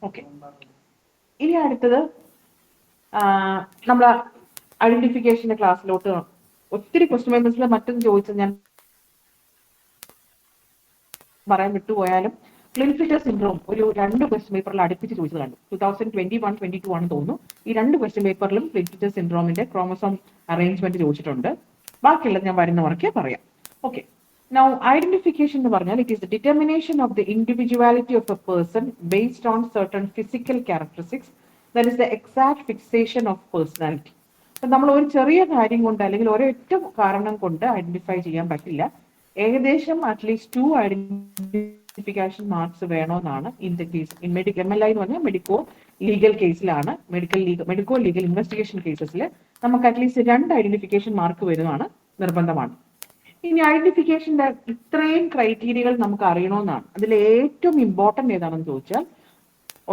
Okay, ഇനി അടുത്തത് നമ്മൾ ഐഡന്റിഫിക്കേഷന്റെ ക്ലാസ്സിലോട്ട് ഒത്തിരി ക്വസ്റ്റ്യൻ പേപ്പേഴ്സിൽ മറ്റൊന്ന് ചോദിച്ചത് ഞാൻ പറയാൻ വിട്ടുപോയാലും ക്ലിൻഫിഷർ സിൻഡ്രോം ഒരു 2 ക്വസ്റ്റ്യൻ പേപ്പറിൽ അടുപ്പിച്ച് ചോദിച്ചത് കണ്ടു. 2021-22 ആണെന്ന് തോന്നുന്നു. ഈ 2 ക്വസ്റ്റ്യൻ പേപ്പറിലും ക്ലിൻഫിഷർ സിൻഡ്രോമിന്റെ ക്രോമസോം അറേഞ്ച്മെന്റ് ചോദിച്ചിട്ടുണ്ട്. ബാക്കിയുള്ളത് ഞാൻ വരുന്നവർക്കേ പറയാം. ഓക്കെ, നൗ ഐഡന്റിഫിക്കേഷൻ എന്ന് പറഞ്ഞാൽ it is the determination of the individuality of A person based on certain physical characteristics, that is the exact fixation of personality. അപ്പൊ നമ്മൾ ഒരു ചെറിയ കാര്യം കൊണ്ട് അല്ലെങ്കിൽ ഒരൊറ്റ കാരണം കൊണ്ട് ഐഡന്റിഫൈ ചെയ്യാൻ പറ്റില്ല. ഏകദേശം അറ്റ്ലീസ്റ്റ് 2 ഐഡന്റിഫിക്കേഷൻ മാർക്സ് വേണമെന്നാണ് in the case in medical MLI എന്ന് പറഞ്ഞാൽ മെഡിക്കോ ലീഗൽ കേസിലാണ്. മെഡിക്കോ ലീഗൽ ഇൻവെസ്റ്റിഗേഷൻ കേസസിൽ നമുക്ക് അറ്റ്ലീസ്റ്റ് 2 ഐഡന്റിഫിക്കേഷൻ മാർക്ക് വരുന്നതാണ്, നിർബന്ധമാണ്. ഇനി ഐഡന്റിഫിക്കേഷന്റെ ഇത്രയും ക്രൈറ്റീരിയകൾ നമുക്ക് അറിയണമെന്നാണ്. അതിൽ ഏറ്റവും ഇമ്പോർട്ടന്റ് ഏതാണെന്ന് ചോദിച്ചാൽ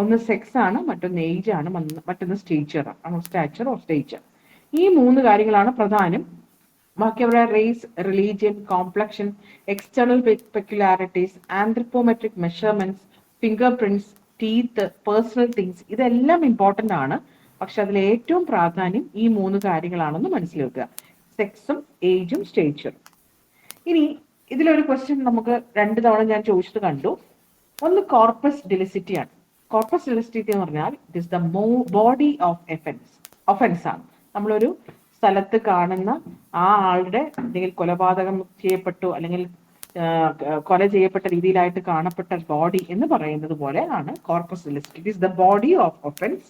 ഒന്ന് സെക്സ് ആണ്, മറ്റൊന്ന് ഏജ് ആണ്, മറ്റൊന്ന് സ്റ്റാച്ചർ ഓർ സ്റ്റേച്ചർ. ഈ 3 കാര്യങ്ങളാണ് പ്രധാനം. ബാക്കി അവരുടെ race, religion, complexion, external peculiarities, anthropometric measurements, fingerprints, teeth, personal things, ഇതെല്ലാം ഇമ്പോർട്ടന്റ് ആണ്. പക്ഷെ അതിൽ ഏറ്റവും പ്രാധാന്യം ഈ 3 കാര്യങ്ങളാണെന്ന് മനസ്സിൽ വെക്കുക: സെക്സും ഏജും സ്റ്റേച്ചറും. ഇനി ഇതിലൊരു ക്വസ്റ്റ്യൻ നമുക്ക് 2 തവണ ഞാൻ ചോദിച്ചത് കണ്ടു. ഒന്ന് കോർപ്പസ് ഡെലിസിറ്റി ആണ്. കോർപ്പസ് ഡെലിസിറ്റി എന്ന് പറഞ്ഞാൽ it is the body of offence ആണ്. നമ്മളൊരു സ്ഥലത്ത് കാണുന്ന ആ ആളുടെ അല്ലെങ്കിൽ കൊലപാതകം ചെയ്യപ്പെട്ടു അല്ലെങ്കിൽ കൊല ചെയ്യപ്പെട്ട രീതിയിലായിട്ട് കാണപ്പെട്ട ബോഡി എന്ന് പറയുന്നത് പോലെ ആണ് corpus delicti. It is the body of offence,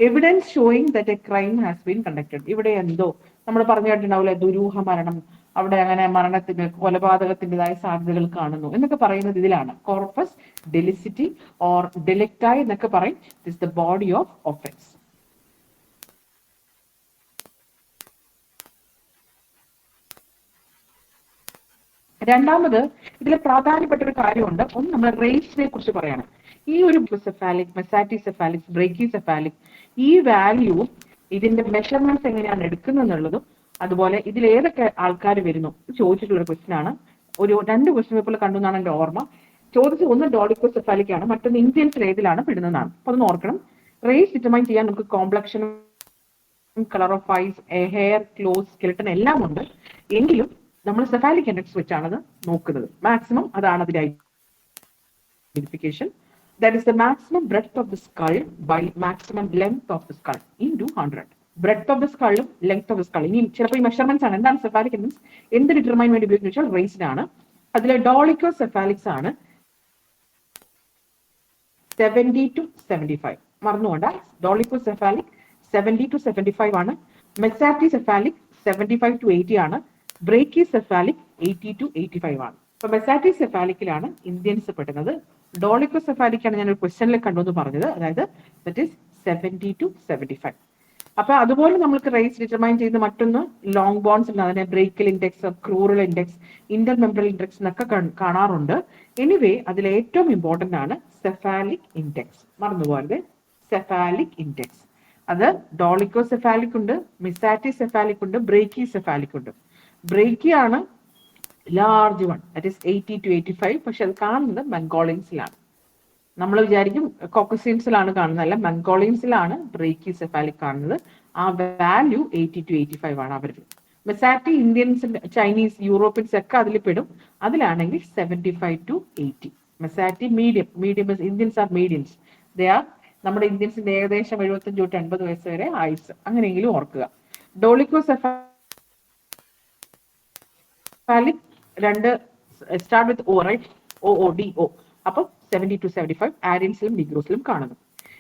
evidence showing that a crime has been conducted. ഇവിടെ എന്തോ നമ്മൾ പറഞ്ഞു കേട്ടിട്ടുണ്ടാവില്ലേ, ദുരൂഹ മരണം, അവിടെ അങ്ങനെ മരണത്തിന് കൊലപാതകത്തിൻ്റെതായ സാധ്യതകൾ കാണുന്നു എന്നൊക്കെ പറയുന്നത് ഇതിലാണ്. കോർപ്പസ് ഡെലിസിറ്റി ഓർ ഡെലിക്റ്റായി എന്നൊക്കെ പറയും. It is the body of offence. രണ്ടാമത് ഇതിൽ പ്രാധാന്യപ്പെട്ട ഒരു കാര്യമുണ്ട്. ഒന്ന് നമ്മൾ റേസിനെ കുറിച്ച് പറയാണ്. ഈ ഒരു സെഫാലിക്, മെസാറ്റിസെഫാലിക്, ബ്രേക്കിസെഫാലിക്, ഈ വാല്യൂവും ഇതിന്റെ മെഷർമെന്റ്സ് എങ്ങനെയാണ് എടുക്കുന്നത് എന്നുള്ളതും, അതുപോലെ ഇതിൽ ഏതൊക്കെ ആൾക്കാർ വരുന്നു ചോദിച്ചിട്ടുള്ള ഒരു ക്വസ്റ്റ്യൻ ആണ്. ഒരു 2 ക്വസ്റ്റ്യൻ പേപ്പറിൽ കണ്ടു എന്നാണ് എന്റെ ഓർമ്മ. ചോദിച്ചത് ഒന്ന് ഡോളിക്കോസെഫാലിക് ആണ്, മറ്റൊന്ന് ഇന്ത്യൻസിൽ ഏതിലാണ് പെടുന്നതാണ്. അപ്പൊ അതൊന്ന് ഓർക്കണം. റേസ് ഡിറ്റർമൈൻ ചെയ്യാൻ നമുക്ക് കോംപ്ലക്ഷനും colour of eyes, hair, cloth, skeleton എല്ലാം ഉണ്ട്. എങ്കിലും നമ്മൾ സെഫാലിക് ഇൻഡെക്സ് വെച്ചാണ് നോക്കുന്നത്. മാക്സിമം അതാണ് അതിന്റെ identification. That is the maximum breadth of the skull by maximum length of the skull into 100. Breadth of the സ്കളും ലെങ്ത് ഓഫ് ദ സ്കൾ. ഇനി ചിലപ്പോൾ ഈ മെഷർമെന്റ്സ് ആണ്. എന്താണ് സെഫാലിക് ഇൻഡെക്സ്, എന്ത് ഡിറ്റർമൈൻ വേണ്ടി ഉപയോഗിക്കുന്ന വെച്ചാൽ റേസിനാണ്. അതിലെ ഡോളിക്കോ സെഫാലിക്സ് ആണ് 70 to 75. മറന്നുകൊണ്ട, ഡോളിക്കോ സെഫാലിക് 70 to 75 ആണ്. മെസാറ്റിസെഫാലിക് 75 to 80 ആണ്. ബ്രേക്കിസെഫാലിക് 80 to 85 ആണ്. അപ്പൊ മെസാറ്റിസെഫാലിക്കിലാണ് ഇന്ത്യൻസ് പെടുന്നത്. ഡോളിക്കോസെഫാലിക് ആണ് ഞാൻ ഒരു ക്വസ്റ്റ്യനിൽ കണ്ടുവെന്ന് പറഞ്ഞത്, അതായത് ദറ്റ് ഈസ് 70 to 75. അപ്പൊ അതുപോലെ നമുക്ക് റേസ് ഡിറ്റർമൈൻ ചെയ്യുന്ന മറ്റൊന്ന് ലോങ് ബോൺസ് ഉണ്ട്. അതിനെ brachial index, crural index, intermembral index എന്നൊക്കെ കാണാറുണ്ട്. എനിവേ അതിൽ ഏറ്റവും ഇമ്പോർട്ടന്റ് ആണ് സെഫാലിക് ഇൻഡെക്സ്. മറന്നുപോകരുത്, സെഫാലിക് ഇൻഡെക്സ്. അത് ഡോളിക്കോസെഫാലിക് ഉണ്ട്, മെസാറ്റിസെഫാലിക് ഉണ്ട്, ബ്രേക്കിസെഫാലിക് ഉണ്ട്. ബ്രേക്കി ആണ് large one, that is 80 to 85. പക്ഷെ അത് കാണുന്നത് മംഗോളിയൻസിലാണ്. നമ്മൾ വിചാരിക്കും കോക്കസീൻസിലാണ് കാണുന്നത്, അല്ല, മംഗോളിയൻസിലാണ് ബ്രേക്കിസെഫാലിക് കാണുന്നത്. ആ വാല്യൂ 80 to 85 ആണ് അവരിൽ. മെസാറ്റി ഇന്ത്യൻസ്, ചൈനീസ്, യൂറോപ്യൻസ് ഒക്കെ അതിൽ പെടും. അതിലാണെങ്കിൽ 75 to 80. Mesati medium Indians are mediums. They are നമ്മുടെ ഇന്ത്യൻസിന്റെ ഏകദേശം 75 to 80 വയസ്സ് വരെ ആയുസ്, അങ്ങനെയെങ്കിലും ഓർക്കുക. Dolichocephalic 2 start with O, right? OODO. അപ്പം 70 to 75 ആര്യൻസിലും നിഗ്രോസിലും കാണുന്നു.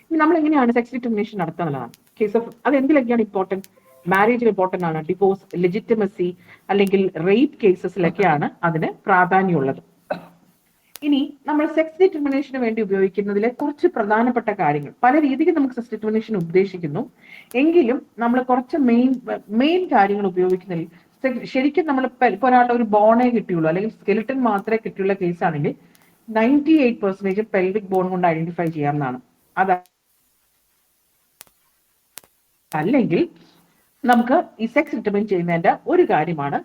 ഇനി നമ്മൾ എങ്ങനെയാണ് സെക്സ് ഡിറ്റർമിനേഷൻ നടത്തുക എന്നുള്ളതാണ്. കേസ് ഓഫ് അത് എന്തിലൊക്കെയാണ് ഇമ്പോർട്ടന്റ്? മാരേജിൽ ഇമ്പോർട്ടന്റ് ആണ്, ഡിവോഴ്സ്, ലെജിറ്റിമസി അല്ലെങ്കിൽ റേപ്പ് കേസസിലൊക്കെയാണ് അതിന് പ്രാധാന്യമുള്ളത്. ഇനി നമ്മൾ സെക്സ് ഡിറ്റർമിനേഷന് വേണ്ടി ഉപയോഗിക്കുന്നതിലെ കുറച്ച് പ്രധാനപ്പെട്ട കാര്യങ്ങൾ, പല രീതിക്ക് നമുക്ക് സെക്സ് ഡിറ്റർമിനേഷൻ ഉദ്ദേശിക്കുന്നു, എങ്കിലും നമ്മൾ കുറച്ച് മെയിൻ കാര്യങ്ങൾ ഉപയോഗിക്കുന്നതിൽ ശരിക്കും നമ്മൾ ഇപ്പോൾ ഒരാളുടെ ഒരു ബോണേ കിട്ടിയുള്ളൂ അല്ലെങ്കിൽ സ്കെലിട്ടൺ മാത്രമേ കിട്ടിയുള്ള കേസ് ആണെങ്കിൽ 98% പെൽവിക് ബോൺ കൊണ്ട് ഐഡന്റിഫൈ ചെയ്യാവുന്നതാണ്. അത് അല്ലെങ്കിൽ നമുക്ക് ഈ സെക്സ് ഡിറ്റർമിൻ ചെയ്യുന്നതിന്റെ ഒരു കാര്യമാണ്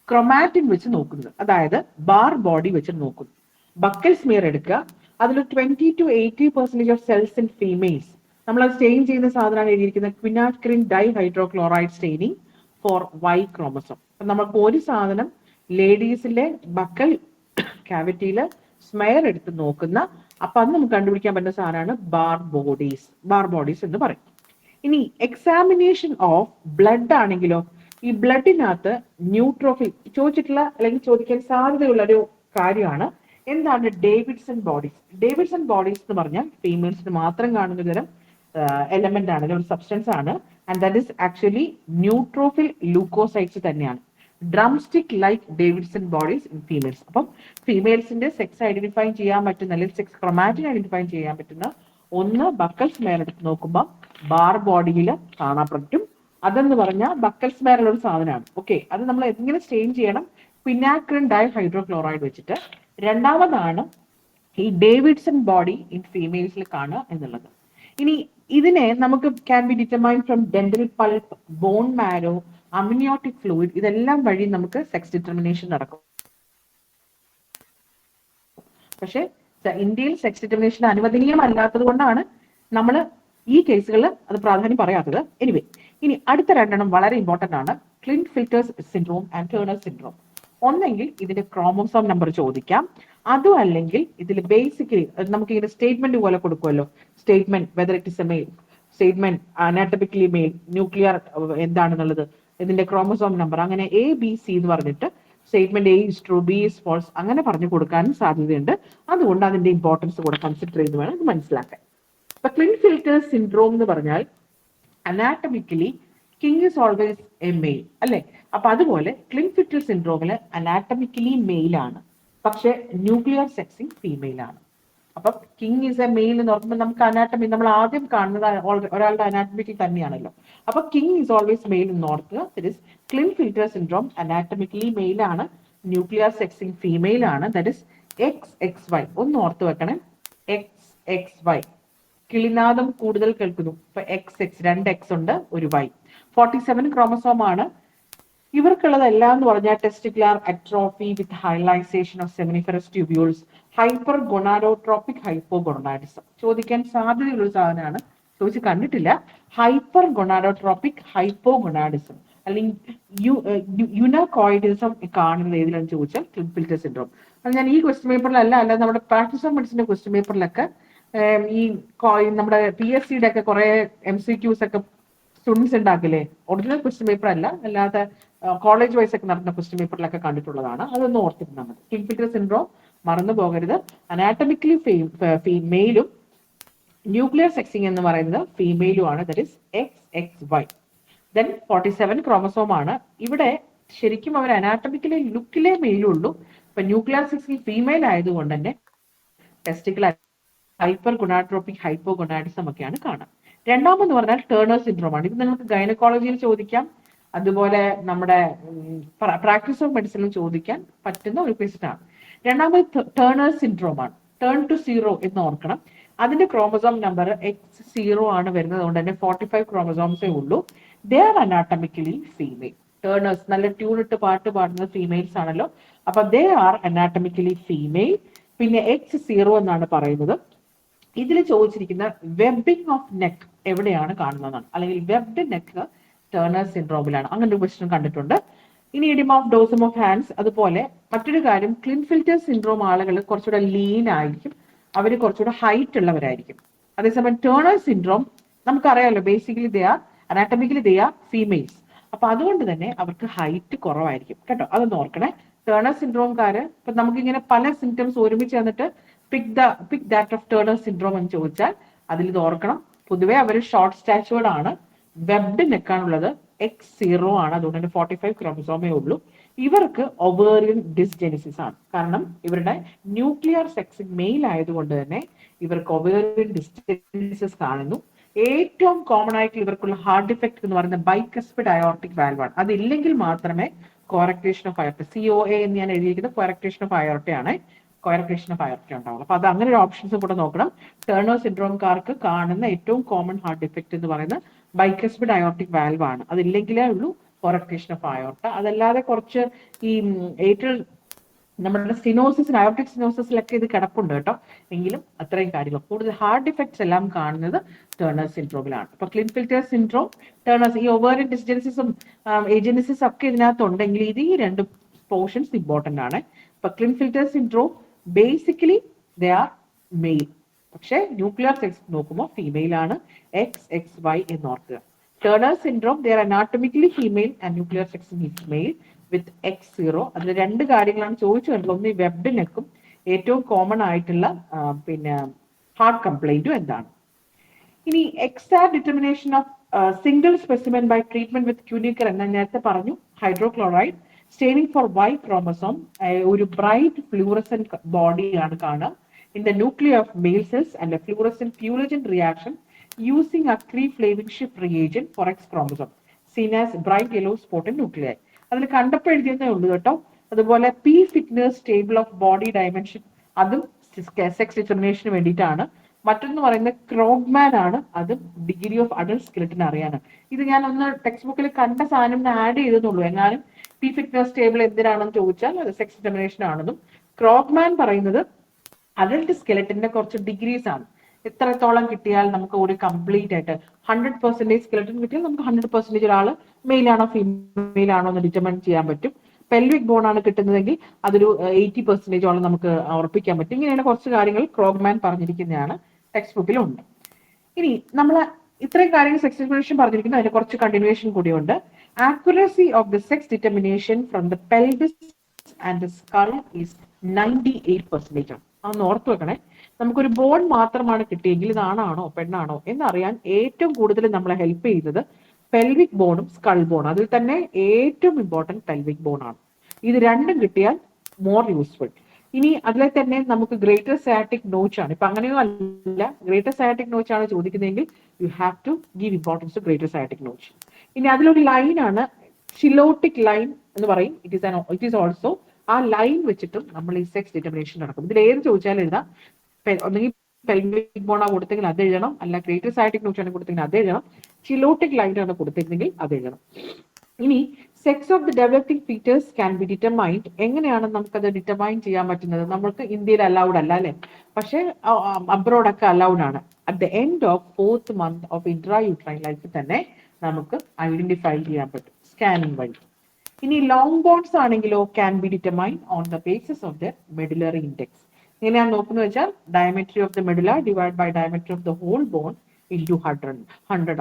ക്രൊമാറ്റിൻ വെച്ച് നോക്കുന്നത്. അതായത് ബാർ ബോഡി വെച്ച് നോക്കുന്നു. ബക്കൽ സ്മിയർ എടുക്കുക, അതിൽ 20 to 80% of cells in females നമ്മൾ അത് സ്റ്റെയിൻ ചെയ്യുന്ന സാധനമാണ് എഴുതിയിരിക്കുന്നത് ക്വിനാക്രിൻ dihydrochloride staining four Y chromosome. നമുക്ക് ഒരു സാധനം ലേഡീസിലെ ബക്കൽ ക്യാവിറ്റിയിൽ സ്മെയർ എടുത്ത് നോക്കുന്ന അപ്പൊ അത് നമുക്ക് കണ്ടുപിടിക്കാൻ പറ്റുന്ന സാധനമാണ് ബാർ ബോഡീസ് എന്ന് പറയും. ഇനി എക്സാമിനേഷൻ ഓഫ് ബ്ലഡ് ആണെങ്കിലോ ഈ ബ്ലഡിനകത്ത് ന്യൂട്രോഫിൽ ചോദിച്ചിട്ടുള്ള അല്ലെങ്കിൽ ചോദിക്കാൻ സാധ്യതയുള്ള ഒരു കാര്യമാണ് എന്താണ് ഡേവിഡ്സൺ ബോഡീസ്. ഡേവിഡ്സൺ ബോഡീസ് എന്ന് പറഞ്ഞാൽ ഫീമെയിൽസിന് മാത്രം കാണുന്ന തരം എലമെന്റ് ആണ്, ഒരു സബ്സ്റ്റൻസ് ആണ്. And that is actually neutrophil leucocytes തന്നെയാണ്. Drumstick like Davidson bodies in females. അപ്പം ഫീമെയിൽസിന്റെ സെക്സ് ഐഡന്റിഫൈ ചെയ്യാൻ പറ്റുന്ന അല്ലെങ്കിൽ സെക്സ് ക്രൊമാറ്റിൻ ഐഡന്റിഫൈ ചെയ്യാൻ പറ്റുന്ന ഒന്ന് ബക്കൽ സ്മെയർ എടുത്ത് നോക്കുമ്പോൾ ബാർ ബോഡിയിൽ കാണാൻ പറ്റും. അതെന്ന് പറഞ്ഞാൽ ബക്കൽ സ്മെയർ ഉള്ള ഒരു സാധനമാണ്. ഓക്കെ, അത് നമ്മൾ എങ്ങനെ സ്റ്റെയിൻ ചെയ്യണം? ക്വിനാക്രിൻ ഡൈഹൈഡ്രോക്ലോറൈഡ് വെച്ചിട്ട്. രണ്ടാമതാണ് ഈ ഡേവിഡ്സൺ ബോഡി ഇൻ ഫീമെയിൽസിൽ കാണുക എന്നുള്ളത്. ഇനി ഇതിനെ നമുക്ക് can be determine from dental pulp, bone marrow, amniotic fluid, ഇതെല്ലാം വഴി നമുക്ക് സെക്സ് ഡിറ്റർമിനേഷൻ നടക്കും. പക്ഷെ ഇന്ത്യയിൽ സെക്സ് ഡിറ്റർമിനേഷൻ അനുവദനീയമല്ലാത്തത് കൊണ്ടാണ് നമ്മൾ ഈ കേസുകളിൽ അത് പ്രാധാന്യം പറയാത്തത്. എനിവേ, ഇനി അടുത്ത രണ്ടെണ്ണം വളരെ ഇമ്പോർട്ടന്റ് ആണ്. ക്ലിൻഫിൽറ്റേഴ്സ് സിൻഡ്രോം ആൻഡ് ടേണർ സിൻഡ്രോം. ഒന്നെങ്കിൽ ഇതിന്റെ ക്രോമോസോം നമ്പർ ചോദിക്കാം, അതും അല്ലെങ്കിൽ ഇതിൽ ബേസിക്കലി നമുക്ക് ഇങ്ങനെ സ്റ്റേറ്റ്മെന്റ് പോലെ കൊടുക്കുമല്ലോ. Statement whether it is a male, statement anatomically male, nuclear എന്താണെന്നുള്ളത്, ഇതിന്റെ ക്രോമോസോം നമ്പർ, അങ്ങനെ ABC എന്ന് പറഞ്ഞിട്ട് statement A is true, B is false അങ്ങനെ പറഞ്ഞു കൊടുക്കാനും സാധ്യതയുണ്ട്. അതുകൊണ്ട് അതിന്റെ ഇമ്പോർട്ടൻസ് കൂടെ കൺസിഡർ ചെയ്ത് വേണം ഇത് മനസ്സിലാക്കാൻ. അപ്പൊ ക്ലിൻഫിൽറ്റേഴ്സ് സിൻഡ്രോം എന്ന് പറഞ്ഞാൽ anatomically king is always a male അല്ലെ. അപ്പൊ അതുപോലെ ക്ലിൻഫിൽറ്റർ സിൻഡ്രോമില് അനാറ്റമിക്കലി മെയിൽ ആണ്, പക്ഷെ ന്യൂക്ലിയർ സെക്സിങ് ഫീമെയിൽ ആണ്. അപ്പൊ കിങ് ഇസ് എ മെയിൽ എന്ന് ഓർക്കുമ്പോൾ നമുക്ക് അനാറ്റമി നമ്മൾ ആദ്യം കാണുന്നത് ഒരാളുടെ അനാറ്റമിക്കൽ തന്നെയാണല്ലോ. അപ്പൊ കിങ് ഇസ് ഓൾവേസ് മെയിൽ എന്ന് ഓർക്കുക. That is Klinefelter syndrome anatomically male ആണ്, ന്യൂക്ലിയർ സെക്സിങ് ഫീമെയിൽ ആണ്. That is XXY. ഒന്ന് ഓർത്ത് വെക്കണേ, XXY. കിളിനാദം കൂടുതൽ കേൾക്കുന്നു. ഇപ്പൊ XX, 2 X ഉണ്ട്, ഒരു Y. 47 ക്രോമസോം ആണ്. ഇവർക്കുള്ളതെല്ലാം എന്ന് പറഞ്ഞാൽ testicular atrophy with hyalinisation of seminiferous tubules, hypergonadotropic hypogonadism. ചോദിക്കാൻ സാധ്യതയുള്ള ഒരു സാധനമാണ്, ചോദിച്ച് കണ്ടിട്ടില്ല. ഹൈപ്പർ ഗൊണാഡോട്രോപിക് ഹൈപ്പോഗൊണാഡിസം അല്ലെങ്കിൽ യുനോകോയിഡിസം കാണുന്നത് ഏതിലാണെന്ന് ചോദിച്ചാൽ ക്ലിൻഫിൽറ്റർ സിൻഡ്രോം. അത് ഞാൻ ഈ ക്വസ്റ്റ്യൻ പേപ്പറിലല്ല, അല്ലാതെ നമ്മുടെ പ്രാക്ടീസ് ഓഫ് മെഡിസിന്റെ ക്വസ്റ്റ്യൻ പേപ്പറിലൊക്കെ ഈ നമ്മുടെ PSCയുടെ ഒക്കെ കുറെ MCQs ഒക്കെ സ്റ്റുഡൻസ് ഉണ്ടാക്കില്ലേ, ഒറിജിനൽ ക്വസ്റ്റ്യൻ പേപ്പർ അല്ല, അല്ലാതെ കോളേജ് വൈസ് ഒക്കെ നടന്ന ക്വസ്റ്റ്യൻ പേപ്പറിലൊക്കെ കണ്ടിട്ടുള്ളതാണ്. അതൊന്ന് ഓർത്തിരുന്നാൽ മതി. ക്ലിൻഫിൽറ്റർ സിൻഡ്രോം മറന്നു പോകരുത്. അനാറ്റമിക്കലി ഫീമെയിലും ന്യൂക്ലിയർ സെക്സിങ് എന്ന് പറയുന്നത് ഫീമെയിലും ആണ്. That is XXY. Then 47 chromosome ആണ്. ഇവിടെ ശരിക്കും അവർ അനാറ്റമിക്കലി ലുക്കിലെ മെയിലും ഉള്ളൂ. ഇപ്പൊ ന്യൂക്ലിയർ സെക്സിങ് ഫീമെയിൽ ആയതുകൊണ്ട് തന്നെ ടെസ്റ്റിക്കുലർ ഹൈപ്പർ ഗൊണാഡോട്രോപിക് ഹൈപ്പോഗൊണാഡിസം ഒക്കെയാണ് കാണാം. രണ്ടാമെന്ന് പറഞ്ഞാൽ ടേണർ സിൻഡ്രോം ആണ്. ഇത് നിങ്ങൾക്ക് ഗൈനക്കോളജിയിൽ ചോദിക്കാം, അതുപോലെ നമ്മുടെ പ്രാക്ടീസ് ഓഫ് മെഡിസിനിൽ ചോദിക്കാൻ പറ്റുന്ന ഒരു ക്വസ്റ്റ്യൻ ആണ്. രണ്ടാമത് ടേണർ സിൻഡ്രോം ആണ്. ടേൺ ടു 0 എന്ന് ഓർക്കണം. അതിന്റെ ക്രോമസോം നമ്പർ X0 ആണ് വരുന്നത്. അതുകൊണ്ട് തന്നെ 45 ക്രോമസോംസേ ഉള്ളൂ. They are anatomically female. Turner's നല്ല ട്യൂൺ ഇട്ട് പാട്ട് പാടുന്നത് ഫീമെയിൽസ് ആണല്ലോ. അപ്പൊ ദേ ആർ അനാറ്റമിക്കലി ഫീമെയിൽ. പിന്നെ X0 എന്നാണ് പറയുന്നത്. ഇതിൽ ചോദിച്ചിരിക്കുന്ന വെബിംഗ് ഓഫ് നെക്ക് എവിടെയാണ് കാണുന്നതാണ്, അല്ലെങ്കിൽ വെബ്ഡ് നെക്ക് ടേണർ സിൻഡ്രോമിലാണ്. അങ്ങനെ ഒരു ക്വസ്റ്റ്യൻ കണ്ടിട്ടുണ്ട്. ഇനി എഡിമ ഓഫ് ഡോസം ഓഫ് ഹാൻഡ്സ്. അതുപോലെ മറ്റൊരു കാര്യം, ക്ലിൻഫിൽറ്റർ സിൻഡ്രോം ആളുകൾ കുറച്ചുകൂടെ ലീൻ ആയിരിക്കും, അവർ കുറച്ചുകൂടെ ഹൈറ്റ് ഉള്ളവരായിരിക്കും. അതേസമയം ടേണർ സിൻഡ്രോം നമുക്കറിയാമല്ലോ, basically they are anatomically they are females. അപ്പൊ അതുകൊണ്ട് തന്നെ അവർക്ക് ഹൈറ്റ് കുറവായിരിക്കും കേട്ടോ, അതൊന്ന് ഓർക്കണേ. ടേണർ സിൻഡ്രോംകാര് ഇപ്പൊ നമുക്കിങ്ങനെ പല സിംറ്റംസ് ഒരുമിച്ച് വന്നിട്ട് pick that of Turner syndrome എന്ന് ചോദിച്ചാൽ അതിൽ ഇത് ഓർക്കണം. പൊതുവെ അവർ ഷോർട്ട് സ്റ്റാച്ചുവേർഡ് ആണ്, വെബ്ഡ് നെക്കാണുള്ളത്, X0 ആണ്. അതുകൊണ്ട് തന്നെ 45 ക്രോമസോമേ ഉള്ളൂ. ഇവർക്ക് ഒവേറിയൻ ഡിസ്ജെനിസിസ് ആണ്. കാരണം ഇവരുടെ ന്യൂക്ലിയർ സെക്സ് മെയിൽ ആയതുകൊണ്ട് തന്നെ ഇവർക്ക് ഒവേറിയൻ ഡിസ്ജെനിസിസ് കാണുന്നു. ഏറ്റവും കോമൺ ആയിട്ട് ഇവർക്കുള്ള ഹാർട്ട് ഡിഫക്ട് എന്ന് പറയുന്നത് ബൈകസ്പിഡ് അയോർട്ടിക് വാൽവ് ആണ്. അതില്ലെങ്കിൽ മാത്രമേ കോറക്ടേഷൻ ഓഫ് അയോർട്ട, COA എന്ന് ഞാൻ എഴുതിയിരിക്കുന്നത് കോറക്ടേഷൻ ഓഫ് അയോർട്ട ആണ്, കോറക്ടേഷൻ ഓഫ് അയോർട്ട ഉണ്ടാവുള്ളൂ. അപ്പൊ അത് അങ്ങനെ ഒരു ഓപ്ഷൻസ് കൂടെ നോക്കണം. ടേണർ സിൻഡ്രോംകാർക്ക് കാണുന്ന ഏറ്റവും കോമൺ ഹാർട്ട് ഡിഫക്ട് എന്ന് പറയുന്നത് ബൈകസ്പിഡ് അയോർട്ടിക് വാൽവ് ആണ്. അതില്ലെങ്കിലേ ഉള്ളൂ കോറക്ടേഷൻ ഓഫ് അയോർട്ട. അതല്ലാതെ കുറച്ച് ഈ ഏട്രിയൽ നമ്മുടെ സിനോസിസിന് അയോർട്ടിക് സിനോസിസിലൊക്കെ ഇത് കിടപ്പുണ്ട് കേട്ടോ. എങ്കിലും അത്രയും കാര്യങ്ങൾ കൂടുതൽ ഹാർഡ് ഡിഫക്ട്സ് എല്ലാം കാണുന്നത് ടേണേഴ്സ് സിൻഡ്രോമിലാണ്. അപ്പൊ ക്ലിൻഫിൽറ്റർ സിൻഡ്രോം, ടേണേഴ്സ്, ഈ ഓവേറിയൻ ഡിസ്ജനസിസും ഏജനസിസും ഒക്കെ ഇതിനകത്തുണ്ടെങ്കിൽ ഇത് ഈ രണ്ട് പോർഷൻസ് ഇമ്പോർട്ടന്റ് ആണ്. ഇപ്പൊ Klinefelter syndrome basically they are male, പക്ഷെ ന്യൂക്ലിയർ സെക്സ് നോക്കുമ്പോൾ ഫീമെയിൽ ആണ്, XXY എന്ന് ഓർക്കുക. Turner's syndrome they are anatomically female and nuclear sex is male with X0. അതിൽ രണ്ട് കാര്യങ്ങളാണ് ചോദിച്ചു കണ്ടത്. ഒന്ന് ഈ വെബ്ഡ് നെക്കും ഏറ്റവും കോമൺ ആയിട്ടുള്ള പിന്നെ ഹാർട്ട് കംപ്ലൈന്റും എന്താണ്. ഇനി exact determination of single specimen by treatment with quinacrine എന്ന് നേരത്തെ പറഞ്ഞു. Hydrochloride staining for Y chromosome, ഒരു ബ്രൈറ്റ് ഫ്ലൂറസെന്റ് ബോഡിയാണ് കാണുക in the nuclei of male cells and a fluorescent fuligen reaction using a Cree-Flavin shift reagent for X chromosome seen as bright yellow spotted nuclei. അതിൽ കണ്ടപ്പോൾ എഴുതിയെന്നേ ഉള്ളൂ കേട്ടോ. അതുപോലെ P fitness table of body dimension, അതും sex ഡിറ്റർമിനേഷന് വേണ്ടിയിട്ടാണ്. മറ്റൊന്ന് പറയുന്നത് ക്രോഗ്മാൻ ആണ്, അതും ഡിഗ്രി ഓഫ് അഡൽട്ട് സ്കെലറ്റിൻ അറിയാനാണ്. ഇത് ഞാൻ ഒന്ന് ടെക്സ്റ്റ് ബുക്കിൽ കണ്ട സാധനം ആഡ് ചെയ്തെന്നുള്ളൂ. എങ്ങാനും P ഫിറ്റ്നസ് ടേബിൾ എന്തിനാണെന്ന് ചോദിച്ചാൽ അത് സെക്സ് ഡിറ്റർമിനേഷൻ ആണെന്നും, ക്രോഗ്മാൻ പറയുന്നത് അഡൽട്ട് സ്കെലറ്റിന്റെ കുറച്ച് ഡിഗ്രീസ് ആണ്. എത്രത്തോളം കിട്ടിയാൽ നമുക്ക് ഒരു കംപ്ലീറ്റ് ആയിട്ട് 100% സ്കെലറ്റൻ കിട്ടിയാൽ നമുക്ക് 100% ഒരാൾ മെയിൽ ആണോ ഫീമെയിൽ ആണോ എന്ന് ഡിറ്റർമൈൻ ചെയ്യാൻ പറ്റും. പെൽവിക് ബോൺ ആണ് കിട്ടുന്നതെങ്കിൽ അതൊരു 80% നമുക്ക് ഉറപ്പിക്കാൻ പറ്റും. ഇങ്ങനെയാണ് കുറച്ച് കാര്യങ്ങൾ ക്രോഗ്മാൻ പറഞ്ഞിരിക്കുന്നതാണ്, ടെക്സ്റ്റ് ബുക്കിലുണ്ട്. ഇനി നമ്മൾ ഇത്രയും കാര്യങ്ങൾ സെക്സ് ഡിറ്റർമിനേഷൻ പറഞ്ഞിരിക്കുന്നു, അതിന് കുറച്ച് കണ്ടിന്യൂവേഷൻ കൂടിയുണ്ട്. Accuracy of the sex determination from the pelvis and the skull is 98% ആണ്. അതൊന്ന് ഓർത്തു വെക്കണേ. നമുക്കൊരു ബോൺ മാത്രമാണ് കിട്ടിയെങ്കിൽ ഇത് ആണാണോ പെണ്ണാണോ എന്നറിയാൻ ഏറ്റവും കൂടുതൽ നമ്മളെ ഹെൽപ്പ് ചെയ്തത് പെൽവിക് ബോണും സ്കൾ ബോണും. അതിൽ തന്നെ ഏറ്റവും ഇമ്പോർട്ടൻറ്റ് പെൽവിക് ബോൺ ആണ്. ഇത് രണ്ടും കിട്ടിയാൽ മോർ യൂസ്ഫുൾ. ഇനി അതിലെ തന്നെ നമുക്ക് ഗ്രേറ്റർ സയാറ്റിക് നോച്ച് ആണ്. ഇപ്പൊ അങ്ങനെയോ അല്ല, ഗ്രേറ്റർ സയാറ്റിക് നോച്ച് ആണ് ചോദിക്കുന്നതെങ്കിൽ you have to give importance to greater sciatic notch. ഇനി അതിലൊരു ലൈൻ ആണ് ചിലോട്ടിക് ലൈൻ എന്ന് പറയും. ഇറ്റ് ഈസ് ഓൾസോ ആ ലൈൻ വെച്ചിട്ടും നമ്മൾ ഈ സെക്സ് ഡിറ്റർമിനേഷൻ നടക്കും. ഇതിൽ ഏത് ചോദിച്ചാലും എഴുതാം. ഒന്നെങ്കിൽ പെൽവിക് ബോൺ ആണ് കൊടുത്തെങ്കിൽ അത് എഴുതണം, അല്ല ഗ്രേറ്റർ സയാറ്റിക് നോച്ച് ആണ് കൊടുത്തെങ്കിൽ അത് എഴുതണം, ചിലോട്ടിക് ലൈൻ ആണ് കൊടുത്തിരുന്നെങ്കിൽ അത് എഴുതണം. ഇനി sex of the developing foetus can be determined. എങ്ങനെയാണ് നമുക്കത് ഡിറ്റർമൈൻ ചെയ്യാൻ പറ്റുന്നത്? നമ്മൾക്ക് ഇന്ത്യയിൽ അലൗഡ് അല്ല അല്ലെ, പക്ഷെ അബ്രോഡ് ഒക്കെ അലൗഡ് ആണ്. At the end of 4th month of intrauterine ലൈഫിൽ തന്നെ നമുക്ക് ഐഡന്റിഫൈ ചെയ്യാൻ പറ്റും സ്കാനിങ് വഴി. ഇനി ലോങ് ബോൺസ് ആണെങ്കിലോ can be determined on the basis of the medullary index. എങ്ങനെയാണ് നോക്കുന്നത് വെച്ചാൽ diameter of the medulla divide by diameter of the whole bone into 100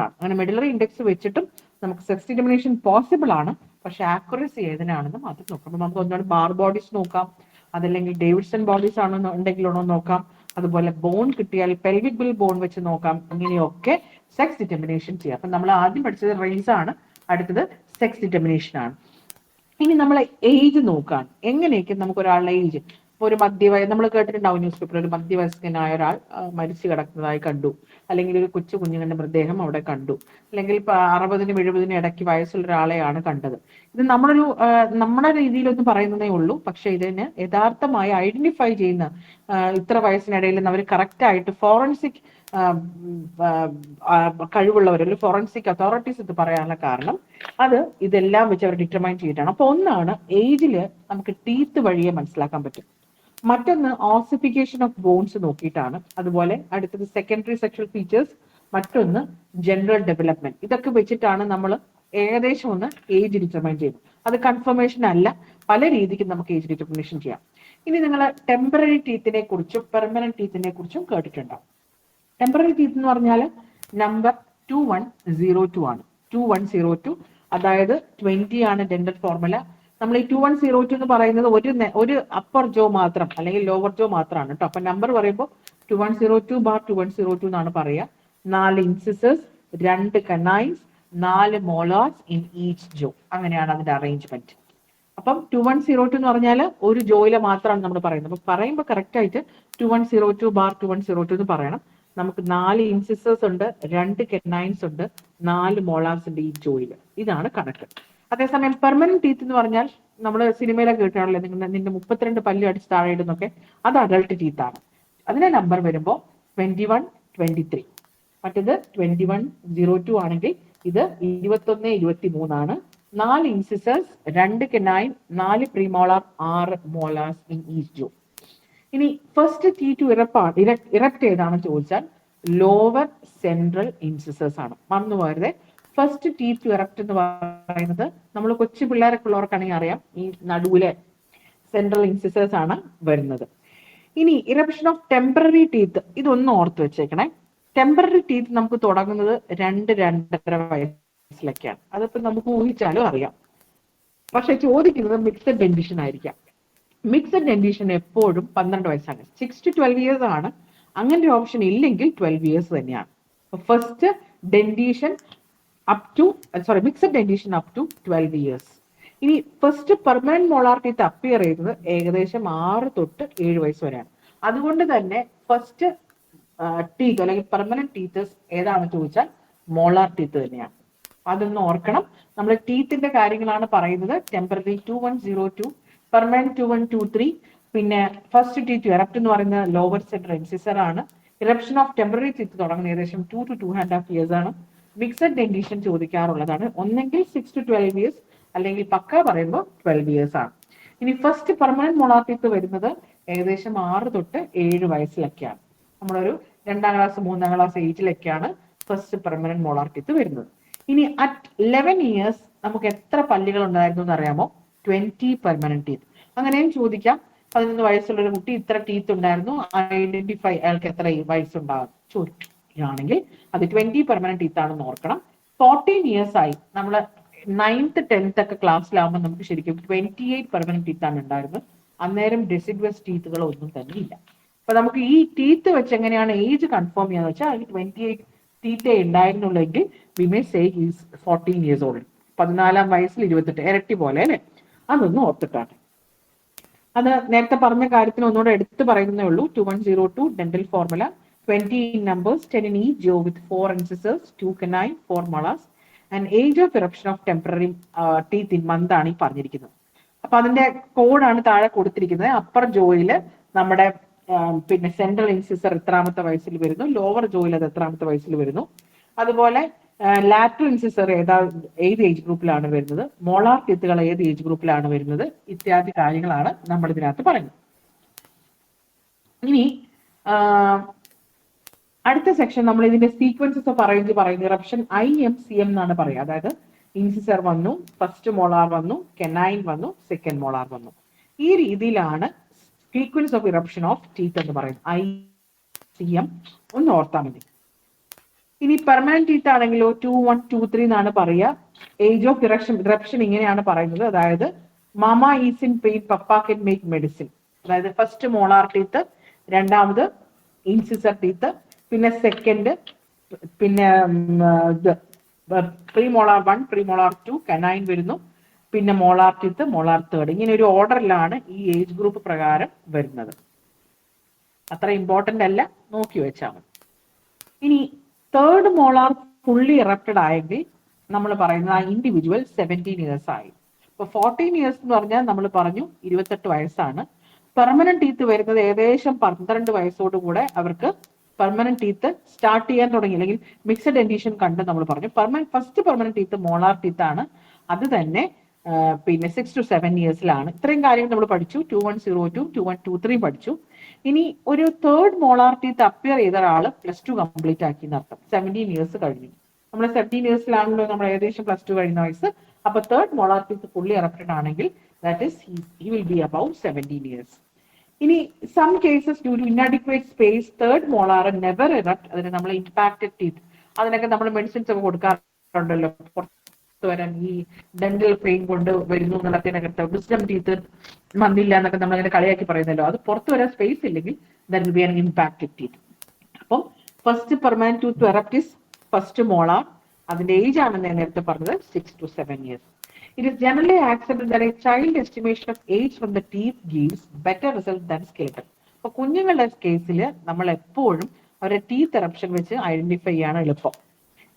ആണ്. അങ്ങനെ മെഡുലറി ഇൻഡെക്സ് വെച്ചിട്ടും നമുക്ക് സെക്സ് ഡിറ്റർമിനേഷൻ പോസിബിൾ ആണ്. പക്ഷെ ആക്യുറസി ഏതിനാണെന്ന് മാത്രം നോക്കാം. അപ്പൊ നമുക്ക് ഒന്നാണ് ബാർ ബോഡീസ് നോക്കാം, അതല്ലെങ്കിൽ ഡേവിഡ്സൺ ബോഡീസ് ആണോ ഉണ്ടെങ്കിലാണോ നോക്കാം. അതുപോലെ ബോൺ കിട്ടിയാൽ പെൽവിക് ബിൽ ബോൺ വെച്ച് നോക്കാം. ഇങ്ങനെയൊക്കെ സെക്സ് ഡിറ്റർമിനേഷൻ ചെയ്യാം. അപ്പൊ നമ്മൾ ആദ്യം പഠിച്ചത് റേസ് ആണ്, അടുത്തത് സെക്സ് ഡിറ്റർമിനേഷൻ ആണ്. ഇനി നമ്മൾ ഏജ് നോക്കാൻ എങ്ങനെയൊക്കെ നമുക്ക് ഒരാളുടെ ഏജ്, ഒരു നമ്മൾ കേട്ടിട്ടുണ്ടാവും ന്യൂസ് പേപ്പറിൽ, ഒരു മധ്യവയസ്കനായ ഒരാൾ മരിച്ചു കിടക്കുന്നതായി കണ്ടു, അല്ലെങ്കിൽ ഒരു കൊച്ചു കുഞ്ഞുങ്ങളുടെ മൃതദേഹം അവിടെ കണ്ടു, അല്ലെങ്കിൽ 60-നും 70-നും ഇടയ്ക്ക് വയസ്സുള്ള ഒരാളെയാണ് കണ്ടത്. ഇത് നമ്മുടെ രീതിയിലൊന്നും പറയുന്നതേ ഉള്ളൂ. പക്ഷെ ഇതിന് യഥാർത്ഥമായി ഐഡന്റിഫൈ ചെയ്യുന്ന ഇത്ര വയസ്സിനിടയിൽ അവർ കറക്റ്റ് ആയിട്ട് ഫോറൻസിക് കഴിവുള്ളവർ, ഒരു ഫോറൻസിക് അതോറിറ്റീസ് ഇത് പറയാനുള്ള കാരണം അത് ഇതെല്ലാം വെച്ച് അവർ ഡിറ്റർമൈൻ ചെയ്തിട്ടാണ്. അപ്പൊ ഒന്നാണ് ഏജില് നമുക്ക് ടീത്ത് വഴിയെ മനസ്സിലാക്കാൻ പറ്റും. മറ്റൊന്ന് ഓസിഫിക്കേഷൻ ഓഫ് ബോൺസ് നോക്കിയിട്ടാണ്. അതുപോലെ അടുത്തത് സെക്കൻഡറി സെക്ഷൽ ഫീച്ചേഴ്സ്, മറ്റൊന്ന് ജനറൽ ഡെവലപ്മെന്റ്. ഇതൊക്കെ വെച്ചിട്ടാണ് നമ്മൾ ഏകദേശം ഒന്ന് ഏജ് ഡിറ്റർമൈൻ ചെയ്യുന്നത്. അത് കൺഫർമേഷൻ അല്ല, പല രീതിക്ക് നമുക്ക് ഏജ് ഡിറ്റർമിനേഷൻ ചെയ്യാം. ഇനി നിങ്ങൾ ടെമ്പററി ടീത്തിനെ കുറിച്ചും പെർമനന്റ് ടീത്തിനെ കുറിച്ചും കേട്ടിട്ടുണ്ടാവും. ടെമ്പററി ടീത്ത് എന്ന് പറഞ്ഞാൽ നമ്പർ 2102 ആണ്. 2102, അതായത് 20 ആണ് ഡെന്റൽ ഫോർമുല. നമ്മൾ ഈ 2102 എന്ന് പറയുന്നത് ഒരു അപ്പർ ജോ മാത്രം അല്ലെങ്കിൽ ലോവർ ജോ മാത്രമാണ് കേട്ടോ. അപ്പൊ നമ്പർ പറയുമ്പോൾ 2102/2102 എന്നാണ് പറയുക. 4 incisors, 2 canines, 4 molars in each jaw. അങ്ങനെയാണ് അതിന്റെ അറേഞ്ച്മെന്റ്. അപ്പം 2102 എന്ന് പറഞ്ഞാൽ ഒരു ജോയിലെ മാത്രമാണ് നമ്മൾ പറയുന്നത്. അപ്പൊ പറയുമ്പോൾ കറക്റ്റ് ആയിട്ട് 2102/2102 എന്ന് പറയണം. നമുക്ക് 4 ഇൻസിസേഴ്സ് ഉണ്ട്, 2 കെനൈൻസ് ഉണ്ട്, 4 മോളാർസ് ഉണ്ട് ഈ ജോയില്. ഇതാണ് കണക്ക്. അതേസമയം പെർമനന്റ് ടീത്ത് എന്ന് പറഞ്ഞാൽ നമ്മൾ സിനിമയിലൊക്കെ കേട്ടാണല്ലോ, നിന്റെ 32 പല്ല് അടിച്ച് താഴെ ഇടുന്നൊക്കെ, അത് അഡൾട്ട് ടീത്ത് ആണ്. അതിന്റെ നമ്പർ വരുമ്പോൾ 2123. മറ്റത് 2102 ആണെങ്കിൽ ഇത് 2123 ആണ്. 4 incisors, 2 canine, 4 premolar, 6 molars in each jaw. ഇനി ഫസ്റ്റ് ടീ ടു ഇറപ്റ്റ് ഏതാണെന്ന് ചോദിച്ചാൽ ലോവർ സെൻട്രൽ ഇൻസിസേഴ്സ് ആണ്. മറന്നു പോകരുത്, ഫസ്റ്റ് ടീ ടു ഇറപ്റ്റ് എന്ന് പറയുന്നത് നമ്മൾ കൊച്ചു പിള്ളേരൊക്കെ ഉള്ളവർക്കാണെങ്കിൽ അറിയാം, ഈ നടുവിലെ സെൻട്രൽ ഇൻസിസേഴ്സ് ആണ് വരുന്നത്. ഇനി ഇറപ്ഷൻ ഓഫ് ടെമ്പററി ടീത്ത്, ഇതൊന്നും ഓർത്ത് വെച്ചേക്കണേ. ടെമ്പററി ടീത്ത് നമുക്ക് തുടങ്ങുന്നത് 2-2.5 വയസ്സിലൊക്കെയാണ്. അതിപ്പോ നമുക്ക് ഊഹിച്ചാലും അറിയാം. പക്ഷെ ചോദിക്കുന്നത് മിക്സഡ് ഡെന്റിഷൻ ആയിരിക്കാം. മിക്സഡ് ഡെന്റിഷൻ എപ്പോഴും 12 വയസ്സാണ്. 6 to 12 ഇയേഴ്സ് ആണ്. അങ്ങനെ ഒരു ഓപ്ഷൻ ഇല്ലെങ്കിൽ 12 ഇയേഴ്സ് തന്നെയാണ്. First dentition mixed dentition up to 12 years. ഇനി first permanent molar teeth appear ചെയ്യുന്നത് ഏകദേശം 6 to 7 വയസ്സ് വരെയാണ്. അതുകൊണ്ട് തന്നെ ഫസ്റ്റ് ടീത്ത് അല്ലെങ്കിൽ പെർമനന്റ് ടീത്തേഴ്സ് ഏതാണെന്ന് ചോദിച്ചാൽ മോളാർ ടീത്ത് തന്നെയാണ്. അതൊന്ന് ഓർക്കണം. നമ്മൾ ടീത്തിന്റെ കാര്യങ്ങളാണ് പറയുന്നത്. Temporary 2102, permanent 2123. പിന്നെ ഫസ്റ്റ് ടീ ടു ഇറപ്റ്റ് എന്ന് പറയുന്നത് ലോവർ സെൻട്രൽ ഇൻസിസർ ആണ്. ഇറപ്ഷൻ ഓഫ് ടെമ്പററി ടീത്ത് തുടങ്ങുന്ന ഏകദേശം 2 to 2.5 ഇയേഴ്സ് ആണ്. മിക്സഡ് ഡെന്റീഷൻ ചോദിക്കാറുള്ളതാണ്. ഒന്നെങ്കിൽ 6 to 12 ഇയേഴ്സ്, അല്ലെങ്കിൽ പക്ക പറയുമ്പോൾ 12 ഇയേഴ്സ് ആണ്. ഇനി ഫസ്റ്റ് പെർമനന്റ് മോളാർ ടീത്ത് വരുന്നത് ഏകദേശം 6 to 7 വയസ്സിലൊക്കെയാണ്. നമ്മളൊരു 2ാം ക്ലാസ് 3ാം ക്ലാസ് ഏജിലൊക്കെയാണ് ഫസ്റ്റ് പെർമനന്റ് മോളാർ ടീത്ത് വരുന്നത്. ഇനി അറ്റ് 11 ഇയേഴ്സ് നമുക്ക് എത്ര പല്ലുകൾ ഉണ്ടായിരുന്നു എന്ന് അറിയാമോ? 20 പെർമനന്റ് ടീത്ത്. അങ്ങനെയും ചോദിക്കാം. 11 വയസ്സുള്ള ഒരു കുട്ടി ഇത്ര ടീത്ത് ഉണ്ടായിരുന്നു, ഐഡന്റിഫൈ അയാൾക്ക് എത്ര വയസ്സുണ്ടാകും ചോദിക്കുകയാണെങ്കിൽ അത് 20 പെർമനന്റ് ടീത്ത് ആണെന്ന് ഓർക്കണം. 14 ഇയേഴ്സ് ആയി, നമ്മൾ 9th 10th ഒക്കെ ക്ലാസ്സിലാവുമ്പോൾ നമുക്ക് ശരിക്കും 28 പെർമനന്റ് ടീത്ത് ആണ് ഉണ്ടായിരുന്നത്. അന്നേരം ഡെസിഡ്വസ് ടീത്തുകൾ ഒന്നും തന്നെ ഇല്ല. അപ്പൊ നമുക്ക് ഈ ടീത്ത് വെച്ച് എങ്ങനെയാണ് ഏജ് കൺഫേം ചെയ്യാന്ന് വെച്ചാൽ അതിൽ 28 ടീത്തേ ഉണ്ടായിരുന്നുള്ളെങ്കിൽ we may say is 14 years old. 14ാം വയസ്സിൽ 28, ഇരട്ടി പോലെ അല്ലെ? അതൊന്നും ഓർത്തിട്ടാണ്. അത് നേരത്തെ പറഞ്ഞ കാര്യത്തിന് ഒന്നുകൂടെ എടുത്തു പറയുന്നേ ഉള്ളൂ. 2102 dental formula, 20 in numbers, 10 in each jaw with 4 incisors, 2 canine, 4 molars, and age of eruption of temporary teeth in month ആണ് ഈ പറഞ്ഞിരിക്കുന്നത്. അപ്പൊ അതിന്റെ കോഡാണ് താഴെ കൊടുത്തിരിക്കുന്നത്. അപ്പർ ജോയില് നമ്മുടെ പിന്നെ സെൻട്രൽ ഇൻസിസർ എത്രാമത്തെ വയസ്സിൽ വരുന്നു, ലോവർ ജോയിൽ അത് എത്രാമത്തെ വയസ്സിൽ വരുന്നു, അതുപോലെ ലാറ്ററൽ ഇൻസിസർ ഏത് ഏജ് ഗ്രൂപ്പിലാണ് വരുന്നത്, മോളാർ ടീത്തുകൾ ഏത് ഏജ് ഗ്രൂപ്പിലാണ് വരുന്നത്, ഇത്യാദി കാര്യങ്ങളാണ് നമ്മൾ ഇതിനകത്ത് പറയുന്നത്. ഇനി അടുത്ത സെക്ഷൻ നമ്മൾ ഇതിന്റെ സീക്വൻസസ് ഓഫ് പറയുന്നത് ഇറപ്ഷൻ IMCM എന്നാണ് പറയുക. അതായത് ഇൻസിസർ വന്നു, ഫസ്റ്റ് മോളാർ വന്നു, കെനൈൻ വന്നു, സെക്കൻഡ് മോളാർ വന്നു. ഈ രീതിയിലാണ് sequence of eruption of teeth എന്ന് പറയുന്നത്. ICM ഒന്ന് ഓർത്താൽ മതി. ഇനി പെർമനന്റ് ടീത്ത് ആണെങ്കിലോ 2123 എന്നാണ് പറയുക. ഏജ് ഓഫ് ഇറപ്ഷൻ ഇങ്ങനെയാണ് പറയുന്നത്. അതായത് mama is in pain, papa can make medicine. അതായത് ഫസ്റ്റ് മോളാർ ടീത്ത്, രണ്ടാമത് ഇൻസിസർ ടീത്ത്, പിന്നെ സെക്കൻഡ്, പിന്നെ പ്രീമോളാർ 1, പ്രീമോളാർ 2, കനൈൻ വരുന്നു, പിന്നെ മോളാർ ടീത്ത്, മോളാർ തേർഡ്. ഇങ്ങനെ ഒരു ഓർഡറിലാണ് ഈ ഏജ് ഗ്രൂപ്പ് പ്രകാരം വരുന്നത്. അത്ര ഇമ്പോർട്ടന്റ് അല്ല, നോക്കി വെച്ചാൽ മതി. ഇനി തേർഡ് മോളാർ ഫുള്ളി ഇറപ്റ്റഡ് ആയെങ്കിൽ നമ്മൾ പറയുന്നത് ആ ഇൻഡിവിജ്വൽ 17 ഇയേഴ്സ് ആയി. ഇപ്പൊ 14 ഇയേഴ്സ് എന്ന് പറഞ്ഞാൽ നമ്മൾ പറഞ്ഞു 28 വയസ്സാണ്. പെർമനന്റ് ടീത്ത് വരുന്നത് ഏകദേശം 12 വയസ്സോടുകൂടെ അവർക്ക് പെർമനന്റ് ടീത്ത് സ്റ്റാർട്ട് ചെയ്യാൻ തുടങ്ങി, അല്ലെങ്കിൽ മിക്സഡ് ഡെന്റീഷൻ കണ്ട് നമ്മൾ പറഞ്ഞു. First permanent teeth molar teeth ആണ്. അത് തന്നെ പിന്നെ 6 to 7 ഇയേഴ്സിലാണ്. ഇത്രയും കാര്യങ്ങൾ നമ്മൾ പഠിച്ചു. 2102, 2123 പഠിച്ചു. ഇനി ഒരു തേർഡ് മോളാർ ടീത്ത് അപ്പിയർ ചെയ്ത ഒരാൾ +2 കംപ്ലീറ്റ് ആക്കി എന്നർത്ഥം. 17 ഇയേഴ്സ് കഴിഞ്ഞു. നമ്മൾ 17 ഇയേഴ്സിലാണല്ലോ നമ്മൾ ഏകദേശം +2 കഴിയുന്ന വയസ്സ്. അപ്പൊ third molar teeth fully erupted ആണെങ്കിൽ that is he will be about 17 years. ഇനി some cases due to inadequate space third molar never erupt. അതിന് നമ്മൾ ഇംപാക്റ്റഡ് ടീത്ത്, അതിനൊക്കെ നമ്മൾ മെഡിസിൻസ് ഒക്കെ കൊടുക്കാറുണ്ടല്ലോ പുറത്ത് വരാൻ. ഈ ഡെന്റൽ പെയിൻ കൊണ്ട് വരുന്നു എന്നുള്ളതിനകത്ത് വിസ്ഡം ടീത്ത് വന്നില്ല എന്നൊക്കെ നമ്മൾ അങ്ങനെ കളിയാക്കി പറയുന്നല്ലോ. അത് പുറത്ത് വരാൻ സ്പേസ് ഇല്ലെങ്കിൽ that will be an impacted teeth. അപ്പം first permanent tooth erupt is first molar. അതിന്റെ ഏജ് ആണ് ഞാൻ നേരത്തെ പറഞ്ഞത് 6 to 7 years. It is generally accepted that a child estimation of age from the teeth gives better result than skeleton. അപ്പൊ കുഞ്ഞുങ്ങളുടെ കേസിൽ നമ്മൾ എപ്പോഴും അവരുടെ ടീത്ത് എറപ്ഷൻ വെച്ച് ഐഡന്റിഫൈ ചെയ്യാണ് എളുപ്പം.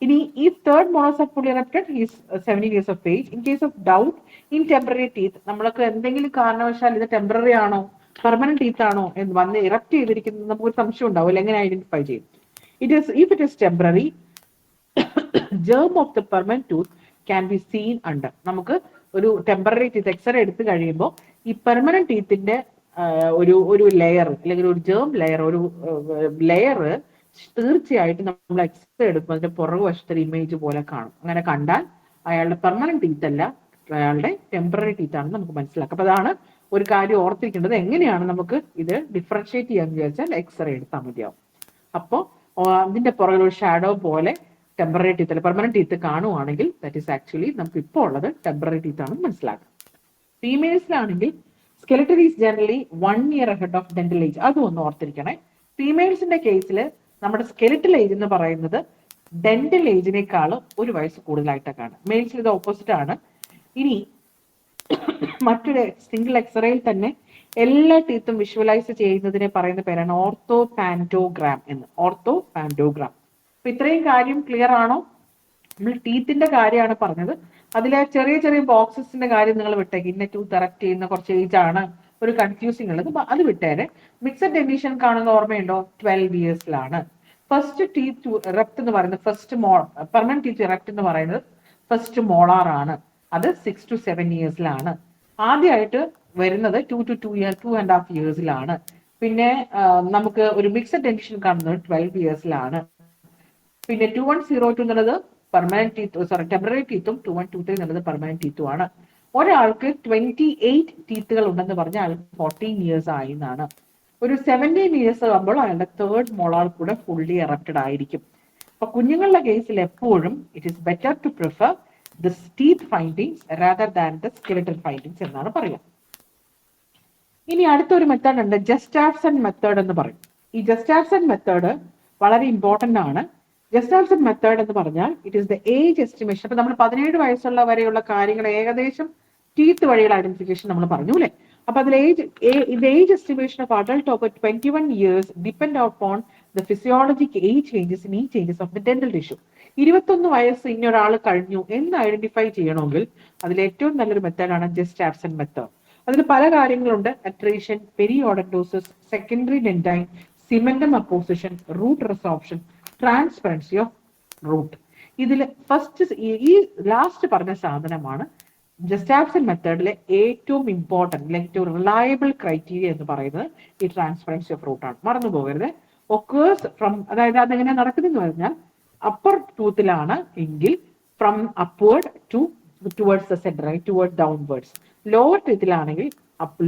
ഇനി ഈ third molars are fully erupted, is 17 years of age. In case of doubt in temporary teeth, നമ്മൾക്ക് എന്തെങ്കിലും കാരണവശാൽ ഇത് ടെമ്പററി ആണോ പെർമനന്റ് ടീത്ത് ആണോ എന്ന് വന്ന് ഇറപ്റ്റ് ചെയ്തിരിക്കുന്നത് നമുക്കൊരു സംശയം ഉണ്ടാവില്ല. എങ്ങനെ ഐഡന്റിഫൈ ചെയ്യും? If it is temporary, germ of the permanent tooth can be seen under. നമുക്ക് ഒരു ടെമ്പററി ടീത്ത് എക്സ്റേ എടുത്തു കഴിയുമ്പോൾ ഈ പെർമനന്റ് ടീത്തിന്റെ ഒരു ലെയർ അല്ലെങ്കിൽ ഒരു ജേം ലെയർ, ഒരു ലെയർ തീർച്ചയായിട്ടും നമ്മൾ എക്സ്റേ എടുക്കുമ്പോൾ അതിന്റെ പുറകുവശത്തെ ഇമേജ് പോലെ കാണും. അങ്ങനെ കണ്ടാൽ അയാളുടെ പെർമനന്റ് ടീത്ത് അല്ല, അയാളുടെ ടെമ്പററി ടീത്ത് ആണെന്ന് നമുക്ക് മനസ്സിലാക്കാം. അപ്പൊ അതാണ് ഒരു കാര്യം ഓർത്തിരിക്കേണ്ടത്. എങ്ങനെയാണ് നമുക്ക് ഇത് ഡിഫറൻഷിയേറ്റ് ചെയ്യാന്ന് വിചാരിച്ചാൽ എക്സ്റേ എടുത്താൽ മതിയാവും. അപ്പോൾ അതിന്റെ പുറകിൽ ഒരു ഷാഡോ പോലെ ടെമ്പററി ടീത്ത് അല്ല പെർമനന്റ് ടീത്ത് കാണുവാണെങ്കിൽ ദാറ്റ് ഈസ് ആക്ച്വലി നമുക്ക് ഇപ്പോൾ ഉള്ളത് ടെമ്പററി ടീത്ത് ആണെന്ന് മനസ്സിലാക്കാം. ഫീമെയിൽസിലാണെങ്കിൽ skeletal is generally 1 year ahead of dental age. അതും ഒന്ന് ഓർത്തിരിക്കണേ. ഫീമെയിൽസിന്റെ കേസിൽ നമ്മുടെ സ്കെലറ്റൽ ഏജ് എന്ന് പറയുന്നത് ഡെന്റൽ ഏജിനേക്കാൾ 1 വയസ്സ് കൂടുതലായിട്ടൊക്കെയാണ്. മെയിൽസിൽ ഇത് ഓപ്പോസിറ്റ് ആണ്. ഇനി മറ്റൊരു സിംഗിൾ എക്സ്റേയിൽ തന്നെ എല്ലാ ടീത്തും വിഷ്വലൈസ് ചെയ്യുന്നതിനെ പറയുന്ന പേരാണ് ഓർത്തോപാൻറ്റോഗ്രാം എന്ന്. ഓർത്തോപാൻറ്റോഗ്രാം. അപ്പൊ ഇത്രയും കാര്യം ക്ലിയർ ആണോ? നമ്മൾ ടീത്തിന്റെ കാര്യമാണ് പറഞ്ഞത്. അതിലെ ചെറിയ ചെറിയ ബോക്സസിന്റെ കാര്യം നിങ്ങൾ വിട്ടേക്ക്. ഇന്ന ടൂത്ത് എറക്ട് ചെയ്യുന്ന കുറച്ച് ഏജ് ആണ് ഒരു കൺഫ്യൂസിംഗ് ഉള്ളത്, അത് വിട്ടേരെ. മിക്സഡ് ഡെന്റിഷൻ കാണുന്ന ഓർമ്മയുണ്ടോ? 12 yearsലാണ്. ഫസ്റ്റ് ടീത്ത് ഇറക്ട് എന്ന് പറയുന്നത് പെർമനന്റ് ടീത്ത് ഇറക്ട് എന്ന് പറയുന്നത് ഫസ്റ്റ് മോളാർ ആണ്. അത് 6 to 7 yearsലാണ്. ആദ്യമായിട്ട് വരുന്നത് 2 to 2.5 yearsലാണ്. പിന്നെ നമുക്ക് ഒരു മിക്സഡ് ഡെന്റിഷൻ കാണുന്നത് 12 yearsലാണ്. പിന്നെ 2102 എന്നുള്ളത് പെർമനന്റ് ടീത്ത് ടെമ്പററി ടീത്തും 2123 എന്നുള്ളത് പെർമനന്റ് ടീത്തും ആണ്. ഒരാൾക്ക് 28 ടീത്തുകൾ ഉണ്ടെന്ന് പറഞ്ഞാൽ അയാൾക്ക് 14 years ആയി എന്നാണ്. ഒരു 17 years ആകുമ്പോൾ അയാളുടെ തേർഡ് മോളാർ കൂടെ ഫുള്ളി എറപ്റ്റഡ് ആയിരിക്കും. അപ്പൊ കുഞ്ഞുങ്ങളുടെ കേസിൽ എപ്പോഴും it is better to prefer the teeth findings rather than the skeletal findings എന്നാണ് പറയുക. ഇനി അടുത്തൊരു മെത്തേഡ് ഉണ്ട്, ജസ്റ്റാഫ്സൺ മെത്തേഡ് എന്ന് പറയും. ഈ ജസ്റ്റാഫ്സൺ മെത്തേഡ് വളരെ ഇമ്പോർട്ടന്റ് ആണ്. ജസ്റ്റാഫ്സൺ മെത്തേഡ് എന്ന് പറഞ്ഞാൽ it is the age estimation. അപ്പൊ നമ്മൾ 17 വയസ്സുള്ള വരെയുള്ള കാര്യങ്ങൾ ഏകദേശം ടീത്ത് വഴിയുള്ള ഐഡന്റിഫിക്കേഷൻ നമ്മൾ പറഞ്ഞു അല്ലെ. അപ്പൊ അതിൽ age estimation of adult over 21 years depend upon the physiologic age changes in each changes of the dental tissue. 21 വയസ്സ് ഇന്നൊരാൾ കഴിഞ്ഞു എന്ന് ഐഡന്റിഫൈ ചെയ്യണമെങ്കിൽ അതിൽ ഏറ്റവും നല്ലൊരു മെത്തേഡാണ് ജസ്റ്റാഫ്സൺ മെത്തേഡ്. അതിൽ പല കാര്യങ്ങളുണ്ട്. Attrition, periodontosis, secondary dentine, cementum apposition, root resorption, transparency of root. ഇതിൽ ഫസ്റ്റ് ഈ ലാസ്റ്റ് പറഞ്ഞ സാധനമാണ് ജസ്റ്റാഫ്സൺ മെത്തേഡിലെ ഏറ്റവും ഇമ്പോർട്ടന്റ് ഏറ്റവും റിലയബിൾ ക്രൈറ്റീരിയ എന്ന് പറയുന്നത് ഈ ട്രാൻസ്പെറൻസി ഓഫ് റൂട്ട് ആണ്. മറന്നു പോകരുത്. ഒക്കേഴ്സ് ഫ്രം, അതായത് അതെങ്ങനെ നടക്കുന്നതെന്ന് പറഞ്ഞാൽ അപ്പർ ടൂത്തിലാണ് എങ്കിൽ from upward towards the centre, toward downwards. Lower ടീത്തിലാണെങ്കിൽ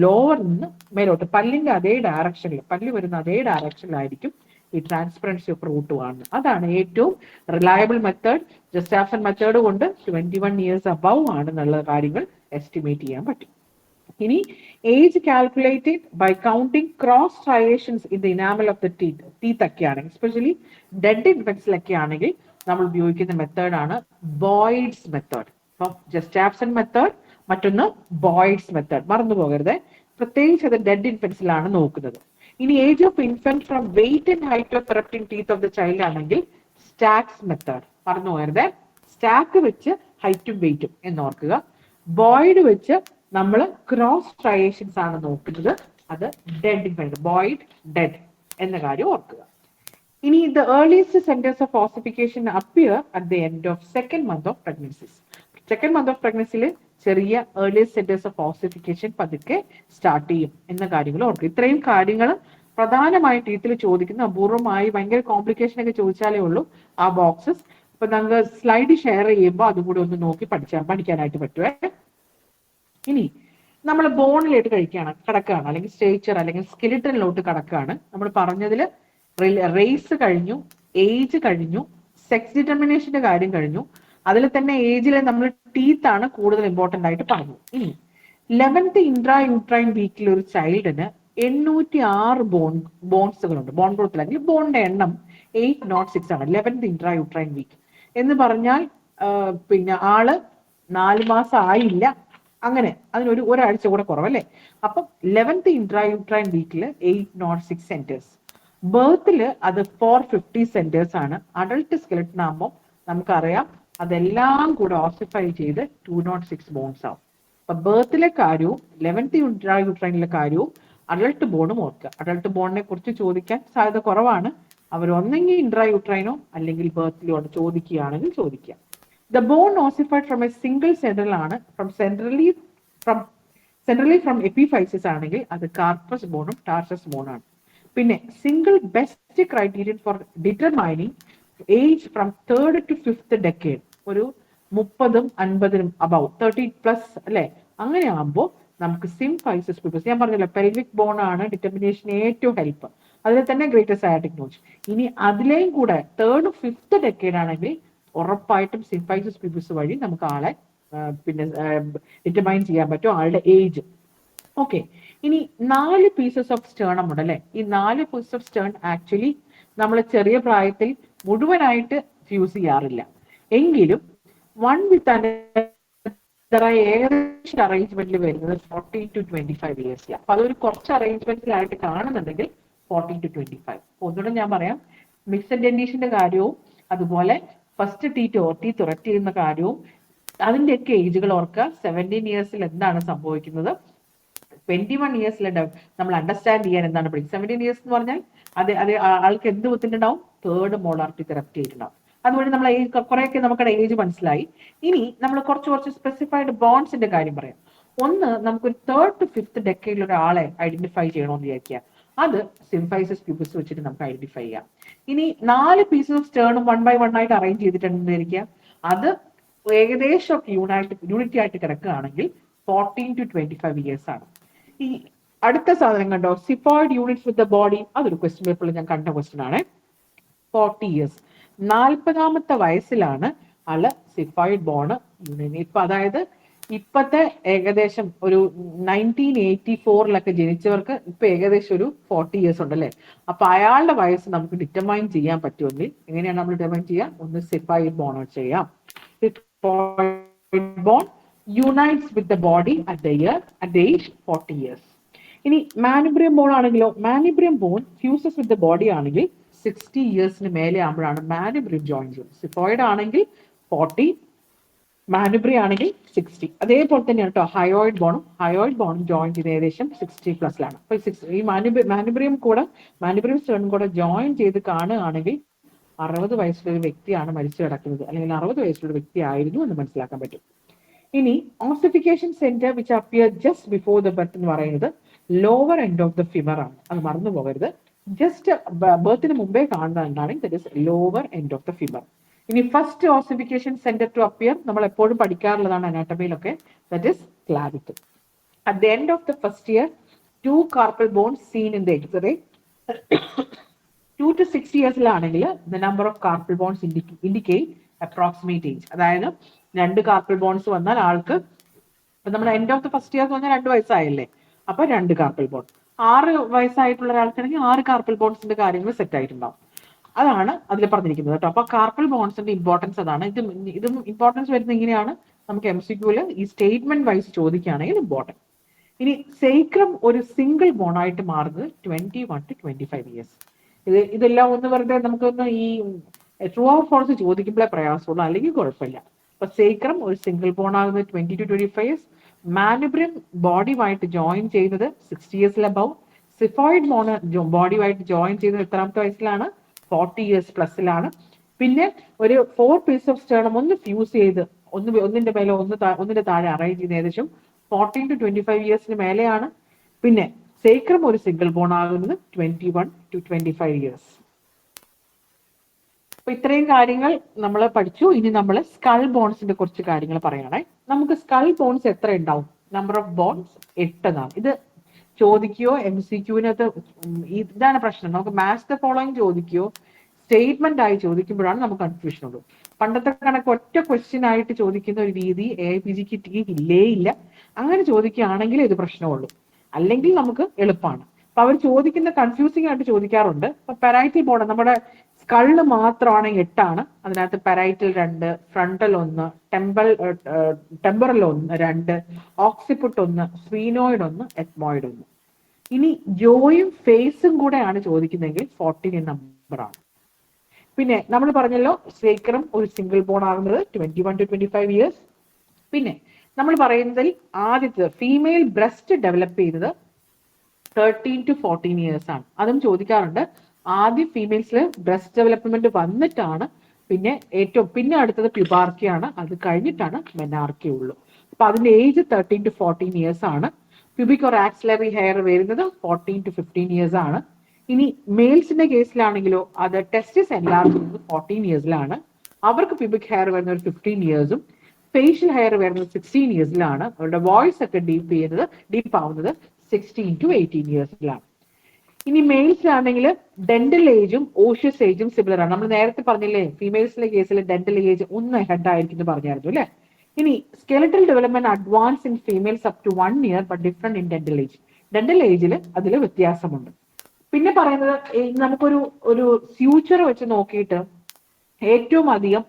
ലോവർ നിന്ന് മേലോട്ട് പല്ലിന്റെ അതേ ഡയറക്ഷനിൽ, പല്ല് വരുന്ന അതേ ഡയറക്ഷനിലായിരിക്കും ഈ ട്രാൻസ്പെറൻസി ഓഫ് റൂട്ട് കാണുന്നത്. അതാണ് ഏറ്റവും റിലയബിൾ മെത്തേഡ്. ജസ്റ്റാഫ്സൺ മെത്തേഡ് കൊണ്ട് 21 years above ആണെന്നുള്ള കാര്യങ്ങൾ എസ്റ്റിമേറ്റ് ചെയ്യാൻ പറ്റും. ഇനി age calculated by counting cross striations in the enamel of the teeth ഒക്കെ ആണെങ്കിൽ, എസ്പെഷ്യലി ഡെഡ് ഇൻഫെക്ട്സിലൊക്കെ ആണെങ്കിൽ നമ്മൾ ഉപയോഗിക്കുന്ന മെത്തേഡാണ് ബോയ്ഡ്സ് മെത്തേഡ്. അപ്പം ജസ്റ്റാഫ്സൺ മെത്തേഡ്, മറ്റൊന്ന് ബോയ്ഡ്സ് മെത്തേഡ്. മറന്നു പോകരുത്. പ്രത്യേകിച്ച് അത് ഡെഡ് ഇൻഫെക്ട്സിലാണ് നോക്കുന്നത്. ഇനി age of infant from weight and height of erupting teeth of the child ആണെങ്കിൽ സ്റ്റാക്സ് മെത്തേഡ്. മറന്നു പോകരുത്. സ്റ്റാക്ക് വെച്ച് ഹൈറ്റും വെയിറ്റും എന്നോർക്കുക. ബോയ്ഡ് വെച്ച് നമ്മൾ ക്രോസ് സ്ട്രയേഷൻസ് ആണ് നോക്കുന്നത്. അത് ഡെഡ് ഇൻഫന്റ്, ബോയ്ഡ്, ഡെഡ് എന്ന കാര്യം ഓർക്കുക. ഇനി the earliest centres of ossification appear at the end of second month of pregnancies. Second month of പ്രഗ്നൻസിയിൽ ചെറിയ ഏർലിയസ്റ്റ് സെന്റേഴ്സ് ഓഫ് ഓസിഫിക്കേഷൻ പതുക്കെ സ്റ്റാർട്ട് ചെയ്യും എന്ന കാര്യങ്ങൾ ഓർക്കുക. ഇത്രയും കാര്യങ്ങൾ പ്രധാനമായും ടീത്തിൽ ചോദിക്കുന്ന, അപൂർവമായി ഭയങ്കര കോംപ്ലിക്കേഷൻ ഒക്കെ ചോദിച്ചാലേ ഉള്ളൂ ആ ബോക്സസ്. അപ്പൊ നമുക്ക് സ്ലൈഡ് ഷെയർ ചെയ്യുമ്പോൾ അതും കൂടി ഒന്ന് നോക്കി പഠിക്കാനായിട്ട് പറ്റുമേ. ഇനി നമ്മൾ ബോണിലോട്ട് കടക്കുകയാണ്, അല്ലെങ്കിൽ സ്റ്റേച്ചർ അല്ലെങ്കിൽ സ്കെലിറ്റനിലോട്ട് കടക്കുകയാണ്. നമ്മൾ പറഞ്ഞതിൽ റേസ് കഴിഞ്ഞു, ഏജ് കഴിഞ്ഞു, സെക്സ് ഡിറ്റർമിനേഷന്റെ കാര്യം കഴിഞ്ഞു. അതിൽ തന്നെ ഏജിൽ നമ്മൾ ടീത്ത് ആണ് കൂടുതൽ ഇമ്പോർട്ടന്റ് ആയിട്ട് പറഞ്ഞു. ഇനി 11th ഇൻട്രാ യൂട്രൈൻ വീക്കിൽ ഒരു ചൈൽഡിന് 806 ബോൺസുകളുണ്ട്. ബോൺ ഗ്രോത്ത് അല്ലെങ്കിൽ ബോണിന്റെ എണ്ണം 806 ആണ് 11th ഇൻട്രാ യൂട്രൈൻ വീക്ക് എന്ന് പറഞ്ഞാൽ. പിന്നെ ആള് 4 മാസം ആയില്ല, അങ്ങനെ അതിനൊരു ഒരാഴ്ച കൂടെ കുറവല്ലേ. അപ്പം 11th ഇൻട്രാ യൂട്രൈൻ വീക്കിൽ 806 സെന്റേഴ്സ്. ബേർത്തിൽ അത് 450 സെന്റേഴ്സ് ആണ്. അഡൾട്ട് സ്കെലറ്റൻ ആകുമ്പോൾ നമുക്കറിയാം അതെല്ലാം കൂടെ ഓസിഫൈ ചെയ്ത് 206 ബോൺസ് ആവും. അപ്പൊ ബേർത്തിലെ കാര്യവും 11th ഇൻട്രാ യൂട്രൈനിലെ കാര്യവും അഡൾട്ട് ബോണും ഓർക്കുക. അഡൾട്ട് ബോണിനെ കുറിച്ച് ചോദിക്കാൻ സാധ്യത കുറവാണ്. അവർ ഒന്നെങ്കിൽ ഇൻട്രാ യൂട്രൈനോ അല്ലെങ്കിൽ ബേർത്തിലോ ചോദിക്കുകയാണെങ്കിൽ ചോദിക്കുക. The bone ossified from a single central ആണ് centrally from epiphysis ആണെങ്കിൽ അത് കാർപ്പസ് ബോണും ടാർസസ് ബോണാണ്. പിന്നെ single best criterion four determining age from 3rd to 5th decade, ഒരു 30ഉം 50ഉം അബവ് 30+ അല്ലെ, അങ്ങനെ ആകുമ്പോൾ നമുക്ക് സിംഫൈസിസ് പ്യൂപ്പസ്, ഞാൻ പറഞ്ഞല്ലോ പെൽവിക് ബോൺ ആണ് ഡിറ്റർമിനേഷൻ ഏറ്റവും ഹെൽപ്പ്, അതിൽ തന്നെ ഗ്രേറ്റർ സയാറ്റിക് നോച്ച്. ഇനി അതിലെയും കൂടെ 3rd to 5th ഡെക്കേഡ് ആണെങ്കിൽ ഉറപ്പായിട്ടും സിംഫൈസിസ് പ്യൂപ്പസ് വഴി നമുക്ക് ആളെ പിന്നെ ഡിറ്റർമൈൻ ചെയ്യാൻ പറ്റും ആളുടെ ഏജ്. ഓക്കെ, ഇനി 4 പീസസ് ഓഫ് സ്റ്റേണം ഉണ്ട് അല്ലെ. ഈ 4 പീസസ് ഓഫ് സ്റ്റേൺ ആക്ച്വലി നമ്മൾ ചെറിയ പ്രായത്തിൽ മുഴുവനായിട്ട് ഫ്യൂസ് ചെയ്യാറില്ല, എങ്കിലും വൺ വിത്ത് ഏകദേശം അറേഞ്ച്മെന്റിൽ വരുന്നത് 14 to 25 ഇയേഴ്സിലാണ്. അപ്പൊ അതൊരു കുറച്ച് അറേഞ്ച്മെന്റിലായിട്ട് കാണുന്നുണ്ടെങ്കിൽ 14 to 25. ഒന്നുകൂടെ ഞാൻ പറയാം, മിക്സഡ് ഡെന്റീഷന്റെ കാര്യവും അതുപോലെ ഫസ്റ്റ് ടീത്ത് ഓർ ടീത്ത് തുറക്റ്റ് ചെയ്യുന്ന കാര്യവും അതിന്റെയൊക്കെ ഏജുകൾ ഓർക്കുക. 17 ഇയേഴ്സിൽ എന്താണ് സംഭവിക്കുന്നത്, 21 ഇയേഴ്സിൽ നമ്മൾ അണ്ടർസ്റ്റാൻഡ് ചെയ്യാൻ എന്താണ് പഠിക്കുന്നത്. 17 ഇയേഴ്സ് എന്ന് പറഞ്ഞാൽ അത് ആൾക്ക് എന്ത് ബുദ്ധിമുട്ടുണ്ടാവും, 3rd മോളാർ ടീത്ത് എറപ്റ്റ് ചെയ്തിട്ടുണ്ടാവും. അതുവഴി നമ്മൾ കുറെയൊക്കെ നമുക്കുടെ ഏജ് മനസ്സിലായി. ഇനി നമ്മൾ കുറച്ച് സ്പെസിഫൈഡ് ബോൺസിന്റെ കാര്യം പറയാം. ഒന്ന്, നമുക്കൊരു 3rd to 5th ഡെക്കേഡിൽ ഒരാളെ ഐഡന്റിഫൈ ചെയ്യണമെന്ന് വിചാരിക്കുക, അത് സിംഫൈസിസ് പ്യൂപ്പസ് വെച്ചിട്ട് നമുക്ക് ഐഡന്റിഫൈ ചെയ്യാം. ഇനി 4 പീസസ് ഓഫ് സ്റ്റേണും 1 by 1 ആയിട്ട് അറേഞ്ച് ചെയ്തിട്ടുണ്ടെന്ന് വിചാരിക്കുക, അത് ഏകദേശം യൂണിറ്റി ആയിട്ട് കിടക്കുകയാണെങ്കിൽ 14 to 25 ഇയേഴ്സ് ആണ്. ഈ അടുത്ത സാധനം കണ്ടോ, xiphoid units with the body, അതൊരു ക്വസ്റ്റ്യൻ പേപ്പറിൽ ഞാൻ കണ്ട ക്വസ്റ്റ്യൻ ആണ്. 40 ഇയേഴ്സ്, 40ാമത്തെ വയസ്സിലാണ് ആള് സിഫോയിഡ് ബോൺ യൂണിയൻ. ഇപ്പൊ അതായത് ഇപ്പത്തെ ഏകദേശം ഒരു 1984 ജനിച്ചവർക്ക് ഇപ്പൊ ഏകദേശം ഒരു 40 ഇയേഴ്സ് ഉണ്ടല്ലേ. അപ്പൊ അയാളുടെ വയസ്സ് നമുക്ക് ഡിറ്റർമൈൻ ചെയ്യാൻ പറ്റുമെങ്കിൽ എങ്ങനെയാണ് നമ്മൾ ഡിറ്റർമൈൻ ചെയ്യാം, ഒന്ന് സിഫോയിഡ് ബോൺ ചെയ്യാം. Xiphoid bone unites with the body at the age 40 years. ഇനി മാനുബ്രിയം ബോൺ ആണെങ്കിലോ, manubrium bone fuses with the body ആണെങ്കിൽ 60 ഇയേഴ്സിന് മേലെ ആകുമ്പോഴാണ് മാനുബ്രിയം ജോയിൻ ചെയ്യുന്നത്. സിഫോയിഡ് ആണെങ്കിൽ 40, മാനുബ്രിയം ആണെങ്കിൽ 60. അതേപോലെ തന്നെയാണ് കേട്ടോ ഹയോയിഡ് ബോണും ജോയിൻ ചെയ്ത് ഏകദേശം 60+ലാണ്. അപ്പൊ ഈ മാനുബ്രിയം സ്റ്റേണും കൂടെ ജോയിൻ ചെയ്ത് കാണുകയാണെങ്കിൽ 60 വയസ്സുള്ള ഒരു വ്യക്തിയാണ് മരിച്ചു കിടക്കുന്നത്, അല്ലെങ്കിൽ 60 വയസ്സുള്ള വ്യക്തി ആയിരുന്നു എന്ന് മനസ്സിലാക്കാൻ പറ്റും. ഇനി ossification centre which appear just before the birth എന്ന് പറയുന്നത് lower end of the femur ആണ്, അത് മറന്നു പോകരുത്. ജസ്റ്റ് ബർത്തിന് മുമ്പേ കാണുന്ന എന്താണ്, that is lower end of the femur. ഇനി first ossification centre to appear നമ്മൾ എപ്പോഴും പഠിക്കാറുള്ളതാണ് അനാട്ടമിയിലൊക്കെ, that is clavicle. At the end of the first year 2 carpal bones seen in the X-ray. 2 to 6 ഇയേഴ്സിലാണെങ്കിൽ the number of carpal bones indicate approximate age, അതായത് 2 carpal bones വന്നാൽ ആൾക്ക്, നമ്മൾ end of the first year എന്ന് പറഞ്ഞാൽ 2 വയസ്സായല്ലേ, അപ്പൊ 2 carpal bone. 6 വയസ്സായിട്ടുള്ള ഒരാൾക്കാണെങ്കിൽ 6 carpal ബോൺസിന്റെ കാര്യങ്ങൾ set ആയിട്ടുണ്ടാവും. അതാണ് അതിൽ പറഞ്ഞിരിക്കുന്നത് കേട്ടോ. അപ്പൊ കാർപ്പൽ ബോൺസിന്റെ ഇമ്പോർട്ടൻസ് അതാണ്. ഇതും ഇമ്പോർട്ടൻസ് വരുന്നത് ഇങ്ങനെയാണ്, നമുക്ക് MCQല് ഈ സ്റ്റേറ്റ്മെന്റ് വൈസ് ചോദിക്കുകയാണെങ്കിൽ ഇമ്പോർട്ടൻറ്റ്. ഇനി സേക്രം ഒരു സിംഗിൾ ബോൺ ആയിട്ട് മാറുന്നത് 21 to 25 ഇയേഴ്സ്. ഇതെല്ലാം ഒന്ന് വെറുതെ നമുക്കൊന്ന് ഈ ട്രൂ ഓർ ഫോൾസ് ചോദിക്കുമ്പോഴേ പ്രയാസമുള്ളൂ, അല്ലെങ്കിൽ കുഴപ്പമില്ല. അപ്പൊ സേക്രം ഒരു സിംഗിൾ ബോൺ ആകുന്നത് 20 to 25 ഇയേഴ്സ്. മാനുബ്രിയം ബോഡിയുമായിട്ട് ജോയിൻ ചെയ്യുന്നത് 60 ഇയേഴ്സിൽ അബവ്. സിഫോയിഡ് ബോഡിയുമായിട്ട് ജോയിൻ ചെയ്യുന്നത് എത്രാമത്തെ വയസ്സിലാണ്, 40 ഇയേഴ്സ് പ്ലസിലാണ്. പിന്നെ ഒരു 4 പീസ് ഓഫ് സ്റ്റേണം ഒന്ന് ഫ്യൂസ് ചെയ്ത് ഒന്നിന്റെ മേലെ ഒന്നിന്റെ താഴെ അറേഞ്ച് ചെയ്യുന്ന ഏകദേശം 14 to 25 ഇയേഴ്സിന് മേലെയാണ്. പിന്നെ സേക്രം ഒരു സിംഗിൾ ബോൺ ആകുന്നത് 21 to 25 ഇയേഴ്സ്. അപ്പൊ ഇത്രയും കാര്യങ്ങൾ നമ്മൾ പഠിച്ചു. ഇനി നമ്മൾ സ്കൾ ബോൺസിന്റെ കുറച്ച് കാര്യങ്ങൾ പറയണേ. നമുക്ക് സ്കൾ ബോൺസ് എത്ര ഉണ്ടാവും, നമ്പർ ഓഫ് ബോൺസ് 8 എന്നാണ്. ഇത് ചോദിക്കുകയോ MCQവിനകത്ത് ഇതാണ് പ്രശ്നം, നമുക്ക് മാച്ച് ദ ഫോളോയിങ് ചോദിക്കുകയോ സ്റ്റേറ്റ്മെന്റ് ആയി ചോദിക്കുമ്പോഴാണ് നമുക്ക് കൺഫ്യൂഷൻ ഉള്ളൂ. പണ്ടത്തെ കണക്ക് ഒറ്റ ക്വസ്റ്റ്യൻ ആയിട്ട് ചോദിക്കുന്ന ഒരു രീതി AIPGക്ക് ഇല്ലേ ഇല്ല. അങ്ങനെ ചോദിക്കുകയാണെങ്കിൽ ഇത് പ്രശ്നമുള്ളൂ, അല്ലെങ്കിൽ നമുക്ക് എളുപ്പമാണ്. അപ്പൊ അവർ ചോദിക്കുന്ന കൺഫ്യൂസിംഗ് ആയിട്ട് ചോദിക്കാറുണ്ട്. അപ്പൊ പെരൈറ്റൽ ബോൺ നമ്മുടെ സ്കള് മാത്രമാണ് 8, അതിനകത്ത് parietal 2, frontal 1, temporal 1, 2, ഓക്സിപുട്ട് 1, sphenoid 1, ethmoid 1. ഇനി ജോയും ഫേസും കൂടെയാണ് ചോദിക്കുന്നതെങ്കിൽ 14 നമ്പറാണ്. പിന്നെ നമ്മൾ പറഞ്ഞല്ലോ സേക്രം ഒരു സിംഗിൾ ബോൺ ആകുന്നത് 21 to 25 ഇയേഴ്സ്. പിന്നെ നമ്മൾ പറയുന്നതിൽ ആദ്യത്തെ ഫീമെയിൽ ബ്രസ്റ്റ് ഡെവലപ്പ് ചെയ്തത് 13 to 14 ഇയേഴ്സ് ആണ്. അതും ചോദിക്കാറുണ്ട്. ആദ്യം ഫീമെയിൽസിൽ ബ്രസ്റ്റ് ഡെവലപ്മെന്റ് വന്നിട്ടാണ് പിന്നെ അടുത്തത് പ്യുബാർക്കിയാണ്, അത് കഴിഞ്ഞിട്ടാണ് മെനാർക്കി ഉള്ളൂ. അപ്പൊ അതിന്റെ ഏജ് 13 to 14 ഇയേഴ്സ് ആണ്. പ്യൂബിക് ഓർ ആക്സിലറി ഹെയർ വരുന്നത് 14 to 15 ഇയേഴ്സ് ആണ്. ഇനി മെയിൽസിന്റെ കേസിലാണെങ്കിലോ അത് ടെസ്റ്റിസ് എൻലാർജ് ചെയ്യുന്നത് 14 ഇയേഴ്സിലാണ്. അവർക്ക് പ്യൂബിക് ഹെയർ വരുന്നത് 15 ഇയേഴ്സും ഫേഷ്യൽ ഹെയർ വരുന്നത് 16 ഇയേഴ്സിലാണ്. അവരുടെ വോയിസ് ഒക്കെ ഡീപ്പ് ആവുന്നത് 16 to 18 ഇയേഴ്സിലാണ്. ഇനി മെയിൽസിലാണെങ്കിൽ ഡെന്റൽ ഏജും ഓഷ്യസ് ഏജും സിമിലർ ആണ്. നമ്മൾ നേരത്തെ പറഞ്ഞില്ലേ ഫീമെയിൽസിലെ കേസിൽ ഡെന്റൽ ഏജ് 1 ഹെഡ് ആയിരിക്കും എന്ന് പറഞ്ഞായിരുന്നു അല്ലെ. ഇനി skeletal development advance in females up to 1 year but different in dental age. Dental ഏജിൽ അതിൽ വ്യത്യാസമുണ്ട്. പിന്നെ പറയുന്നത് നമുക്കൊരു ഫ്യൂച്ചർ വെച്ച് നോക്കിയിട്ട് ഏറ്റവും അധികം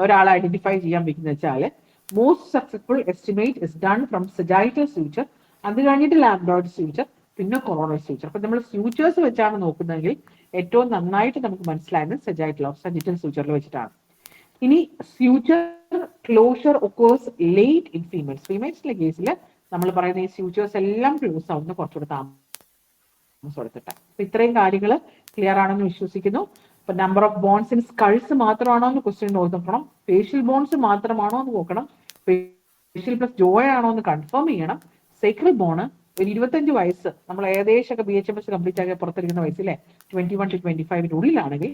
ഒരാളെ ഐഡന്റിഫൈ ചെയ്യാൻ പറ്റുന്ന വെച്ചാൽ most successful estimate is done from sagittal future, അത് കഴിഞ്ഞിട്ട് ലാംബ്ഡോയിഡ് ഫ്യൂച്ചർ, പിന്നെ കൊറോണൽ ഫ്യൂച്ചർ. അപ്പൊ നമ്മൾ ഫ്യൂച്ചേഴ്സ് വെച്ചാണ് നോക്കുന്നതെങ്കിൽ ഏറ്റവും നന്നായിട്ട് നമുക്ക് മനസ്സിലായത് സജൈറ്റൽ ഓർ സജിറ്റൽ ഫ്യൂച്ചറിൽ വെച്ചിട്ടാണ്. ഇനി suture closure occurs late in ഫീമെയിൽസിലെ കേസിൽ നമ്മൾ പറയുന്ന ഈ ഫ്യൂച്ചേഴ്സ് എല്ലാം ക്ലോസ് ആവുന്ന കുറച്ചുകൂടെ താമസം എടുത്തിട്ട്. അപ്പൊ ഇത്രയും കാര്യങ്ങൾ ക്ലിയർ ആണെന്ന് വിശ്വസിക്കുന്നു. ഇപ്പൊ number of bones in skulls മാത്രമാണോ എന്ന് ക്വസ്റ്റ്യൻ നോക്കണം, ഫേഷ്യൽ ബോൺസ് മാത്രമാണോ എന്ന് നോക്കണം, ഫേഷ്യൽ പ്ലസ് ജോയ് ആണോ എന്ന് കൺഫേം ചെയ്യണം. സൈക്രൽ ബോണ് ഒരു 25 വയസ്സ് നമ്മൾ ഏകദേശം BHMS കംപ്ലീറ്റ് ആക്കി പുറത്തിരിക്കുന്ന വയസ്സിലെ 21 to 25 ഉള്ളിലാണെങ്കിൽ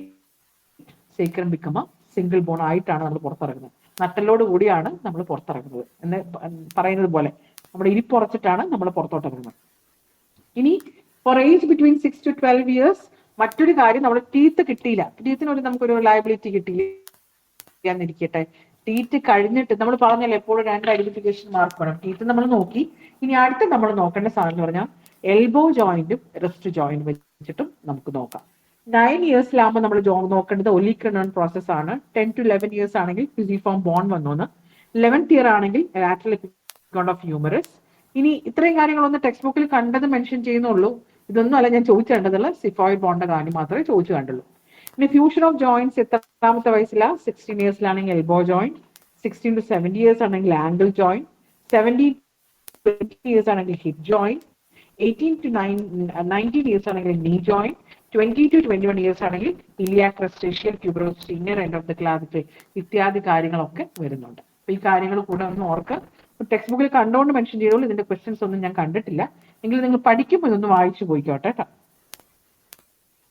സൈക്രം ബിക്കം സിംഗിൾ ബോൺ ആയിട്ടാണ് നമ്മൾ പുറത്തിറങ്ങുന്നത്. നട്ടലോട് കൂടിയാണ് നമ്മൾ പുറത്തിറങ്ങുന്നത് എന്ന് പറയുന്നത് പോലെ നമ്മുടെ ഇരിപ്പുറച്ചിട്ടാണ് നമ്മൾ പുറത്തോട്ടിറങ്ങുന്നത്. ഇനി for age between 6 to 12 years മറ്റൊരു കാര്യം, നമ്മുടെ ടീത്ത് കിട്ടിയില്ല, ടീത്തിനൊരു നമുക്കൊരു ലയബിലിറ്റി കിട്ടിയില്ലാന്നിരിക്കട്ടെ. ടീത്ത് കഴിഞ്ഞിട്ട് നമ്മൾ പറഞ്ഞല്ലോ എപ്പോഴും 2 ഐഡന്റിഫിക്കേഷൻ മാർക്ക് വേണം. ടീത്ത് നമ്മൾ നോക്കി. ഇനി അടുത്ത് നമ്മൾ നോക്കേണ്ട സാധനം എന്ന് പറഞ്ഞാൽ എൽബോ ജോയിന്റും റിസ്റ്റ് ജോയിന്റ് വെച്ചിട്ടും നമുക്ക് നോക്കാം. 9 ഇയേഴ്സിലാകുമ്പോൾ നമ്മൾ നോക്കേണ്ടത് ഒലിക്കണൺ പ്രോസസ് ആണ്. 10 to 11 ഇയേഴ്സ് ആണെങ്കിൽ ഫിസിഫോം ബോൺ വന്നോന്ന്. 11th ഇയർ ആണെങ്കിൽ ലാറ്ററൽ എപ്പിഗോണ്ട് ഓഫ് ഹ്യൂമറസ്. ഇനി ഇത്രയും കാര്യങ്ങളൊന്ന് ടെക്സ്റ്റ് ബുക്കിൽ കണ്ടത് മെൻഷൻ ചെയ്യുന്നുള്ളൂ. ഇതൊന്നും അല്ല ഞാൻ ചോദിച്ചു കണ്ടതുള്ള സിഫോയിഡ് ബോണിന്റെ കാര്യം മാത്രമേ ചോദിച്ചു കണ്ടുള്ളൂ. ഇനി ഫ്യൂഷൻ ഓഫ് ജോയിന്റ്സ് എത്രാമത്തെ വയസ്സിലാണ്? 16 ഇയേഴ്സിലാണെങ്കിൽ എൽബോ ജോയിന്റ്, 16 to 70 ഇയേഴ്സ് ആണെങ്കിൽ ആംഗിൾ ജോയിന്റ്, 17 to 20 ഇയേഴ്സ് ആണെങ്കിൽ ഹിപ്പ് ജോയിന്റ്, 18 to 19 ഇയേഴ്സ് ആണെങ്കിൽ നീ ജോയിന്റ്, 20 to 21 ഇയേഴ്സ് ആണെങ്കിൽ iliac crest ischial tuberosity senior end of the clavicle ഇത്യാദി കാര്യങ്ങളൊക്കെ വരുന്നുണ്ട്. അപ്പൊ ഈ കാര്യങ്ങൾ കൂടെ ഒന്ന് ഓർക്കുക. ടെക്സ്റ്റ് ബുക്കിൽ കണ്ടുകൊണ്ട് മെൻഷൻ ചെയ്തോളൂ. ഇതിന്റെ ക്വസ്റ്റ്യൻസ് ഒന്നും ഞാൻ കണ്ടിട്ടില്ല, എങ്കിൽ നിങ്ങൾ പഠിക്കുമ്പോൾ ഇതൊന്ന് വായിച്ചു പോയിക്കോട്ടെ കേട്ടോ.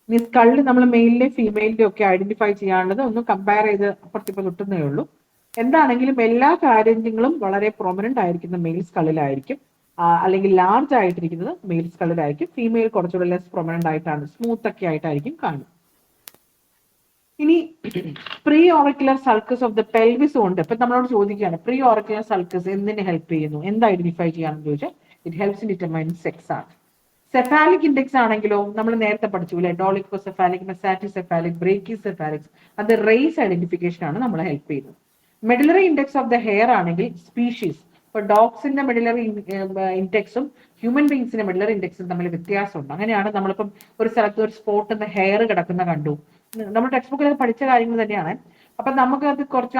ഇനി സ്കള്ളിൽ നമ്മൾ മെയിലിന്റെ ഫീമെയിലിന്റെ ഒക്കെ ഐഡന്റിഫൈ ചെയ്യാനുള്ളത് ഒന്ന് കമ്പയർ ചെയ്ത് അപ്പുറത്തിപ്പോൾ കിട്ടുന്നേ ഉള്ളൂ. എന്താണെങ്കിലും എല്ലാ കാര്യങ്ങളും വളരെ പ്രൊമനന്റ് ആയിരിക്കുന്ന മെയിൽ സ്കള്ളിലായിരിക്കും, അല്ലെങ്കിൽ ലാർജ് ആയിട്ടിരിക്കുന്നത് മെയിൽ സ്കള്ളിലായിരിക്കും. ഫീമെയിൽ കുറച്ചുകൂടെ ലെസ് പ്രൊമനന്റ് ആയിട്ടാണ്, സ്മൂത്ത് ഒക്കെ ആയിട്ടായിരിക്കും കാണും. ഇനി pre auricular sulcus of the pelvis ഉണ്ട്. ഇപ്പൊ നമ്മളോട് ചോദിക്കുകയാണ് പ്രീ ഓറിക്കുലർ സൾക്കസ് എന്തിനെ ഹെൽപ്പ് ചെയ്യുന്നു, എന്ത് ഐഡന്റിഫൈ ചെയ്യാണെന്ന് ചോദിച്ചാൽ it helps in determine sex ആണ്. സെഫാലിക് ഇൻഡെക്സ് ആണെങ്കിലോ നമ്മൾ നേരത്തെ പഠിച്ചു അല്ലെ, ഡോളിക്കോസെഫാലിക്, മെസാറ്റിസെഫാലിക്, ബ്രേക്കിസെഫാലിക്സ്, അത് റേസ് ഐഡന്റിഫിക്കേഷൻ ആണ് നമ്മളെ ഹെൽപ്പ് ചെയ്യുന്നത്. Medullary index of the hair ആണെങ്കിൽ സ്പീഷീസ്, ഇപ്പൊ ഡോഗ്സിന്റെ മെഡിലറി ഇൻഡെക്സും ഹ്യൂമൻ ബീങ്സിന്റെ മെഡിലറി ഇൻഡെക്സും തമ്മിൽ വ്യത്യാസമുണ്ട്. അങ്ങനെയാണ് നമ്മളിപ്പം ഒരു സ്ഥലത്ത് ഒരു സ്പോട്ട് ഹെയർ കിടക്കുന്ന കണ്ടു, നമ്മൾ ടെക്സ്റ്റ് ബുക്കിൽ പഠിച്ച കാര്യങ്ങൾ തന്നെയാണ്. അപ്പൊ നമുക്ക് അത് കുറച്ച്